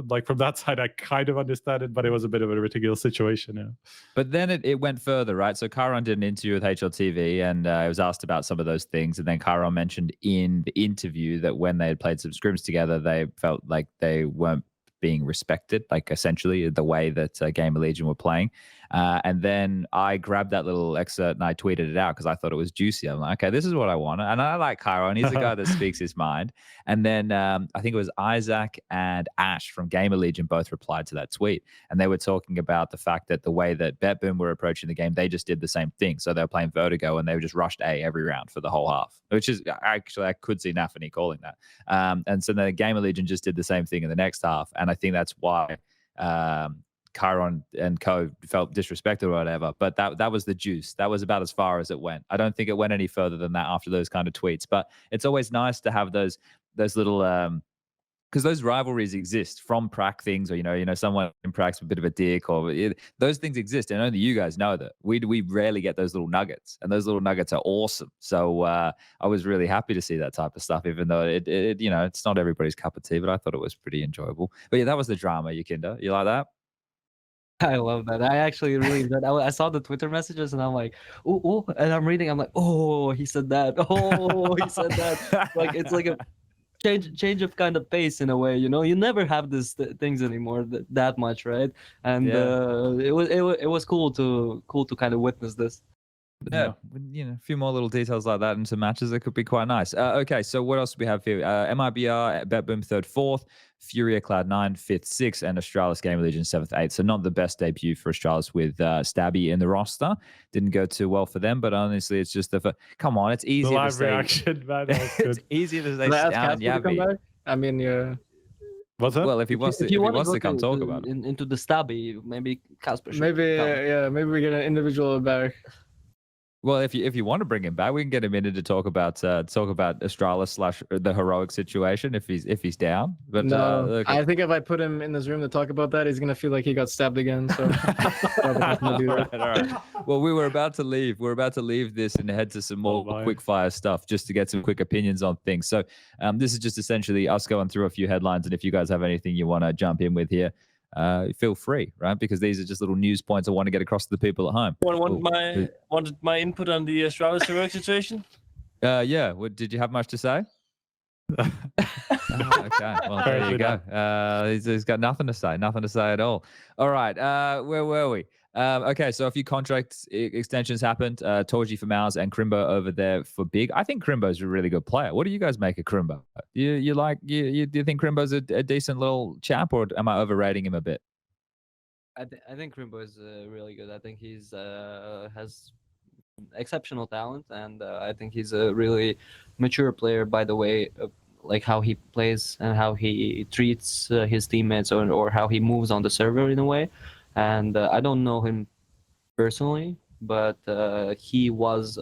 [SPEAKER 6] like from that side, I kind of understand it, but it was a bit of a ridiculous situation. Yeah.
[SPEAKER 1] But then it went further, right? So caidaN did an interview with HLTV, and it was asked about some of those things. And then caidaN mentioned in the interview that when they had played some scrims together, they felt like they weren't being respected, like essentially the way that Gamer Legion were playing. And then I grabbed that little excerpt and I tweeted it out because I thought it was juicy. I'm like, okay, this is what I want. And I like caidaN. He's a guy that speaks his mind. And then I think it was Isaac and Ash from Gamer Legion both replied to that tweet. And they were talking about the fact that the way that BetBoom were approaching the game, they just did the same thing. So they were playing Vertigo and they just rushed A every round for the whole half, which is actually, I could see Nafany calling that. And so then Gamer Legion just did the same thing in the next half. And I think that's why caidaN and co felt disrespected or whatever, but that was the juice. That was about as far as it went. I don't think it went any further than that after those kind of tweets, but it's always nice to have those little because those rivalries exist from prac things, or you know someone in prac's a bit of a dick, or those things exist, and only you guys know that. We rarely get those little nuggets, and those little nuggets are awesome. So I was really happy to see that type of stuff, even though it you know, it's not everybody's cup of tea, but I thought it was pretty enjoyable. But yeah, that was the drama, YEKINDAR. You like that?
[SPEAKER 7] I love that. I actually really did. I saw the Twitter messages and I'm like, oh, and I'm reading. I'm like, oh, he said that. Oh, he said that. Like it's like a change of kind of pace in a way. You know, you never have these things anymore that much, right? And it was cool to kind of witness this.
[SPEAKER 1] Yeah, you know, a few more little details like that into matches that could be quite nice. Okay, so what else do we have here? MIBR, BetBoom 3rd, 4th, Furia Cloud9 5th, 6th, and Australis Game Legion 7th, 8th. So not the best debut for Australis with stabbi in the roster. Didn't go too well for them, but honestly, it's just come on, it's easier
[SPEAKER 6] The live
[SPEAKER 1] to say.
[SPEAKER 6] reaction, man. That was good.
[SPEAKER 1] It's easier to say
[SPEAKER 9] Did I ask
[SPEAKER 1] Stan and
[SPEAKER 9] Casper to come
[SPEAKER 1] Yavi.
[SPEAKER 9] back? I mean, yeah.
[SPEAKER 6] What's that?
[SPEAKER 1] Well, if he wants to come talk about it.
[SPEAKER 7] into the stabbi, maybe Casper should
[SPEAKER 9] Maybe,
[SPEAKER 7] come.
[SPEAKER 9] maybe we get an individual back.
[SPEAKER 1] Well, if you want to bring him back, we can get him in to talk about Australis / the heroic situation if he's down. But
[SPEAKER 9] No,
[SPEAKER 1] look,
[SPEAKER 9] I think if I put him in this room to talk about that, he's gonna feel like he got stabbed again. So
[SPEAKER 1] all right. Well, we were about to leave. We're about to leave this and head to some more quick fire stuff just to get some quick opinions on things. So this is just essentially us going through a few headlines, and if you guys have anything you want to jump in with here, feel free, right? Because these are just little news points I want to get across to the people at home.
[SPEAKER 2] Wanted my input on the Australis heroic situation?
[SPEAKER 1] Yeah. Did you have much to say? Okay. Well, there you go. He's got nothing to say at all. All right. Where were we? Okay, so a few contract extensions happened. Torji for MOUZ and Krimbo over there for Big. I think Krimbo's a really good player. What do you guys make of Krimbo? Do you think Krimbo's a decent little chap, or am I overrating him a bit?
[SPEAKER 7] I think Krimbo is really good. I think he's has exceptional talent, and I think he's a really mature player by the way of like how he plays and how he treats his teammates or how he moves on the server in a way. And I don't know him personally, but he was,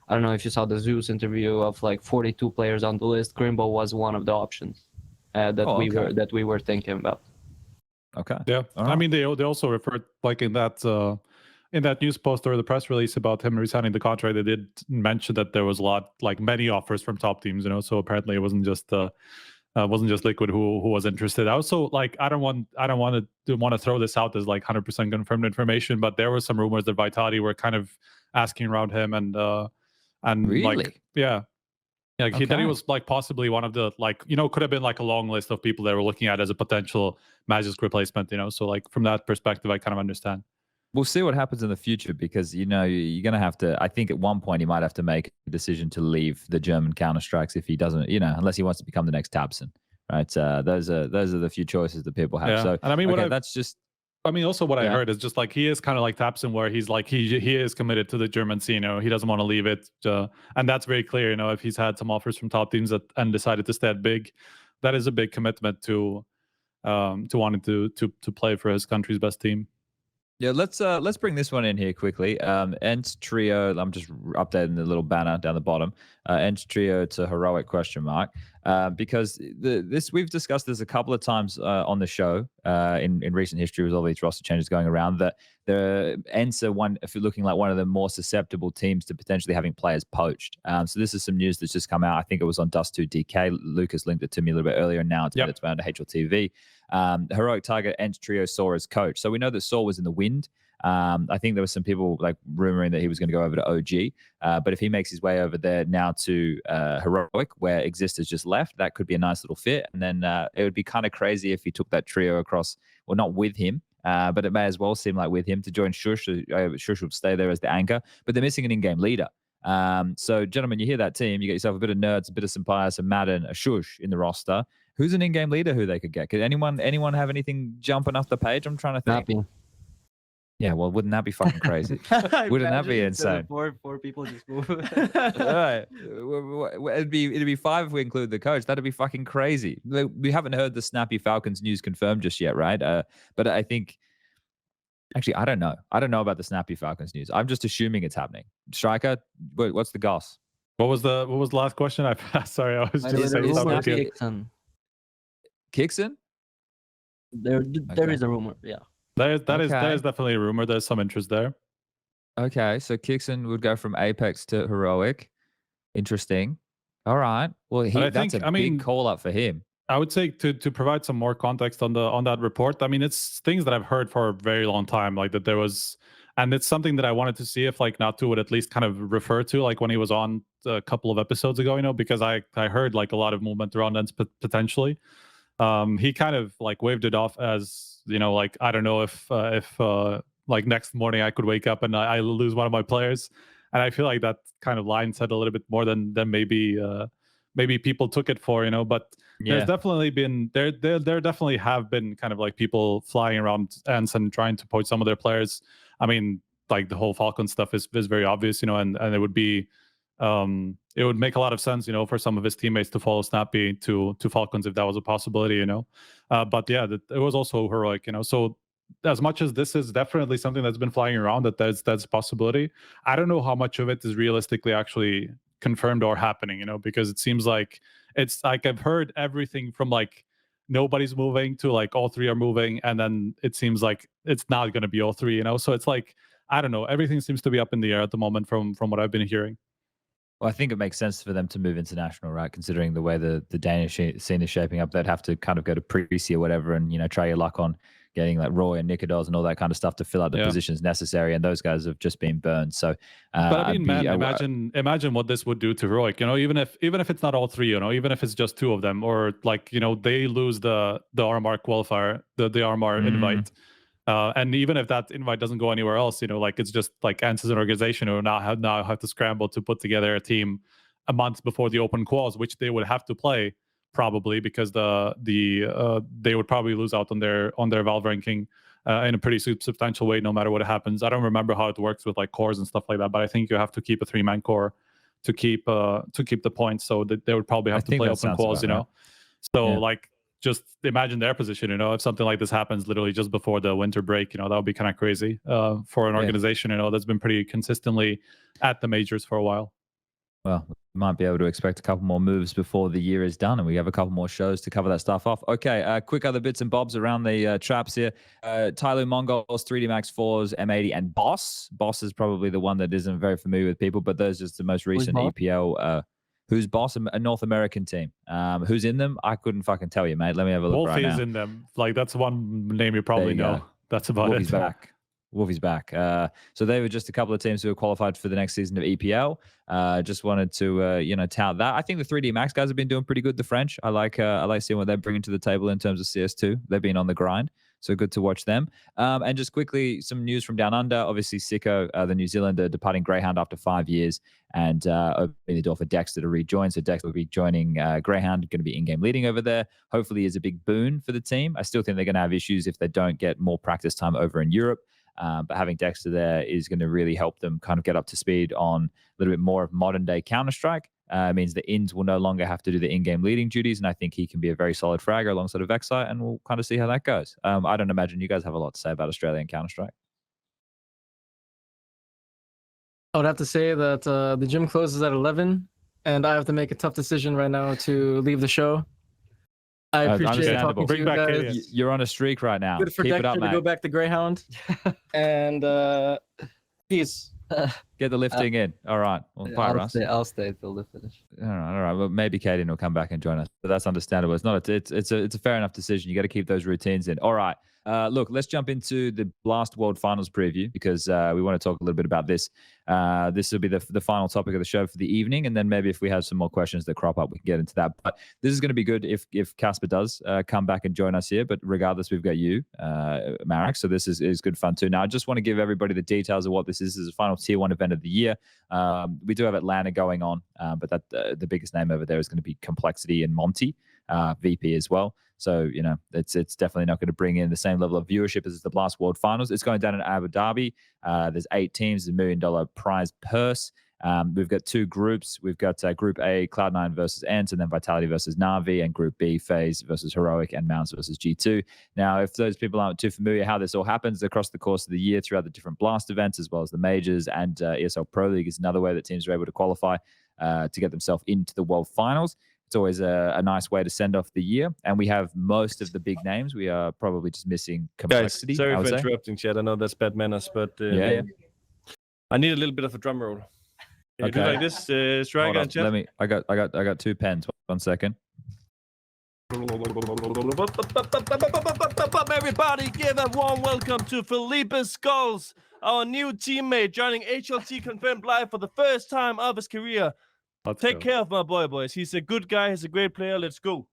[SPEAKER 7] I don't know if you saw the Zeus interview of like 42 players on the list. Krimbo was one of the options that we were thinking about.
[SPEAKER 1] Okay.
[SPEAKER 6] Yeah.
[SPEAKER 1] All right.
[SPEAKER 6] I mean, they also referred like in that news post or the press release about him resigning the contract. They did mention that there was many offers from top teams. You know, so apparently it wasn't just Liquid who was interested. I also I don't want to throw this out as like 100% confirmed information, but there were some rumors that Vitality were kind of asking around him and
[SPEAKER 1] really?
[SPEAKER 6] That he was like possibly one of the could have been like a long list of people they were looking at as a potential Magisk replacement. You know, so like from that perspective, I kind of understand.
[SPEAKER 1] We'll see what happens in the future because, you know, you're going to have to, I think at one point he might have to make a decision to leave the German Counter-Strikes if he doesn't, you know, unless he wants to become the next Tabson, right? Those are the few choices that people have.
[SPEAKER 6] Yeah.
[SPEAKER 1] So,
[SPEAKER 6] and I mean,
[SPEAKER 1] also
[SPEAKER 6] what I heard is just like he is kind of like Tabson where he's like, he is committed to the German scene, you know, he doesn't want to leave it. And that's very clear, you know, if he's had some offers from top teams and decided to stay at Big, that is a big commitment to wanting to play for his country's best team.
[SPEAKER 1] Yeah, let's bring this one in here quickly. ENCE Trio, I'm just updating the little banner down the bottom. ENCE Trio to heroic ? Because we've discussed this a couple of times on the show in recent history with all these roster changes going around, that the ENCE are if you're looking like one of the more susceptible teams to potentially having players poached. So this is some news that's just come out. I think it was on Dust2DK. Lucas linked it to me a little bit earlier, and now it's made its way onto HLTV. Heroic target ENCE Trio Saw as coach. So we know that Saw was in the wind. I think there were some people like rumoring that he was going to go over to OG. But if he makes his way over there now to Heroic, where Exist has just left, that could be a nice little fit. And then it would be kind of crazy if he took that trio across, well, not with him, but it may as well seem like with him to join Shush. Shush will stay there as the anchor, but they're missing an in-game leader. So, gentlemen, you hear that team, you get yourself a bit of Nerds, a bit of Sampire, some Madden, a Shush in the roster. Who's an in-game leader who they could get? Could anyone have anything jumping off the page? I'm trying to think.
[SPEAKER 7] Nappy.
[SPEAKER 1] Yeah, well, wouldn't that be fucking crazy? Wouldn't that be insane?
[SPEAKER 7] Four people just move.
[SPEAKER 1] Right. It'd be 5 if we include the coach. That'd be fucking crazy. We haven't heard the Snappy Falcons news confirmed just yet, right? But I think, actually, I don't know. I don't know about the Snappy Falcons news. I'm just assuming it's happening. Striker, what's the goss?
[SPEAKER 6] What was the last question? Sorry, I was just saying something.
[SPEAKER 7] Kixon? There is a rumor, yeah.
[SPEAKER 6] That is definitely a rumor. There's some interest there.
[SPEAKER 1] Okay, so Kixon would go from Apex to Heroic. Interesting. All right. Well, that's a big call up for him.
[SPEAKER 6] I would say to provide some more context on that report. I mean, it's things that I've heard for a very long time, like that there was And it's something that I wanted to see if like Natu would at least kind of refer to, like when he was on a couple of episodes ago, you know, because I heard like a lot of movement around ENCE potentially. He kind of like waved it off as, you know, like, I don't know if like next morning I could wake up and I lose one of my players. And I feel like that kind of line said a little bit more than maybe people took it for, you know. But there's definitely been there definitely have been kind of like people flying around ENCE and trying to poach some of their players. I mean, like the whole Falcon stuff is very obvious, you know, and it would be it would make a lot of sense, you know, for some of his teammates to follow stabbi to Falcons if that was a possibility, you know. But yeah, it was also heroic, you know. So as much as this is definitely something that's been flying around, that's a possibility, I don't know how much of it is realistically actually confirmed or happening, you know, because it seems like it's like I've heard everything from like nobody's moving to like all three are moving, and then it seems like it's not going to be all three, you know. So it's like, I don't know, everything seems to be up in the air at the moment from what I've been hearing.
[SPEAKER 1] Well, I think it makes sense for them to move international, right? Considering the way the Danish scene is shaping up, they'd have to kind of go to Prisi or whatever and, you know, try your luck on getting like Roy and Nicodos and all that kind of stuff to fill out the positions necessary. And those guys have just been burned. So,
[SPEAKER 6] but I mean, man, imagine what this would do to Roy. You know, even if it's not all three, you know, even if it's just two of them, or like, you know, they lose the RMR qualifier, the RMR invite. And even if that invite doesn't go anywhere else, you know, like it's just like ENCE as an organization who now have to scramble to put together a team a month before the open quals, which they would have to play probably because they would probably lose out on their Valve ranking in a pretty substantial way no matter what happens. I don't remember how it works with like cores and stuff like that, but I think you have to keep a 3-man core to keep the points, so that they would probably have to play open quals, you know. Right. So like, just imagine their position, you know, if something like this happens literally just before the winter break, you know, that would be kind of crazy for an organization, you know, that's been pretty consistently at the majors for a while.
[SPEAKER 1] Well, we might be able to expect a couple more moves before the year is done, and we have a couple more shows to cover that stuff off. Okay, quick other bits and bobs around the traps here. Tyloo Mongols, 3D Max 4s, M80, and Boss. Boss is probably the one that isn't very familiar with people, but those are just the most recent EPL. Who's Boss? A North American team. Who's in them? I couldn't fucking tell you, mate. Let me have a look right now.
[SPEAKER 6] Wolfie's in them. Like, that's one name you probably know. That's about
[SPEAKER 1] Wolfie's back. Wolfie's back. So they were just a couple of teams who were qualified for the next season of EPL. Just wanted to, you know, tout that. I think the 3D Max guys have been doing pretty good. The French. I like seeing what they're bringing to the table in terms of CS2. They've been on the grind. So good to watch them. And just quickly, some news from Down Under. Obviously, Sicko, the New Zealander, departing Greyhound after 5 years, and opening the door for Dexter to rejoin. So Dexter will be joining Greyhound, going to be in-game leading over there. Hopefully is a big boon for the team. I still think they're going to have issues if they don't get more practice time over in Europe. But having Dexter there is going to really help them kind of get up to speed on a little bit more of modern-day Counter-Strike. Means the INs will no longer have to do the in-game leading duties, and I think he can be a very solid fragger alongside of Vexite, and we'll kind of see how that goes. I don't imagine you guys have a lot to say about Australian Counter-Strike.
[SPEAKER 9] I would have to say that the gym closes at 11, and I have to make a tough decision right now to leave the show. I appreciate talking to you guys.
[SPEAKER 1] You're on a streak right now.
[SPEAKER 9] Good for Dexter to go back to Greyhound. And peace.
[SPEAKER 1] Get the lifting in. All right. Well,
[SPEAKER 7] I'll stay till the finish.
[SPEAKER 1] All right. Well, maybe caidaN will come back and join us, but that's understandable. It's a fair enough decision. You got to keep those routines in. All right. Look, let's jump into the Blast World Finals preview because we want to talk a little bit about this. This will be the final topic of the show for the evening, and then maybe if we have some more questions that crop up, we can get into that. But this is going to be good if Casper does come back and join us here. But regardless, we've got you, Marek, so this is good fun too. Now, I just want to give everybody the details of what this is. This is a final Tier 1 event of the year. We do have Atlanta going on, but the biggest name over there is going to be Complexity and Monty, VP as well. So, you know, it's definitely not going to bring in the same level of viewership as the Blast World Finals. It's going down in Abu Dhabi. There's 8 teams, $1 million prize purse. We've got 2 groups. We've got Group A, Cloud9 versus ENCE, and then Vitality versus NAVI, and Group B, FaZe versus Heroic, and MOUZ versus G2. Now, if those people aren't too familiar how this all happens across the course of the year throughout the different Blast events, as well as the majors, and ESL Pro League is another way that teams are able to qualify to get themselves into the World Finals. It's always a nice way to send off the year, and we have most of the big names. We are probably just missing Complexity.
[SPEAKER 2] Guys, sorry for interrupting, Chad. I know that's bad manners, but
[SPEAKER 1] yeah.
[SPEAKER 2] I need a little bit of a drum roll. Can you do like this, Striker and Chad?
[SPEAKER 1] Let me. I got 2 pens. 1 second.
[SPEAKER 2] Everybody, give a warm welcome to Felipe skullz, our new teammate joining HLT Confirmed live for the first time of his career. Take care of my boy, boys. He's a good guy. He's a great player. Let's go.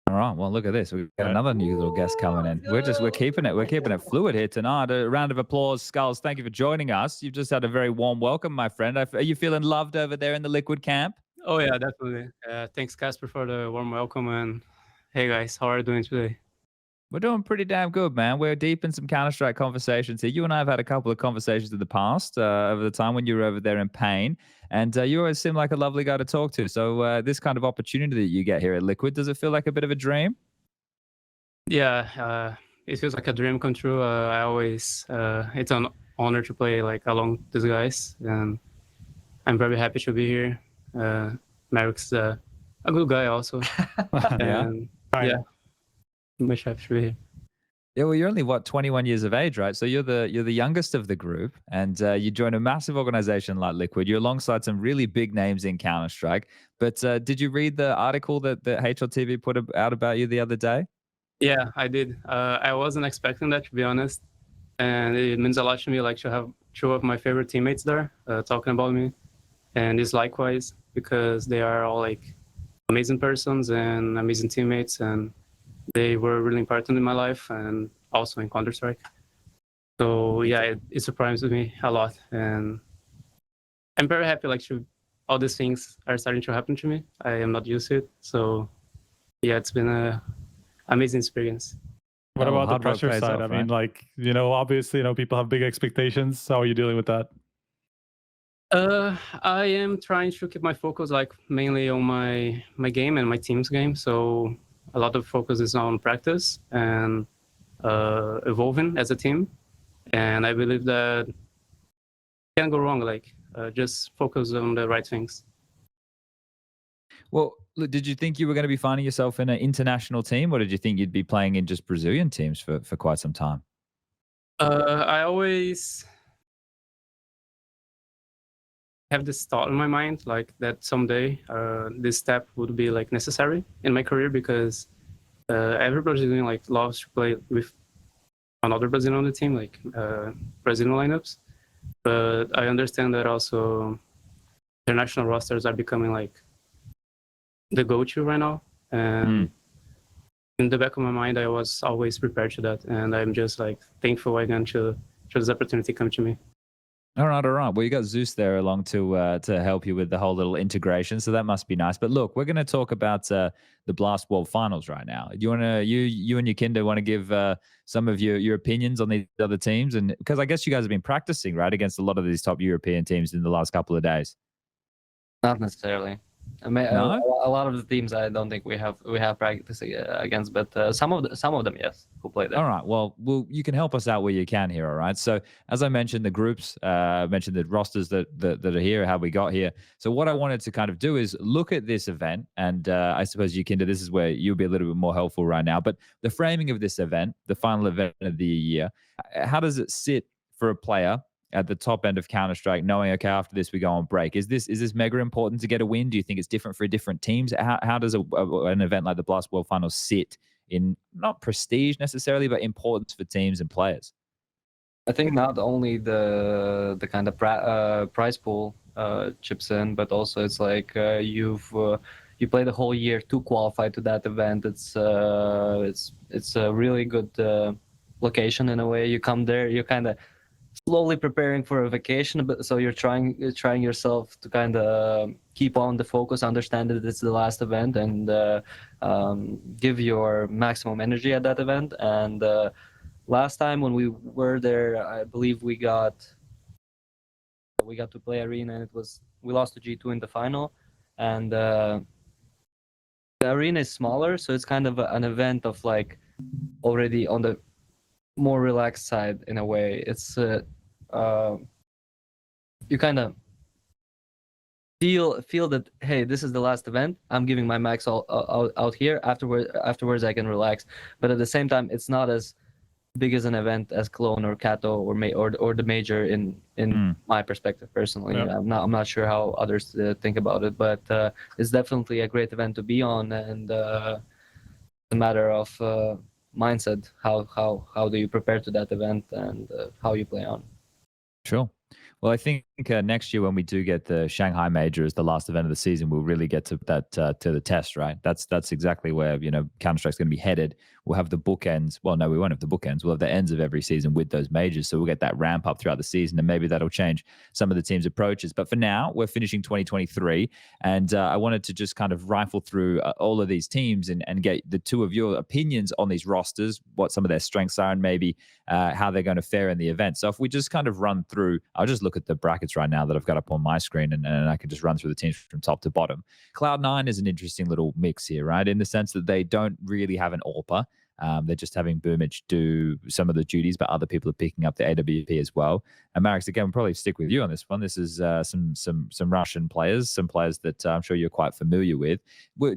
[SPEAKER 1] All right. Well, look at this. We've got another new little guest coming in. We're keeping it fluid here tonight. A round of applause, skullz. Thank you for joining us. You've just had a very warm welcome, my friend. Are you feeling loved over there in the Liquid camp?
[SPEAKER 10] Oh yeah, definitely. Thanks, Casper, for the warm welcome. And hey guys, how are you doing today?
[SPEAKER 1] We're doing pretty damn good, man. We're deep in some Counter-Strike conversations here. You and I have had a couple of conversations in the past over the time when you were over there in pain. And you always seem like a lovely guy to talk to. So this kind of opportunity that you get here at Liquid, does it feel like a bit of a dream?
[SPEAKER 10] Yeah, it feels like a dream come true. I always, it's an honor to play like along these guys. And I'm very happy to be here. Merrick's a good guy also. And, yeah. Much happy to be here.
[SPEAKER 1] Yeah, well, you're only 21 years of age, right? So you're the youngest of the group, and you join a massive organization like Liquid. You're alongside some really big names in Counter-Strike. But did you read the article that HLTV put out about you the other day?
[SPEAKER 10] Yeah, I did. I wasn't expecting that, to be honest, and it means a lot to me, like to have two of my favorite teammates there talking about me, and it's likewise because they are all like amazing persons and amazing teammates, and they were really important in my life and also in Counter-Strike. So yeah, it surprised me a lot, and I'm very happy like all these things are starting to happen to me. I am not used to it, so yeah, it's been an amazing experience.
[SPEAKER 6] What about the pressure side? I mean, like, obviously, people have big expectations. How are you dealing with that?
[SPEAKER 10] I am trying to keep my focus like mainly on my game and my team's game. So a lot of focus is on practice and evolving as a team. And I believe that can't go wrong. Like just focus on the right things.
[SPEAKER 1] Well, look, did you think you were going to be finding yourself in an international team, or did you think you'd be playing in just Brazilian teams for quite some time?
[SPEAKER 10] I always have this thought in my mind, like that someday this step would be like necessary in my career, because every Brazilian like loves to play with another Brazilian on the team, like Brazilian lineups. But I understand that also international rosters are becoming like the go-to right now, and in the back of my mind I was always prepared to that, and I'm just like thankful again to this opportunity come to me.
[SPEAKER 1] All right. Well, you got Zeus there along to help you with the whole little integration, so that must be nice. But look, we're going to talk about the Blast World Finals right now. Do you want to you and YEKINDAR want to give some of your opinions on these other teams, and because I guess you guys have been practicing right against a lot of these top European teams in the last couple of days?
[SPEAKER 7] Not necessarily. I mean,
[SPEAKER 1] No?
[SPEAKER 7] a lot of the teams I don't think we have practice against, but some of them, yes, who play there.
[SPEAKER 1] All right. Well, you can help us out where you can here. All right. So as I mentioned, the groups, mentioned the rosters that are here, how we got here. So what I wanted to kind of do is look at this event, and I suppose YEKINDAR, this is where you'll be a little bit more helpful right now. But the framing of this event, the final event of the year, how does it sit for a player at the top end of Counter-Strike, knowing, okay, after this we go on break? Is this mega important to get a win? Do you think it's different for different teams? How does an event like the Blast World Finals sit in, not prestige necessarily, but importance for teams and players?
[SPEAKER 7] I think not only the kind of prize pool chips in, but also it's like you play the whole year to qualify to that event. It's a really good location in a way. You come there, you're kind of slowly preparing for a vacation, but so you're trying yourself to kind of keep on the focus, understand that it's the last event, and give your maximum energy at that event. And last time when we were there, I believe we got to play Arena, and we lost to G2 in the final, and the Arena is smaller, so it's kind of an event of like already on the more relaxed side in a way. It's you kind of feel that, hey, this is the last event, I'm giving my max all out here. Afterwards I can relax, but at the same time it's not as big as an event as Cologne or Kato or the major in my perspective personally. Yeah. I'm not sure how others think about it, but it's definitely a great event to be on, and it's a matter of mindset. How do you prepare to that event, and how you play on?
[SPEAKER 1] Sure. Well, I think next year when we do get the Shanghai Major as the last event of the season, we'll really get to that to the test, right? That's exactly where Counter-Strike's going to be headed. We'll have the bookends. Well, no, we won't have the bookends. We'll have the ends of every season with those majors, so we'll get that ramp up throughout the season, and maybe that'll change some of the team's approaches. But for now, we're finishing 2023, and I wanted to just kind of rifle through all of these teams and get the two of your opinions on these rosters, what some of their strengths are, and maybe how they're going to fare in the event. So if we just kind of run through, I'll just look at the brackets right now that I've got up on my screen, and I can just run through the teams from top to bottom. Cloud9 is an interesting little mix here, right? In the sense that they don't really have an AWPer. They're just having Boomich do some of the duties, but other people are picking up the AWP as well. And Marix, again, we'll probably stick with you on this one. This is some Russian players, some players that I'm sure you're quite familiar with.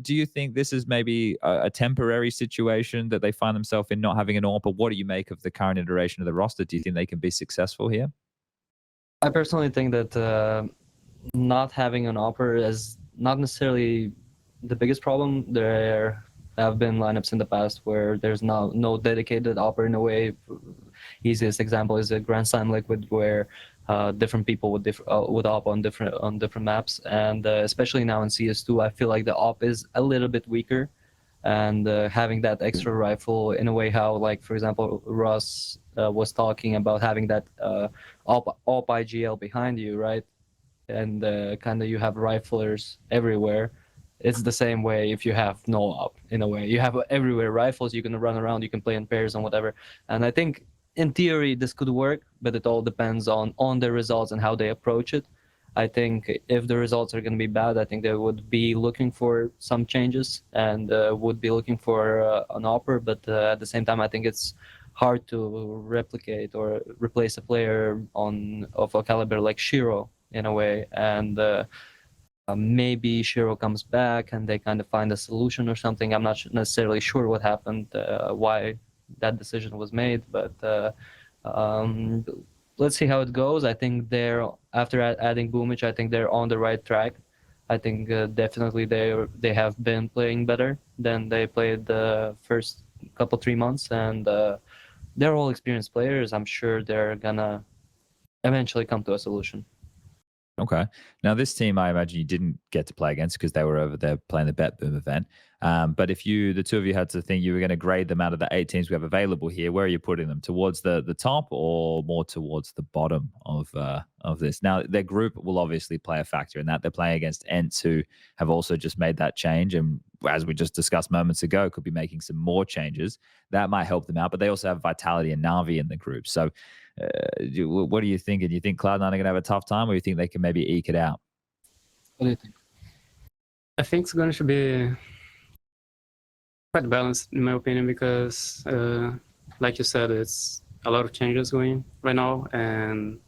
[SPEAKER 1] Do you think this is maybe a temporary situation that they find themselves in, not having an AWPer? What do you make of the current iteration of the roster? Do you think they can be successful here?
[SPEAKER 7] I personally think that not having an AWPer is not necessarily the biggest problem. There have been lineups in the past where there's no dedicated AWPer in a way. Easiest example is a Grand Slam Liquid, where different people would AWP on different maps, and especially now in CS2, I feel like the AWP is a little bit weaker, and having that extra rifle in a way, how, like, for example, Russ was talking about having that AWP IGL behind you, right? And kind of you have riflers everywhere. It's the same way if you have no AWP, in a way. You have everywhere rifles, you can run around, you can play in pairs and whatever. And I think in theory this could work, but it all depends on the results and how they approach it. I think if the results are going to be bad, I think they would be looking for some changes and would be looking for an AWPer. But at the same time, I think it's hard to replicate or replace a player of a caliber like Shiro in a way. And maybe Shiro comes back and they kind of find a solution or something. I'm not necessarily sure what happened, why that decision was made, but let's see how it goes. I think after adding Boomich, I think they're on the right track. I think definitely they have been playing better than they played the first couple 3 months, and they're all experienced players. I'm sure they're gonna eventually come to a solution.
[SPEAKER 1] Okay. Now, this team, I imagine you didn't get to play against because they were over there playing the BetBoom event. But if the two of you had to think you were going to grade them out of the 8 teams we have available here, where are you putting them? Towards the top or more towards the bottom of this? Now, their group will obviously play a factor in that. They're playing against ENCE, who have also just made that change. And as we just discussed moments ago, could be making some more changes. That might help them out. But they also have Vitality and NAVI in the group. So what are you thinking? Do you think Cloud9 are going to have a tough time, or you think they can maybe eke it out?
[SPEAKER 10] What do you think? I think it's going to be quite balanced, in my opinion, because, like you said, it's a lot of changes going right now, and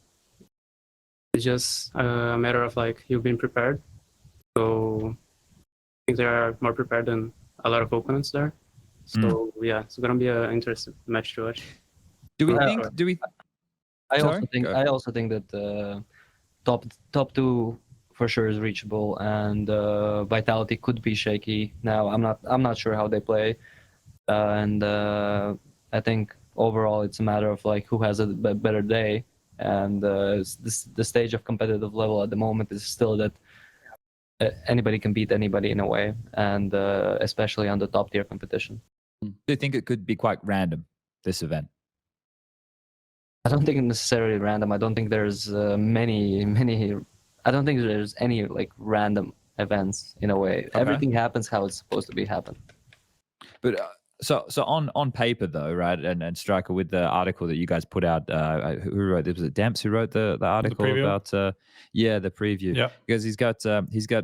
[SPEAKER 10] it's just a matter of you being prepared. So I think they are more prepared than a lot of opponents there. So yeah, it's going to be an interesting match to watch.
[SPEAKER 7] I also think that top 2 for sure is reachable, and Vitality could be shaky. Now I'm not sure how they play, and I think overall it's a matter of who has a better day, and the stage of competitive level at the moment is still that anybody can beat anybody in a way, and especially on the top tier competition.
[SPEAKER 1] Do you think it could be quite random, this event?
[SPEAKER 7] I don't think it's necessarily random. I don't think there's many. I don't think there's any random events in a way. Okay. Everything happens how it's supposed to be happen.
[SPEAKER 1] But so on paper though, right? And Striker, with the article that you guys put out, who wrote this? Was it Demps who wrote the article about the preview? Yeah. Because he's got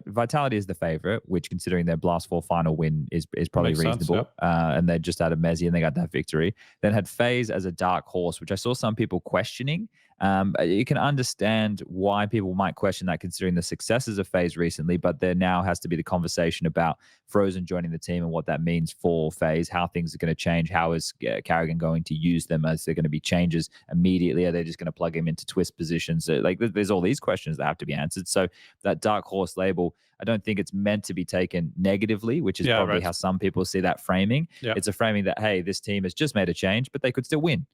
[SPEAKER 1] Vitality as the favorite, which, considering their Blast 4 final win, is probably makes reasonable. Sense, yeah. And they just added Mezzi and they got that victory. Then had FaZe as a dark horse, which I saw some people questioning. You can understand why people might question that, considering the successes of FaZe recently, but there now has to be the conversation about Frozen joining the team and what that means for FaZe, how things are going to change, how is caidaN going to use them, as there going to be changes immediately, are they just going to plug him into Twistzz positions? There's all these questions that have to be answered. So that dark horse label, I don't think it's meant to be taken negatively, which is probably how some people see that framing. It's a framing that, hey, this team has just made a change, but they could still win.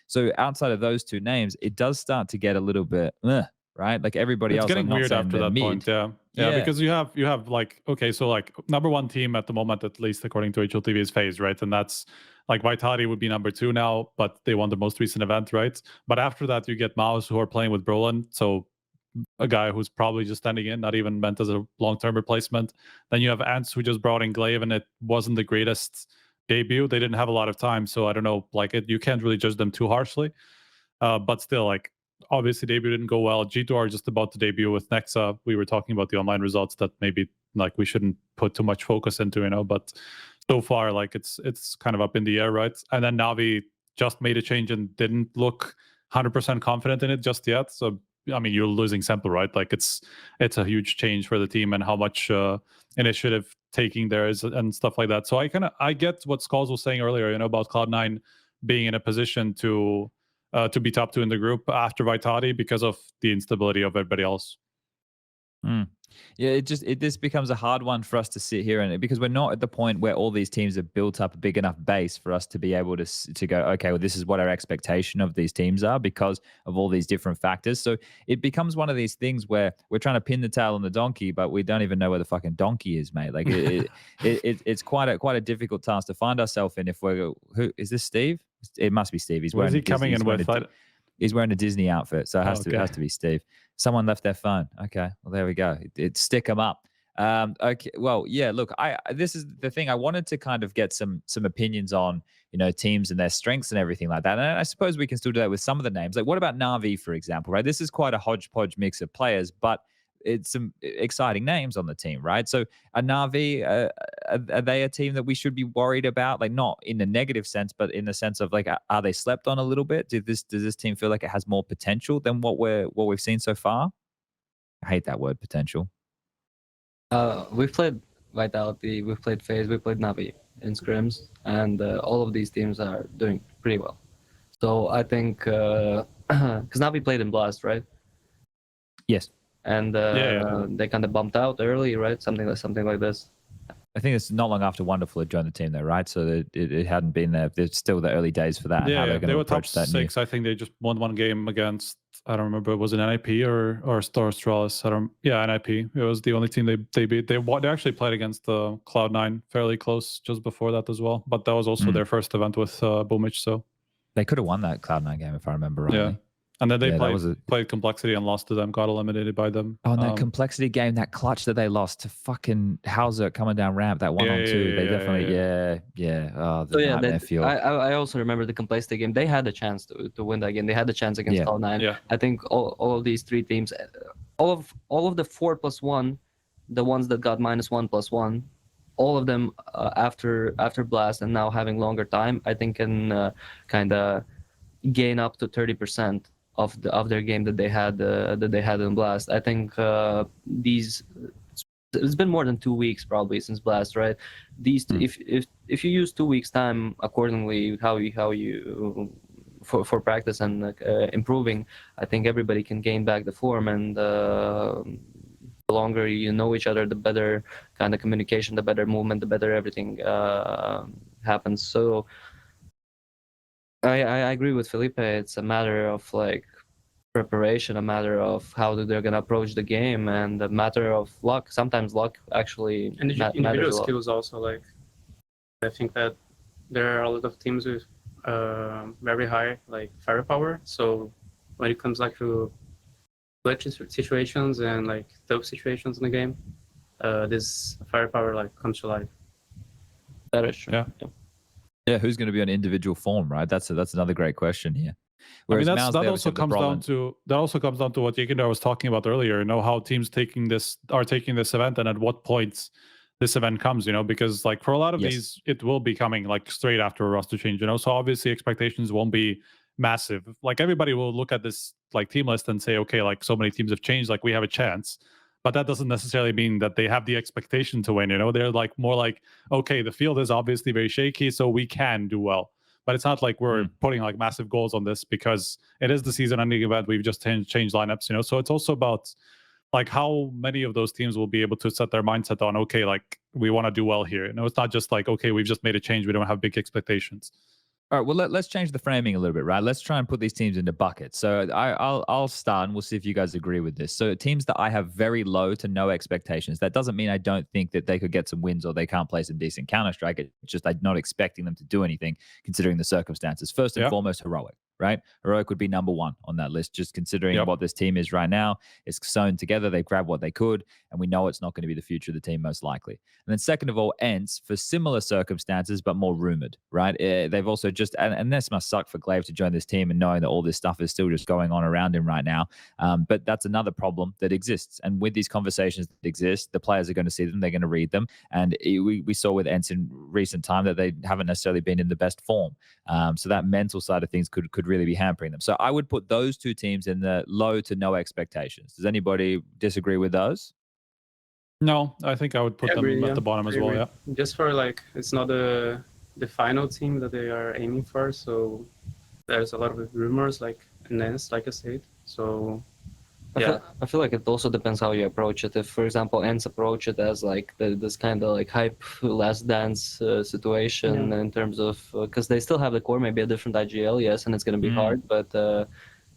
[SPEAKER 1] So outside of those two names, it does start to get a little bit, right? Like everybody
[SPEAKER 6] It's
[SPEAKER 1] else.
[SPEAKER 6] getting
[SPEAKER 1] I'm not
[SPEAKER 6] weird
[SPEAKER 1] saying
[SPEAKER 6] after
[SPEAKER 1] they're
[SPEAKER 6] that
[SPEAKER 1] mid.
[SPEAKER 6] point. Yeah, because you have like, okay, so like number one team at the moment, at least according to HLTV, is FaZe, right? And that's like Vitality would be number 2 now, but they won the most recent event, right? But after that, you get MOUZ, who are playing with Brollan, so a guy who's probably just standing in, not even meant as a long-term replacement. Then you have ENCE, who just brought in Glaive, and it wasn't the greatest debut. They didn't have a lot of time, so I don't know, like you can't really judge them too harshly. But still, like, obviously debut didn't go well. G2 are just about to debut with Nexa. We were talking about the online results that maybe like we shouldn't put too much focus into, but so far, like it's kind of up in the air, right? And then NAVI just made a change and didn't look 100% confident in it just yet. So I mean, you're losing sample, right? Like it's a huge change for the team and how much initiative taking there is and stuff like that. So I get what skullz was saying earlier, about Cloud9 being in a position to be top 2 in the group after Vitality because of the instability of everybody else.
[SPEAKER 1] Yeah, this becomes a hard one for us to sit here and because we're not at the point where all these teams have built up a big enough base for us to be able to go, okay, well, this is what our expectation of these teams are because of all these different factors. So it becomes one of these things where we're trying to pin the tail on the donkey, but we don't even know where the fucking donkey is, mate. Like it's quite a difficult task to find ourselves in. If who is this, Steve? It must be Steve. He's
[SPEAKER 6] Where's he coming in with?
[SPEAKER 1] He's wearing a Disney outfit, so it has to be Steve. Someone left their phone. Okay, well there we go. Stick them up. Okay, well yeah. Look, this is the thing. I wanted to kind of get some opinions on teams and their strengths and everything like that. And I suppose we can still do that with some of the names. Like what about NAVI, for example? Right, this is quite a hodgepodge mix of players, but it's some exciting names on the team, right? So a NAVI, are they a team that we should be worried about? Like not in a negative sense, but in the sense of like, are they slept on a little bit? Does this team feel like it has more potential than what we've seen so far? I hate that word, potential.
[SPEAKER 7] We've played Vitality, we've played FaZe, we played NAVI in scrims, and all of these teams are doing pretty well. So I think because NAVI played in Blast, right?
[SPEAKER 1] Yes.
[SPEAKER 7] And they kind of bumped out early, right? Something like this.
[SPEAKER 1] I think it's not long after Wonderful had joined the team, though, right? So it hadn't been there. It's still the early days for that.
[SPEAKER 6] Yeah,
[SPEAKER 1] and how they're going
[SPEAKER 6] they
[SPEAKER 1] to
[SPEAKER 6] were top
[SPEAKER 1] approach that
[SPEAKER 6] 6. I think they just won one game against, I don't remember, was it NIP or Astralis? NIP. It was the only team they beat. They actually played against Cloud9 fairly close just before that as well. But that was also their first event with Boomich, so
[SPEAKER 1] they could have won that Cloud9 game if I remember rightly.
[SPEAKER 6] Yeah. And then they played Complexity and lost to them, got eliminated by them.
[SPEAKER 1] Oh, and that Complexity game, that clutch that they lost to fucking Hauser coming down ramp, that 1-on-2, they definitely, Oh, the nightmare field.
[SPEAKER 7] I also remember the Complexity game. They had a chance to win that game. They had a chance against Cloud9.
[SPEAKER 6] Yeah.
[SPEAKER 7] I think all of these 3 teams, all of the 4+1, the ones that got -1+1, all of them after Blast and now having longer time, I think can kind of gain up to 30%. Of their game that they had in Blast. I think it's been more than 2 weeks probably since Blast, right? These if you use 2 weeks time accordingly, how you for practice and improving, I think everybody can gain back the form, and the longer you know each other, the better kind of communication, the better movement, the better everything happens. So I agree with Felipe. It's a matter of like preparation, a matter of how they're gonna approach the game, and a matter of luck. Sometimes luck actually
[SPEAKER 10] and individual skills also. Like I think that there are a lot of teams with very high like firepower. So when it comes like to clutch situations and like tough situations in the game, this firepower like comes to life.
[SPEAKER 7] That is true.
[SPEAKER 1] Yeah, who's going to be on individual form, right? That's another great question here. Whereas
[SPEAKER 6] I mean, that also comes down to what YEKINDAR was talking about earlier. How teams are taking this event, and at what points this event comes. Because like for a lot of these, it will be coming like straight after a roster change. So obviously expectations won't be massive. Like everybody will look at this like team list and say, okay, like so many teams have changed, like we have a chance. But that doesn't necessarily mean that they have the expectation to win. They're like more like, okay, the field is obviously very shaky, so we can do well. But it's not like we're putting like massive goals on this because it is the season-ending event. We've just changed lineups, So it's also about like how many of those teams will be able to set their mindset on, okay, like we want to do well here. It's not just like, okay, we've just made a change. We don't have big expectations.
[SPEAKER 1] All right, well, let's change the framing a little bit, right? Let's try and put these teams into buckets. So I'll start, and we'll see if you guys agree with this. So teams that I have very low to no expectations. That doesn't mean I don't think that they could get some wins or they can't play some decent Counter-Strike. It's just I'm not expecting them to do anything considering the circumstances. First and foremost, Heroic, right? Heroic would be number one on that list, just considering what this team is right now. It's sewn together. They grabbed what they could, and we know it's not going to be the future of the team most likely. And then second of all, ENCE, for similar circumstances, but more rumored, right? They've also just, and this must suck for Glaive to join this team and knowing that all this stuff is still just going on around him right now. But that's another problem that exists. And with these conversations that exist, the players are going to see them, they're going to read them. And we saw with ENCE in recent time that they haven't necessarily been in the best form. So that mental side of things could really be hampering them. So I would put those two teams in the low to no expectations. Does anybody disagree with those?
[SPEAKER 6] No, I think I would put them at the bottom as well. Yeah.
[SPEAKER 10] Just for like, it's not the final team that they are aiming for. So there's a lot of rumors, like ENCE, like I said. So
[SPEAKER 7] I feel like it also depends how you approach it. If, for example, ENCE approach it as like this kind of like hype last dance situation in terms of, because they still have the core, maybe a different IGL, yes, and it's going to be hard, but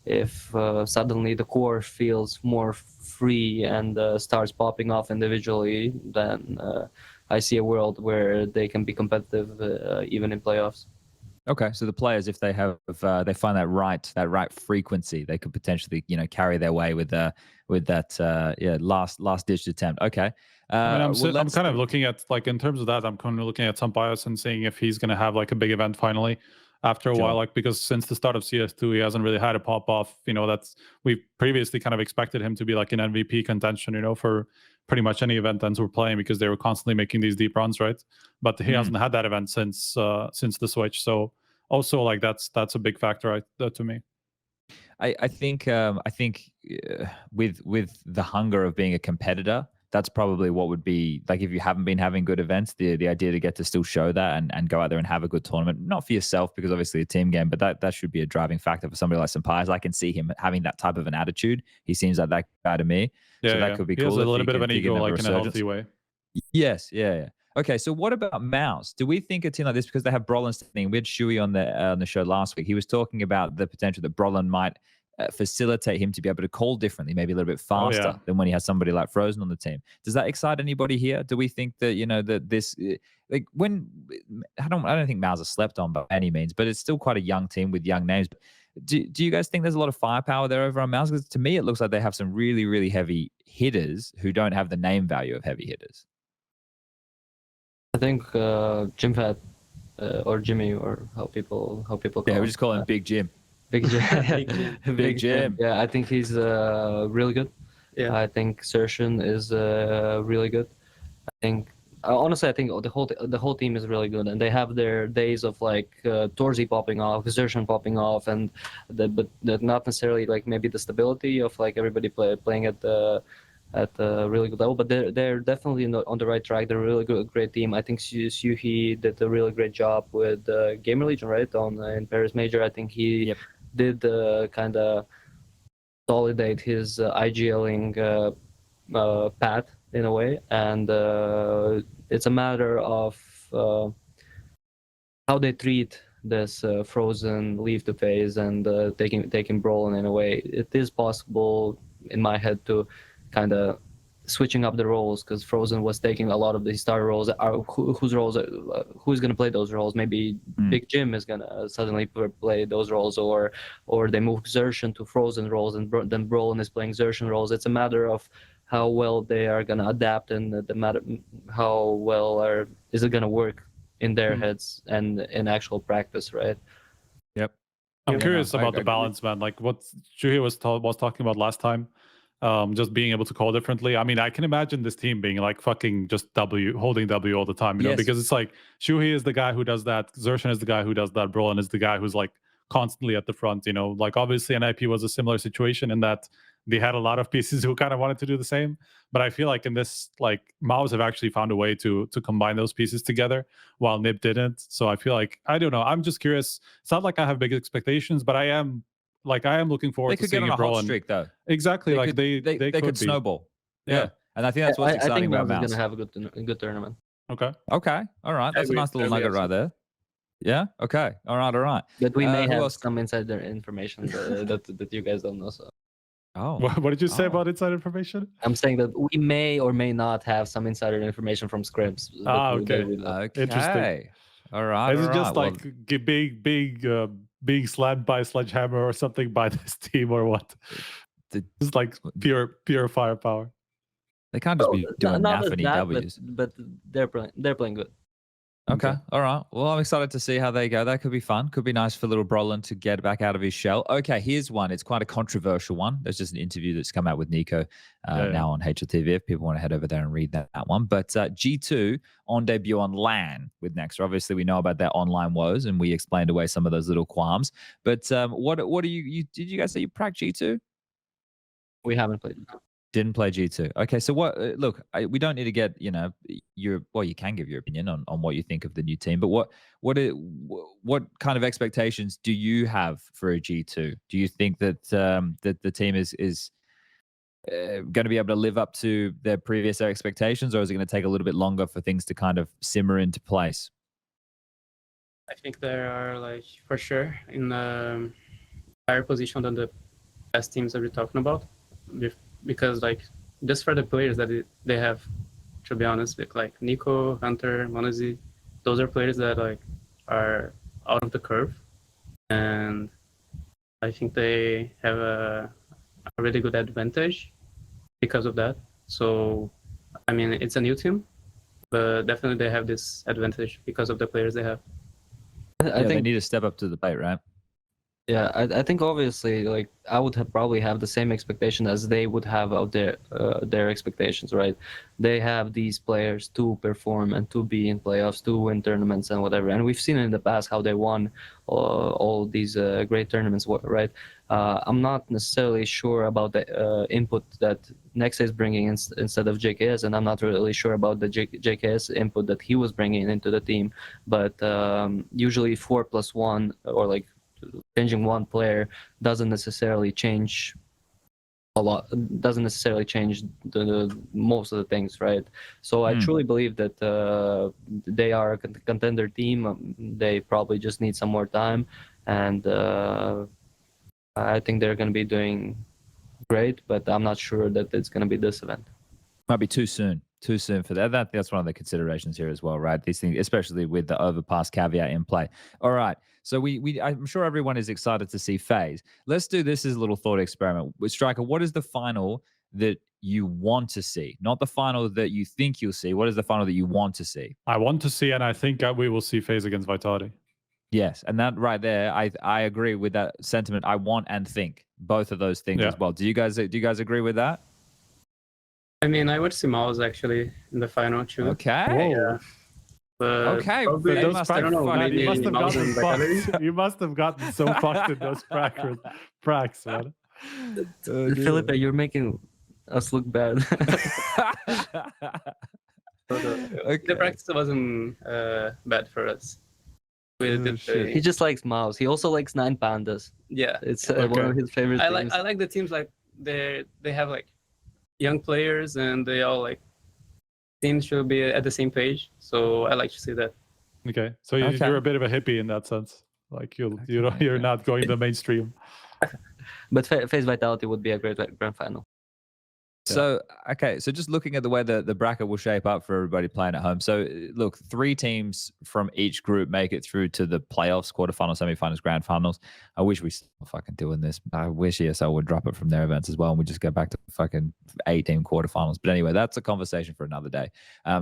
[SPEAKER 7] if suddenly the core feels more free and starts popping off individually, then I see a world where they can be competitive even in playoffs.
[SPEAKER 1] Okay, so the players, if they have, they find that right frequency, they could potentially, carry their way with that, last ditch attempt. Okay,
[SPEAKER 6] I'm kind of looking at, like, in terms of that, I'm kind of looking at Sampaio and seeing if he's going to have like a big event finally after a while, like, because since the start of CS2, he hasn't really had a pop off. That's, we previously kind of expected him to be like an MVP contention, for pretty much any event ends we're playing, because they were constantly making these deep runs, right? But he hasn't had that event since the switch. So also, like, that's a big factor to me.
[SPEAKER 1] I think with the hunger of being a competitor, that's probably what would be like, if you haven't been having good events, the idea to get to still show that and go out there and have a good tournament, not for yourself, because obviously a team game, but that should be a driving factor for somebody like Sampaio. I can see him having that type of an attitude. He seems like that guy to me. So that could be cool.
[SPEAKER 6] He has a little bit of an ego, like, in a healthy way.
[SPEAKER 1] Yes, yeah. Okay, so what about MOUZ? Do we think a team like this, because they have Brollan standing? We had Shuey on the show last week. He was talking about the potential that Brollan might facilitate him to be able to call differently, maybe a little bit faster than when he has somebody like Frozen on the team. Does that excite anybody here? Do we think that that this, like, when I don't think MOUZ are slept on by any means, but it's still quite a young team with young names. Do you guys think there's a lot of firepower there over on MOUZ? Because to me, it looks like they have some really, really heavy hitters who don't have the name value of heavy hitters.
[SPEAKER 7] I think Jimfat or Jimmy, or how people call him.
[SPEAKER 1] We just call him Big Jim.
[SPEAKER 7] Big Jim.
[SPEAKER 1] Big Jim.
[SPEAKER 7] Yeah, I think he's really good. Yeah, I think Sershin is really good. Honestly, I think the whole team is really good, and they have their days of like Torzi popping off, Sershin popping off, but not necessarily like maybe the stability of like everybody playing at a really good level. But they're definitely on the right track. They're a really great team. I think Suhi did a really great job with Gamer Legion, right, in Paris Major. I think he did kind of consolidate his IGLing path in a way, and it's a matter of how they treat this Frozen leave to phase and taking Brollan in a way. It is possible in my head to kind of switching up the roles, because Frozen was taking a lot of the star roles. Who's going to play those roles? Maybe Big Jim is going to suddenly play those roles, or they move Zershin to Frozen roles, and then Brollan is playing Zershin roles. It's a matter of how well they are going to adapt, and the matter how well is it going to work in their heads and in actual practice, right?
[SPEAKER 1] Yep.
[SPEAKER 6] I'm curious about the balance, man. Like what Shuhei was talking about last time. Just being able to call differently. I mean, I can imagine this team being like fucking just holding W all the time, you know, because it's like Shuhei is the guy who does that, Zershin is the guy who does that, Brollan is the guy who's like constantly at the front, you know. Like obviously NIP was a similar situation in that they had a lot of pieces who kind of wanted to do the same, but I feel like in this, like MOUZ have actually found a way to combine those pieces together while NIP didn't. So I feel like, I don't know, I'm just curious. It's not like I have big expectations, but I am looking forward to seeing
[SPEAKER 1] Brollan. They could get on a hot streak, though.
[SPEAKER 6] Exactly,
[SPEAKER 1] they could snowball. Yeah, and I think that's what's exciting about MOUZ.
[SPEAKER 7] I think MOUZ is going to have a good tournament.
[SPEAKER 6] Okay.
[SPEAKER 1] All right, that's a nice little nugget right there. Yeah. Okay. All right. All right.
[SPEAKER 7] But we may
[SPEAKER 1] who
[SPEAKER 7] have
[SPEAKER 1] else?
[SPEAKER 7] some insider information that you guys don't know. So
[SPEAKER 1] Oh.
[SPEAKER 6] What did you say
[SPEAKER 1] Oh.
[SPEAKER 6] about inside information?
[SPEAKER 7] I'm saying that we may or may not have some insider information from scrims.
[SPEAKER 6] Okay. Interesting.
[SPEAKER 1] Okay. All right.
[SPEAKER 6] Is
[SPEAKER 1] all
[SPEAKER 6] it just
[SPEAKER 1] right.
[SPEAKER 6] like being slammed by a sledgehammer or something by this team or what? It's like pure firepower.
[SPEAKER 1] They can't just be doing
[SPEAKER 7] not
[SPEAKER 1] naff and
[SPEAKER 7] that,
[SPEAKER 1] Ws.
[SPEAKER 7] but they're playing good.
[SPEAKER 1] Okay. All right. Well, I'm excited to see how they go. That could be fun. Could be nice for little Brollan to get back out of his shell. Okay, here's one. It's quite a controversial one. There's just an interview that's come out with Nico now on HLTV. If people want to head over there and read that one. But G2 on debut on LAN with nexa. Obviously, we know about their online woes, and we explained away some of those little qualms. But what do you did you guys say you prac G2?
[SPEAKER 7] We haven't played.
[SPEAKER 1] Didn't play G2. Okay, so what? Look, we don't need to get you can give your opinion on what you think of the new team, but what kind of expectations do you have for a G2? Do you think that that the team is going to be able to live up to their previous expectations, or is it going to take a little bit longer for things to kind of simmer into place?
[SPEAKER 10] I think they are like for sure in a higher position than the best teams that we're talking about. Because like just for the players that they have, to be honest, like Nico, Hunter, MOUZ, those are players that like are out of the curve, and I think they have a really good advantage because of that. So I mean, it's a new team, but definitely they have this advantage because of the players they have.
[SPEAKER 7] I think
[SPEAKER 1] they need to step up to the plate, right?
[SPEAKER 7] Yeah, I think obviously, like I would probably have the same expectation as they would have out their expectations, right? They have these players to perform and to be in playoffs, to win tournaments and whatever. And we've seen in the past how they won all these great tournaments, right? I'm not necessarily sure about the input that nexa is bringing instead of JKS, and I'm not really sure about the JKS input that he was bringing into the team. But usually 4+1 or like changing one player doesn't necessarily change a lot, doesn't necessarily change the most of the things, right? So I truly believe that they are a contender team. They probably just need some more time, and I think they're going to be doing great, but I'm not sure that it's going to be this event.
[SPEAKER 1] Might be too soon for that. That's one of the considerations here as well, right? These things, especially with the overpass caveat in play. All right. So I'm sure everyone is excited to see FaZe. Let's do this as a little thought experiment. With Striker, what is the final that you want to see? Not the final that you think you'll see. What is the final that you want to see?
[SPEAKER 6] I want to see, and I think we will see FaZe against Vitality.
[SPEAKER 1] Yes, and that right there, I agree with that sentiment. I want and think both of those things as well. Do you guys agree with that?
[SPEAKER 10] I mean, I would see MOUZ actually in the final too.
[SPEAKER 1] Okay.
[SPEAKER 10] Yeah. But
[SPEAKER 1] okay.
[SPEAKER 10] Probably,
[SPEAKER 6] those
[SPEAKER 10] I don't know. Maybe
[SPEAKER 6] you must have gotten so fucked in those pracs, man.
[SPEAKER 7] Felipe, you're making us look bad.
[SPEAKER 10] The practice wasn't bad for us.
[SPEAKER 7] He just likes MOUZ. He also likes 9 Pandas.
[SPEAKER 10] Yeah,
[SPEAKER 7] it's one of his favorite things.
[SPEAKER 10] I like the teams like they have like young players and they all like teams should be at the same page. So I like to see that.
[SPEAKER 6] Okay, so you're a bit of a hippie in that sense. Like you're not going the mainstream.
[SPEAKER 7] But FaZe Vitality would be a great grand final.
[SPEAKER 1] So, okay, so just looking at the way the bracket will shape up for everybody playing at home. So, look, 3 teams from each group make it through to the playoffs, quarterfinals, semifinals, grand finals. I wish we still fucking doing this. I wish ESL would drop it from their events as well, and we just go back to fucking 8-team quarterfinals. But anyway, that's a conversation for another day.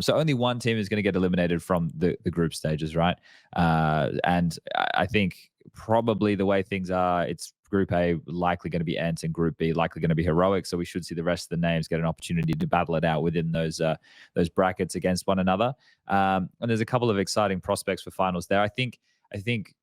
[SPEAKER 1] So only one team is going to get eliminated from the group stages, right? And I think probably the way things are, it's Group A likely going to be ENCE and Group B likely going to be Heroic. So we should see the rest of the names get an opportunity to battle it out within those brackets against one another. And there's a couple of exciting prospects for finals there. I think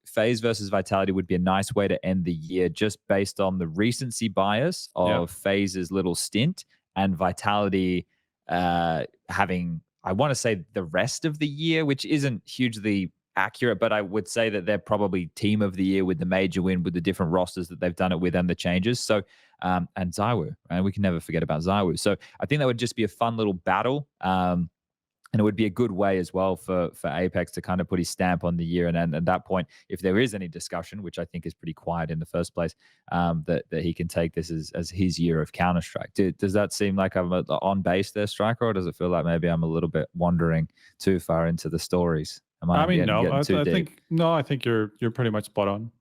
[SPEAKER 1] FaZe versus Vitality would be a nice way to end the year, just based on the recency bias of FaZe's little stint and Vitality having, I want to say, the rest of the year, which isn't hugely accurate, but I would say that they're probably team of the year with the major win, with the different rosters that they've done it with and the changes. So, and ZywOo, and we can never forget about ZywOo. So I think that would just be a fun little battle. And it would be a good way as well for Apex to kind of put his stamp on the year. And at that point, if there is any discussion, which I think is pretty quiet in the first place, that he can take this as his year of Counter-Strike. Does that seem like I'm on base there, Striker, or does it feel like maybe I'm a little bit wandering too far into the stories?
[SPEAKER 6] I mean, no, I think you're pretty much spot on.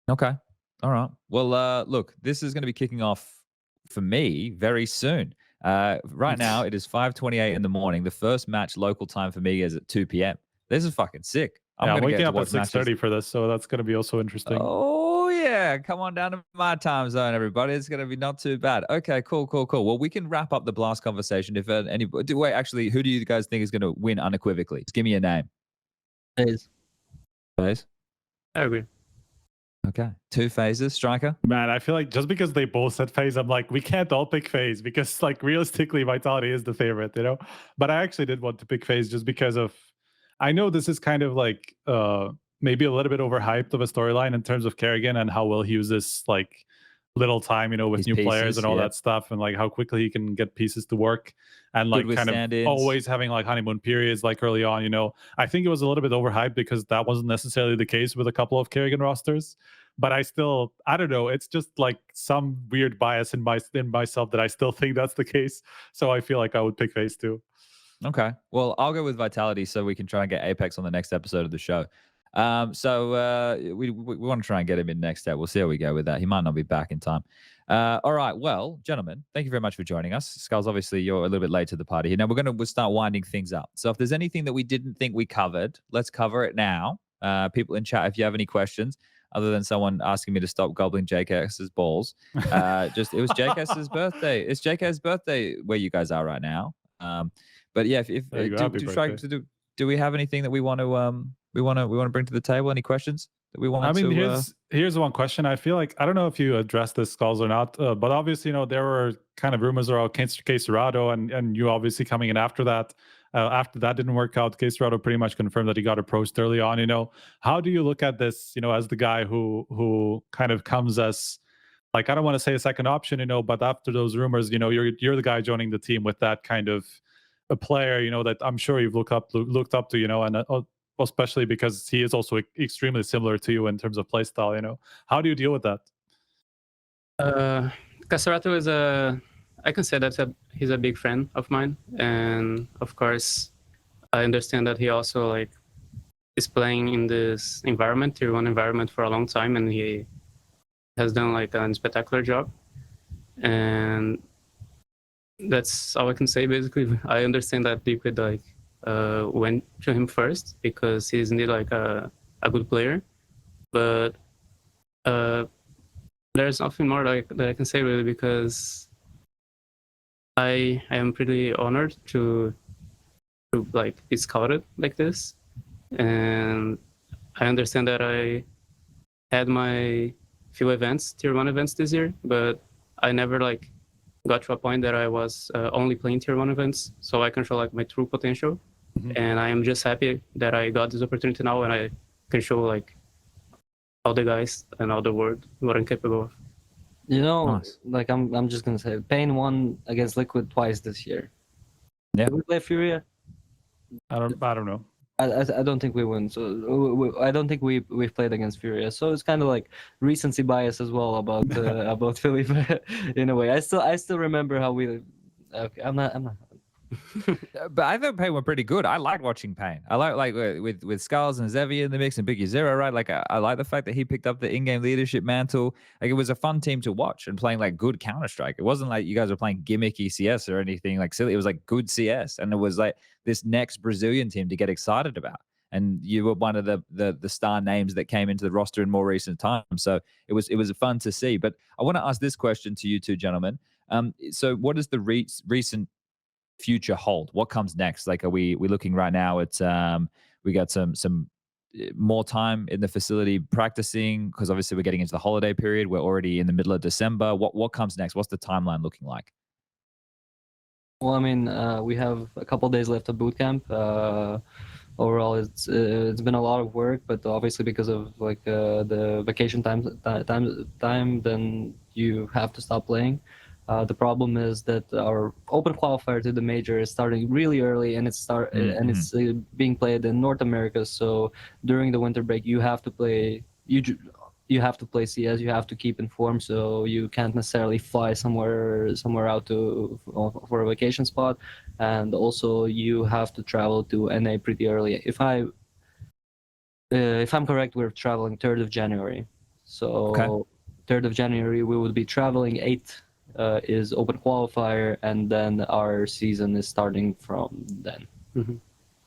[SPEAKER 1] Okay. All right. Well, look, this is going to be kicking off for me very soon. Right now, it is 5:28 in the morning. The first match local time for me is at 2 p.m. This is fucking sick.
[SPEAKER 6] I'm waking up at 6:30 for this, so that's going to be also interesting.
[SPEAKER 1] Oh, yeah. Come on down to my time zone, everybody. It's going to be not too bad. Okay, cool. Well, we can wrap up the Blast conversation. If anybody... Wait, actually, who do you guys think is going to win unequivocally? Just give me a name.
[SPEAKER 7] FaZe.
[SPEAKER 1] FaZe?
[SPEAKER 10] I agree.
[SPEAKER 1] Okay. 2 phases, Striker?
[SPEAKER 6] Man, I feel like just because they both said FaZe, I'm like, we can't all pick FaZe because, like, realistically, Vitality is the favorite, you know? But I actually did want to pick FaZe just because of... I know this is kind of like maybe a little bit overhyped of a storyline in terms of caidaN and how well he uses, like, little time, you know, with new players and all that stuff, and like how quickly he can get pieces to work, and like kind of always having like honeymoon periods like early on, you know. I think it was a little bit overhyped because that wasn't necessarily the case with a couple of caidaN rosters, but I don't know, it's just like some weird bias in myself that I still think that's the case, so I feel like I would pick FaZe too.
[SPEAKER 1] Okay, well, I'll go with Vitality so we can try and get Apex on the next episode of the show. So we want to try and get him in next step. We'll see how we go with that. He might not be back in time. All right. Well, gentlemen, thank you very much for joining us. skullz, obviously, you're a little bit late to the party here. Now, we'll start winding things up. So if there's anything that we didn't think we covered, let's cover it now. People in chat, if you have any questions, other than someone asking me to stop gobbling JKS's balls, it was JKS's birthday. It's JK's birthday where you guys are right now. But yeah, do we have anything that we want to we want to bring to the table? Any questions that we want?
[SPEAKER 6] I mean, here's one question. I feel like, I don't know if you addressed this, skullz, or not, but obviously, you know, there were kind of rumors around KSCERATO, and you obviously coming in after that. After that didn't work out, KSCERATO pretty much confirmed that he got approached early on. You know, how do you look at this, you know, as the guy who kind of comes as, like, I don't want to say a second option, you know, but after those rumors, you know, you're the guy joining the team with that kind of a player, you know, that I'm sure you've looked up to, you know, and especially because he is also extremely similar to you in terms of playstyle, you know. How do you deal with that?
[SPEAKER 10] KSCERATO is I can say that he's a big friend of mine, and of course, I understand that he also like is playing in this environment, tier 1 environment, for a long time, and he has done like a spectacular job, and that's all I can say. Basically, I understand that Liquid like went to him first because he's indeed like a good player, but there's nothing more like that I can say really, because I am pretty honored to like be scouted like this, and I understand that I had my few events, tier 1 events this year, but I never like got to a point that I was only playing tier 1 events, so I can show like my true potential. And I am just happy that I got this opportunity now, and I can show like all the guys and all the world what I'm capable of.
[SPEAKER 7] You know, like I'm just gonna say, Pain won against Liquid twice this year.
[SPEAKER 1] Yeah.
[SPEAKER 7] Did we play Furia?
[SPEAKER 6] I don't know.
[SPEAKER 7] I don't think we won. So I don't think we've played against Furia. So it's kind of like recency bias as well about about Philippe in a way. I still remember how we. Okay, I'm not.
[SPEAKER 1] But I thought Pain were pretty good. I like watching Pain. I like with skullz and Zevi in the mix and Biggie Zero, right? Like I like the fact that he picked up the in-game leadership mantle. Like it was a fun team to watch and playing like good Counter-Strike. It wasn't like you guys were playing gimmicky CS or anything like silly. It was like good CS, and it was like this next Brazilian team to get excited about. And you were one of the star names that came into the roster in more recent times. So it was fun to see. But I want to ask this question to you two gentlemen. So what is the recent future hold? What comes next? Like, are we looking right now at we got some more time in the facility practicing, because obviously we're getting into the holiday period. We're already in the middle of December. What comes next? What's the timeline looking like?
[SPEAKER 7] Well, I mean, we have a couple days left of boot camp. Overall, it's been a lot of work, but obviously because of like the vacation time, then you have to stop playing. The problem is that our open qualifier to the major is starting really early, and it's being played in North America. So during the winter break, you have to play you have to play CS. You have to keep informed, so you can't necessarily fly somewhere out for a vacation spot, and also you have to travel to NA pretty early. If I'm correct, we're traveling 3rd of January. So 3rd of January we would be traveling. 8th is open qualifier, and then our season is starting from then.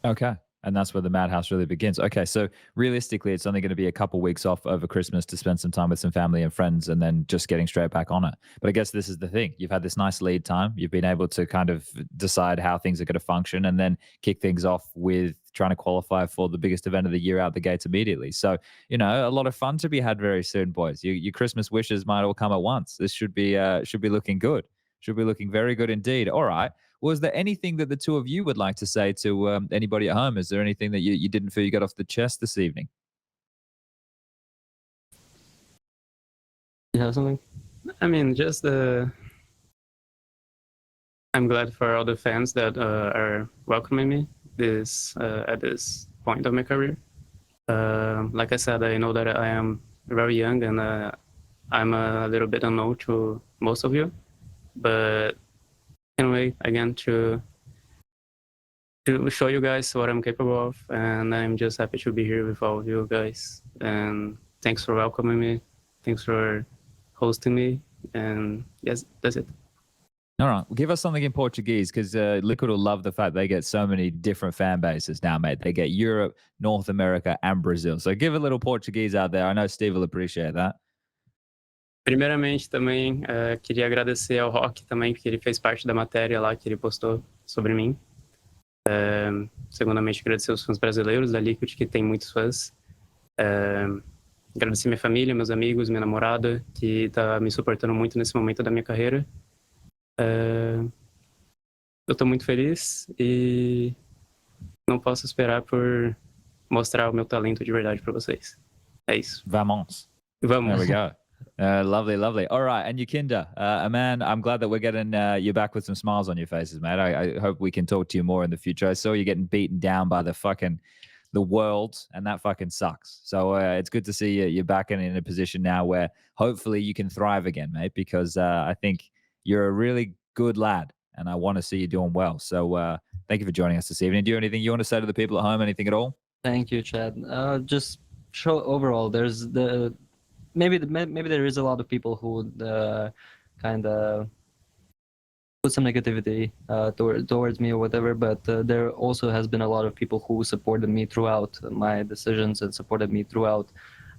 [SPEAKER 1] Okay. And that's where the madhouse really begins. Okay, so realistically, it's only going to be a couple weeks off over Christmas to spend some time with some family and friends, and then just getting straight back on it. But I guess this is the thing. You've had this nice lead time. You've been able to kind of decide how things are going to function, and then kick things off with trying to qualify for the biggest event of the year out the gates immediately. So, a lot of fun to be had very soon, boys. Your Christmas wishes might all come at once. This should be looking good. Should be looking very good indeed. All right. Was there anything that the two of you would like to say to anybody at home? Is there anything that you didn't feel you got off the chest this evening?
[SPEAKER 7] You have something?
[SPEAKER 10] I mean, just I'm glad for all the fans that are welcoming me at this point of my career. Like I said, I know that I am very young, and I'm a little bit unknown to most of you, but anyway, again, to show you guys what I'm capable of, and I'm just happy to be here with all of you guys. And thanks for welcoming me. Thanks for hosting me. And yes, that's it.
[SPEAKER 1] All right. Well, give us something in Portuguese, because Liquid will love the fact they get so many different fan bases now, mate. They get Europe, North America, and Brazil. So give a little Portuguese out there. I know Steve will appreciate that.
[SPEAKER 10] Primeiramente, também queria agradecer ao Rock também, porque ele fez parte da matéria lá que ele postou sobre mim. Segundamente, agradecer os fãs brasileiros da Liquid, que tem muitos fãs. Agradecer minha família, meus amigos, minha namorada, que está me suportando muito nesse momento da minha carreira. Eu estou muito feliz e não posso esperar por mostrar o meu talento de verdade para vocês. É isso.
[SPEAKER 1] Vamos.
[SPEAKER 10] Vamos.
[SPEAKER 1] There we go. Lovely, lovely. All right, and YEKINDAR, man, I'm glad that we're getting you back with some smiles on your faces, mate. I hope we can talk to you more in the future. I saw you getting beaten down by the world, and that fucking sucks. So it's good to see you're back in a position now where hopefully you can thrive again, mate, because I think you're a really good lad, and I want to see you doing well. So thank you for joining us this evening. Do you have anything you want to say to the people at home? Anything at all?
[SPEAKER 7] Thank you, Chad. Just show overall, there's maybe there is a lot of people who would kind of put some negativity towards me or whatever, but there also has been a lot of people who supported me throughout my decisions and supported me throughout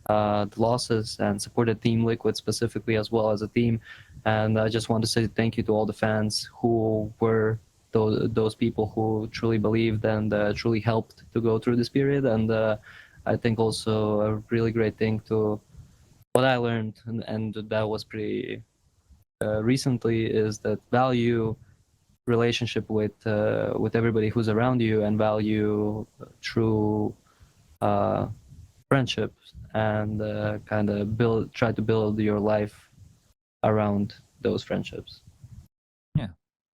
[SPEAKER 7] the losses, and supported Team Liquid specifically as well as a team. And I just want to say thank you to all the fans who were those people who truly believed and truly helped to go through this period. And I think also a really great thing to what I learned, and that was pretty recently, is that value relationship with everybody who's around you, and value true friendships, and kind of try to build your life around those friendships.
[SPEAKER 1] Yeah,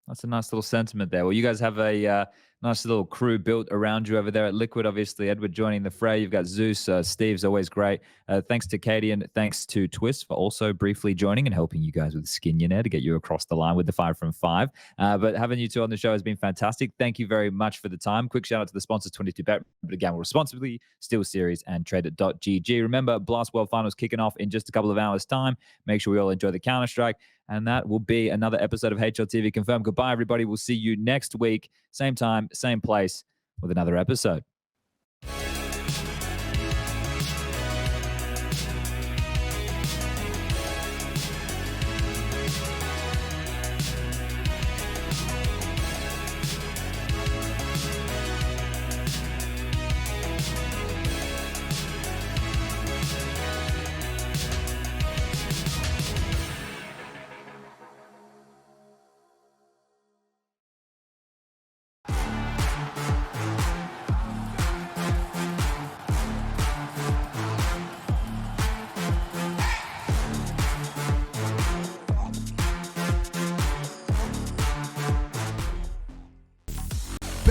[SPEAKER 1] that's a nice little sentiment there. Well, you guys have a nice little crew built around you over there at Liquid. Obviously, Edward joining the fray. You've got Zeus. Steve's always great. Thanks to cadiaN. Thanks to Twistzz for also briefly joining and helping you guys with Skinionaire to get you across the line with the 5 from 5. But having you two on the show has been fantastic. Thank you very much for the time. Quick shout out to the sponsors, 22Bet, but gamble responsibly, SteelSeries, and tradeit.gg. Remember, Blast World Finals kicking off in just a couple of hours' time. Make sure we all enjoy the Counter-Strike. And that will be another episode of HLTV Confirmed. Goodbye, everybody. We'll see you next week. Same time, same place with another episode.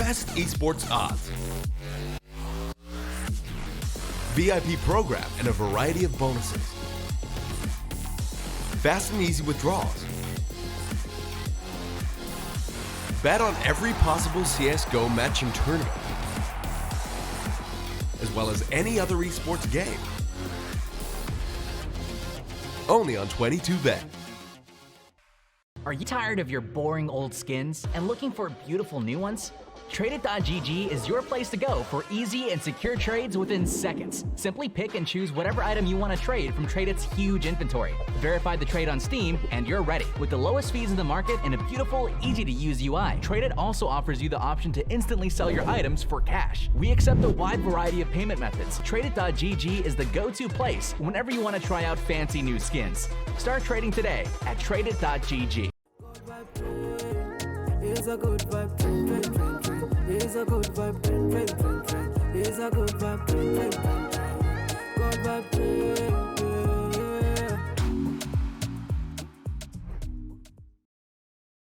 [SPEAKER 3] best esports odds, VIP program and a variety of bonuses, fast and easy withdrawals. Bet on every possible CSGO matching tournament, as well as any other esports game. Only on 22Bet.
[SPEAKER 4] Are you tired of your boring old skins and looking for beautiful new ones? Tradeit.gg is your place to go for easy and secure trades within seconds. Simply pick and choose whatever item you want to trade from Tradeit's huge inventory. Verify the trade on Steam and you're ready. With the lowest fees in the market and a beautiful, easy-to-use UI, Tradeit also offers you the option to instantly sell your items for cash. We accept a wide variety of payment methods. Tradeit.gg is the go-to place whenever you want to try out fancy new skins. Start trading today at Tradeit.gg.
[SPEAKER 5] It's a good vibe, trend. It's a good vibe, trend. It's a good vibe, trend. Good vibe, trend.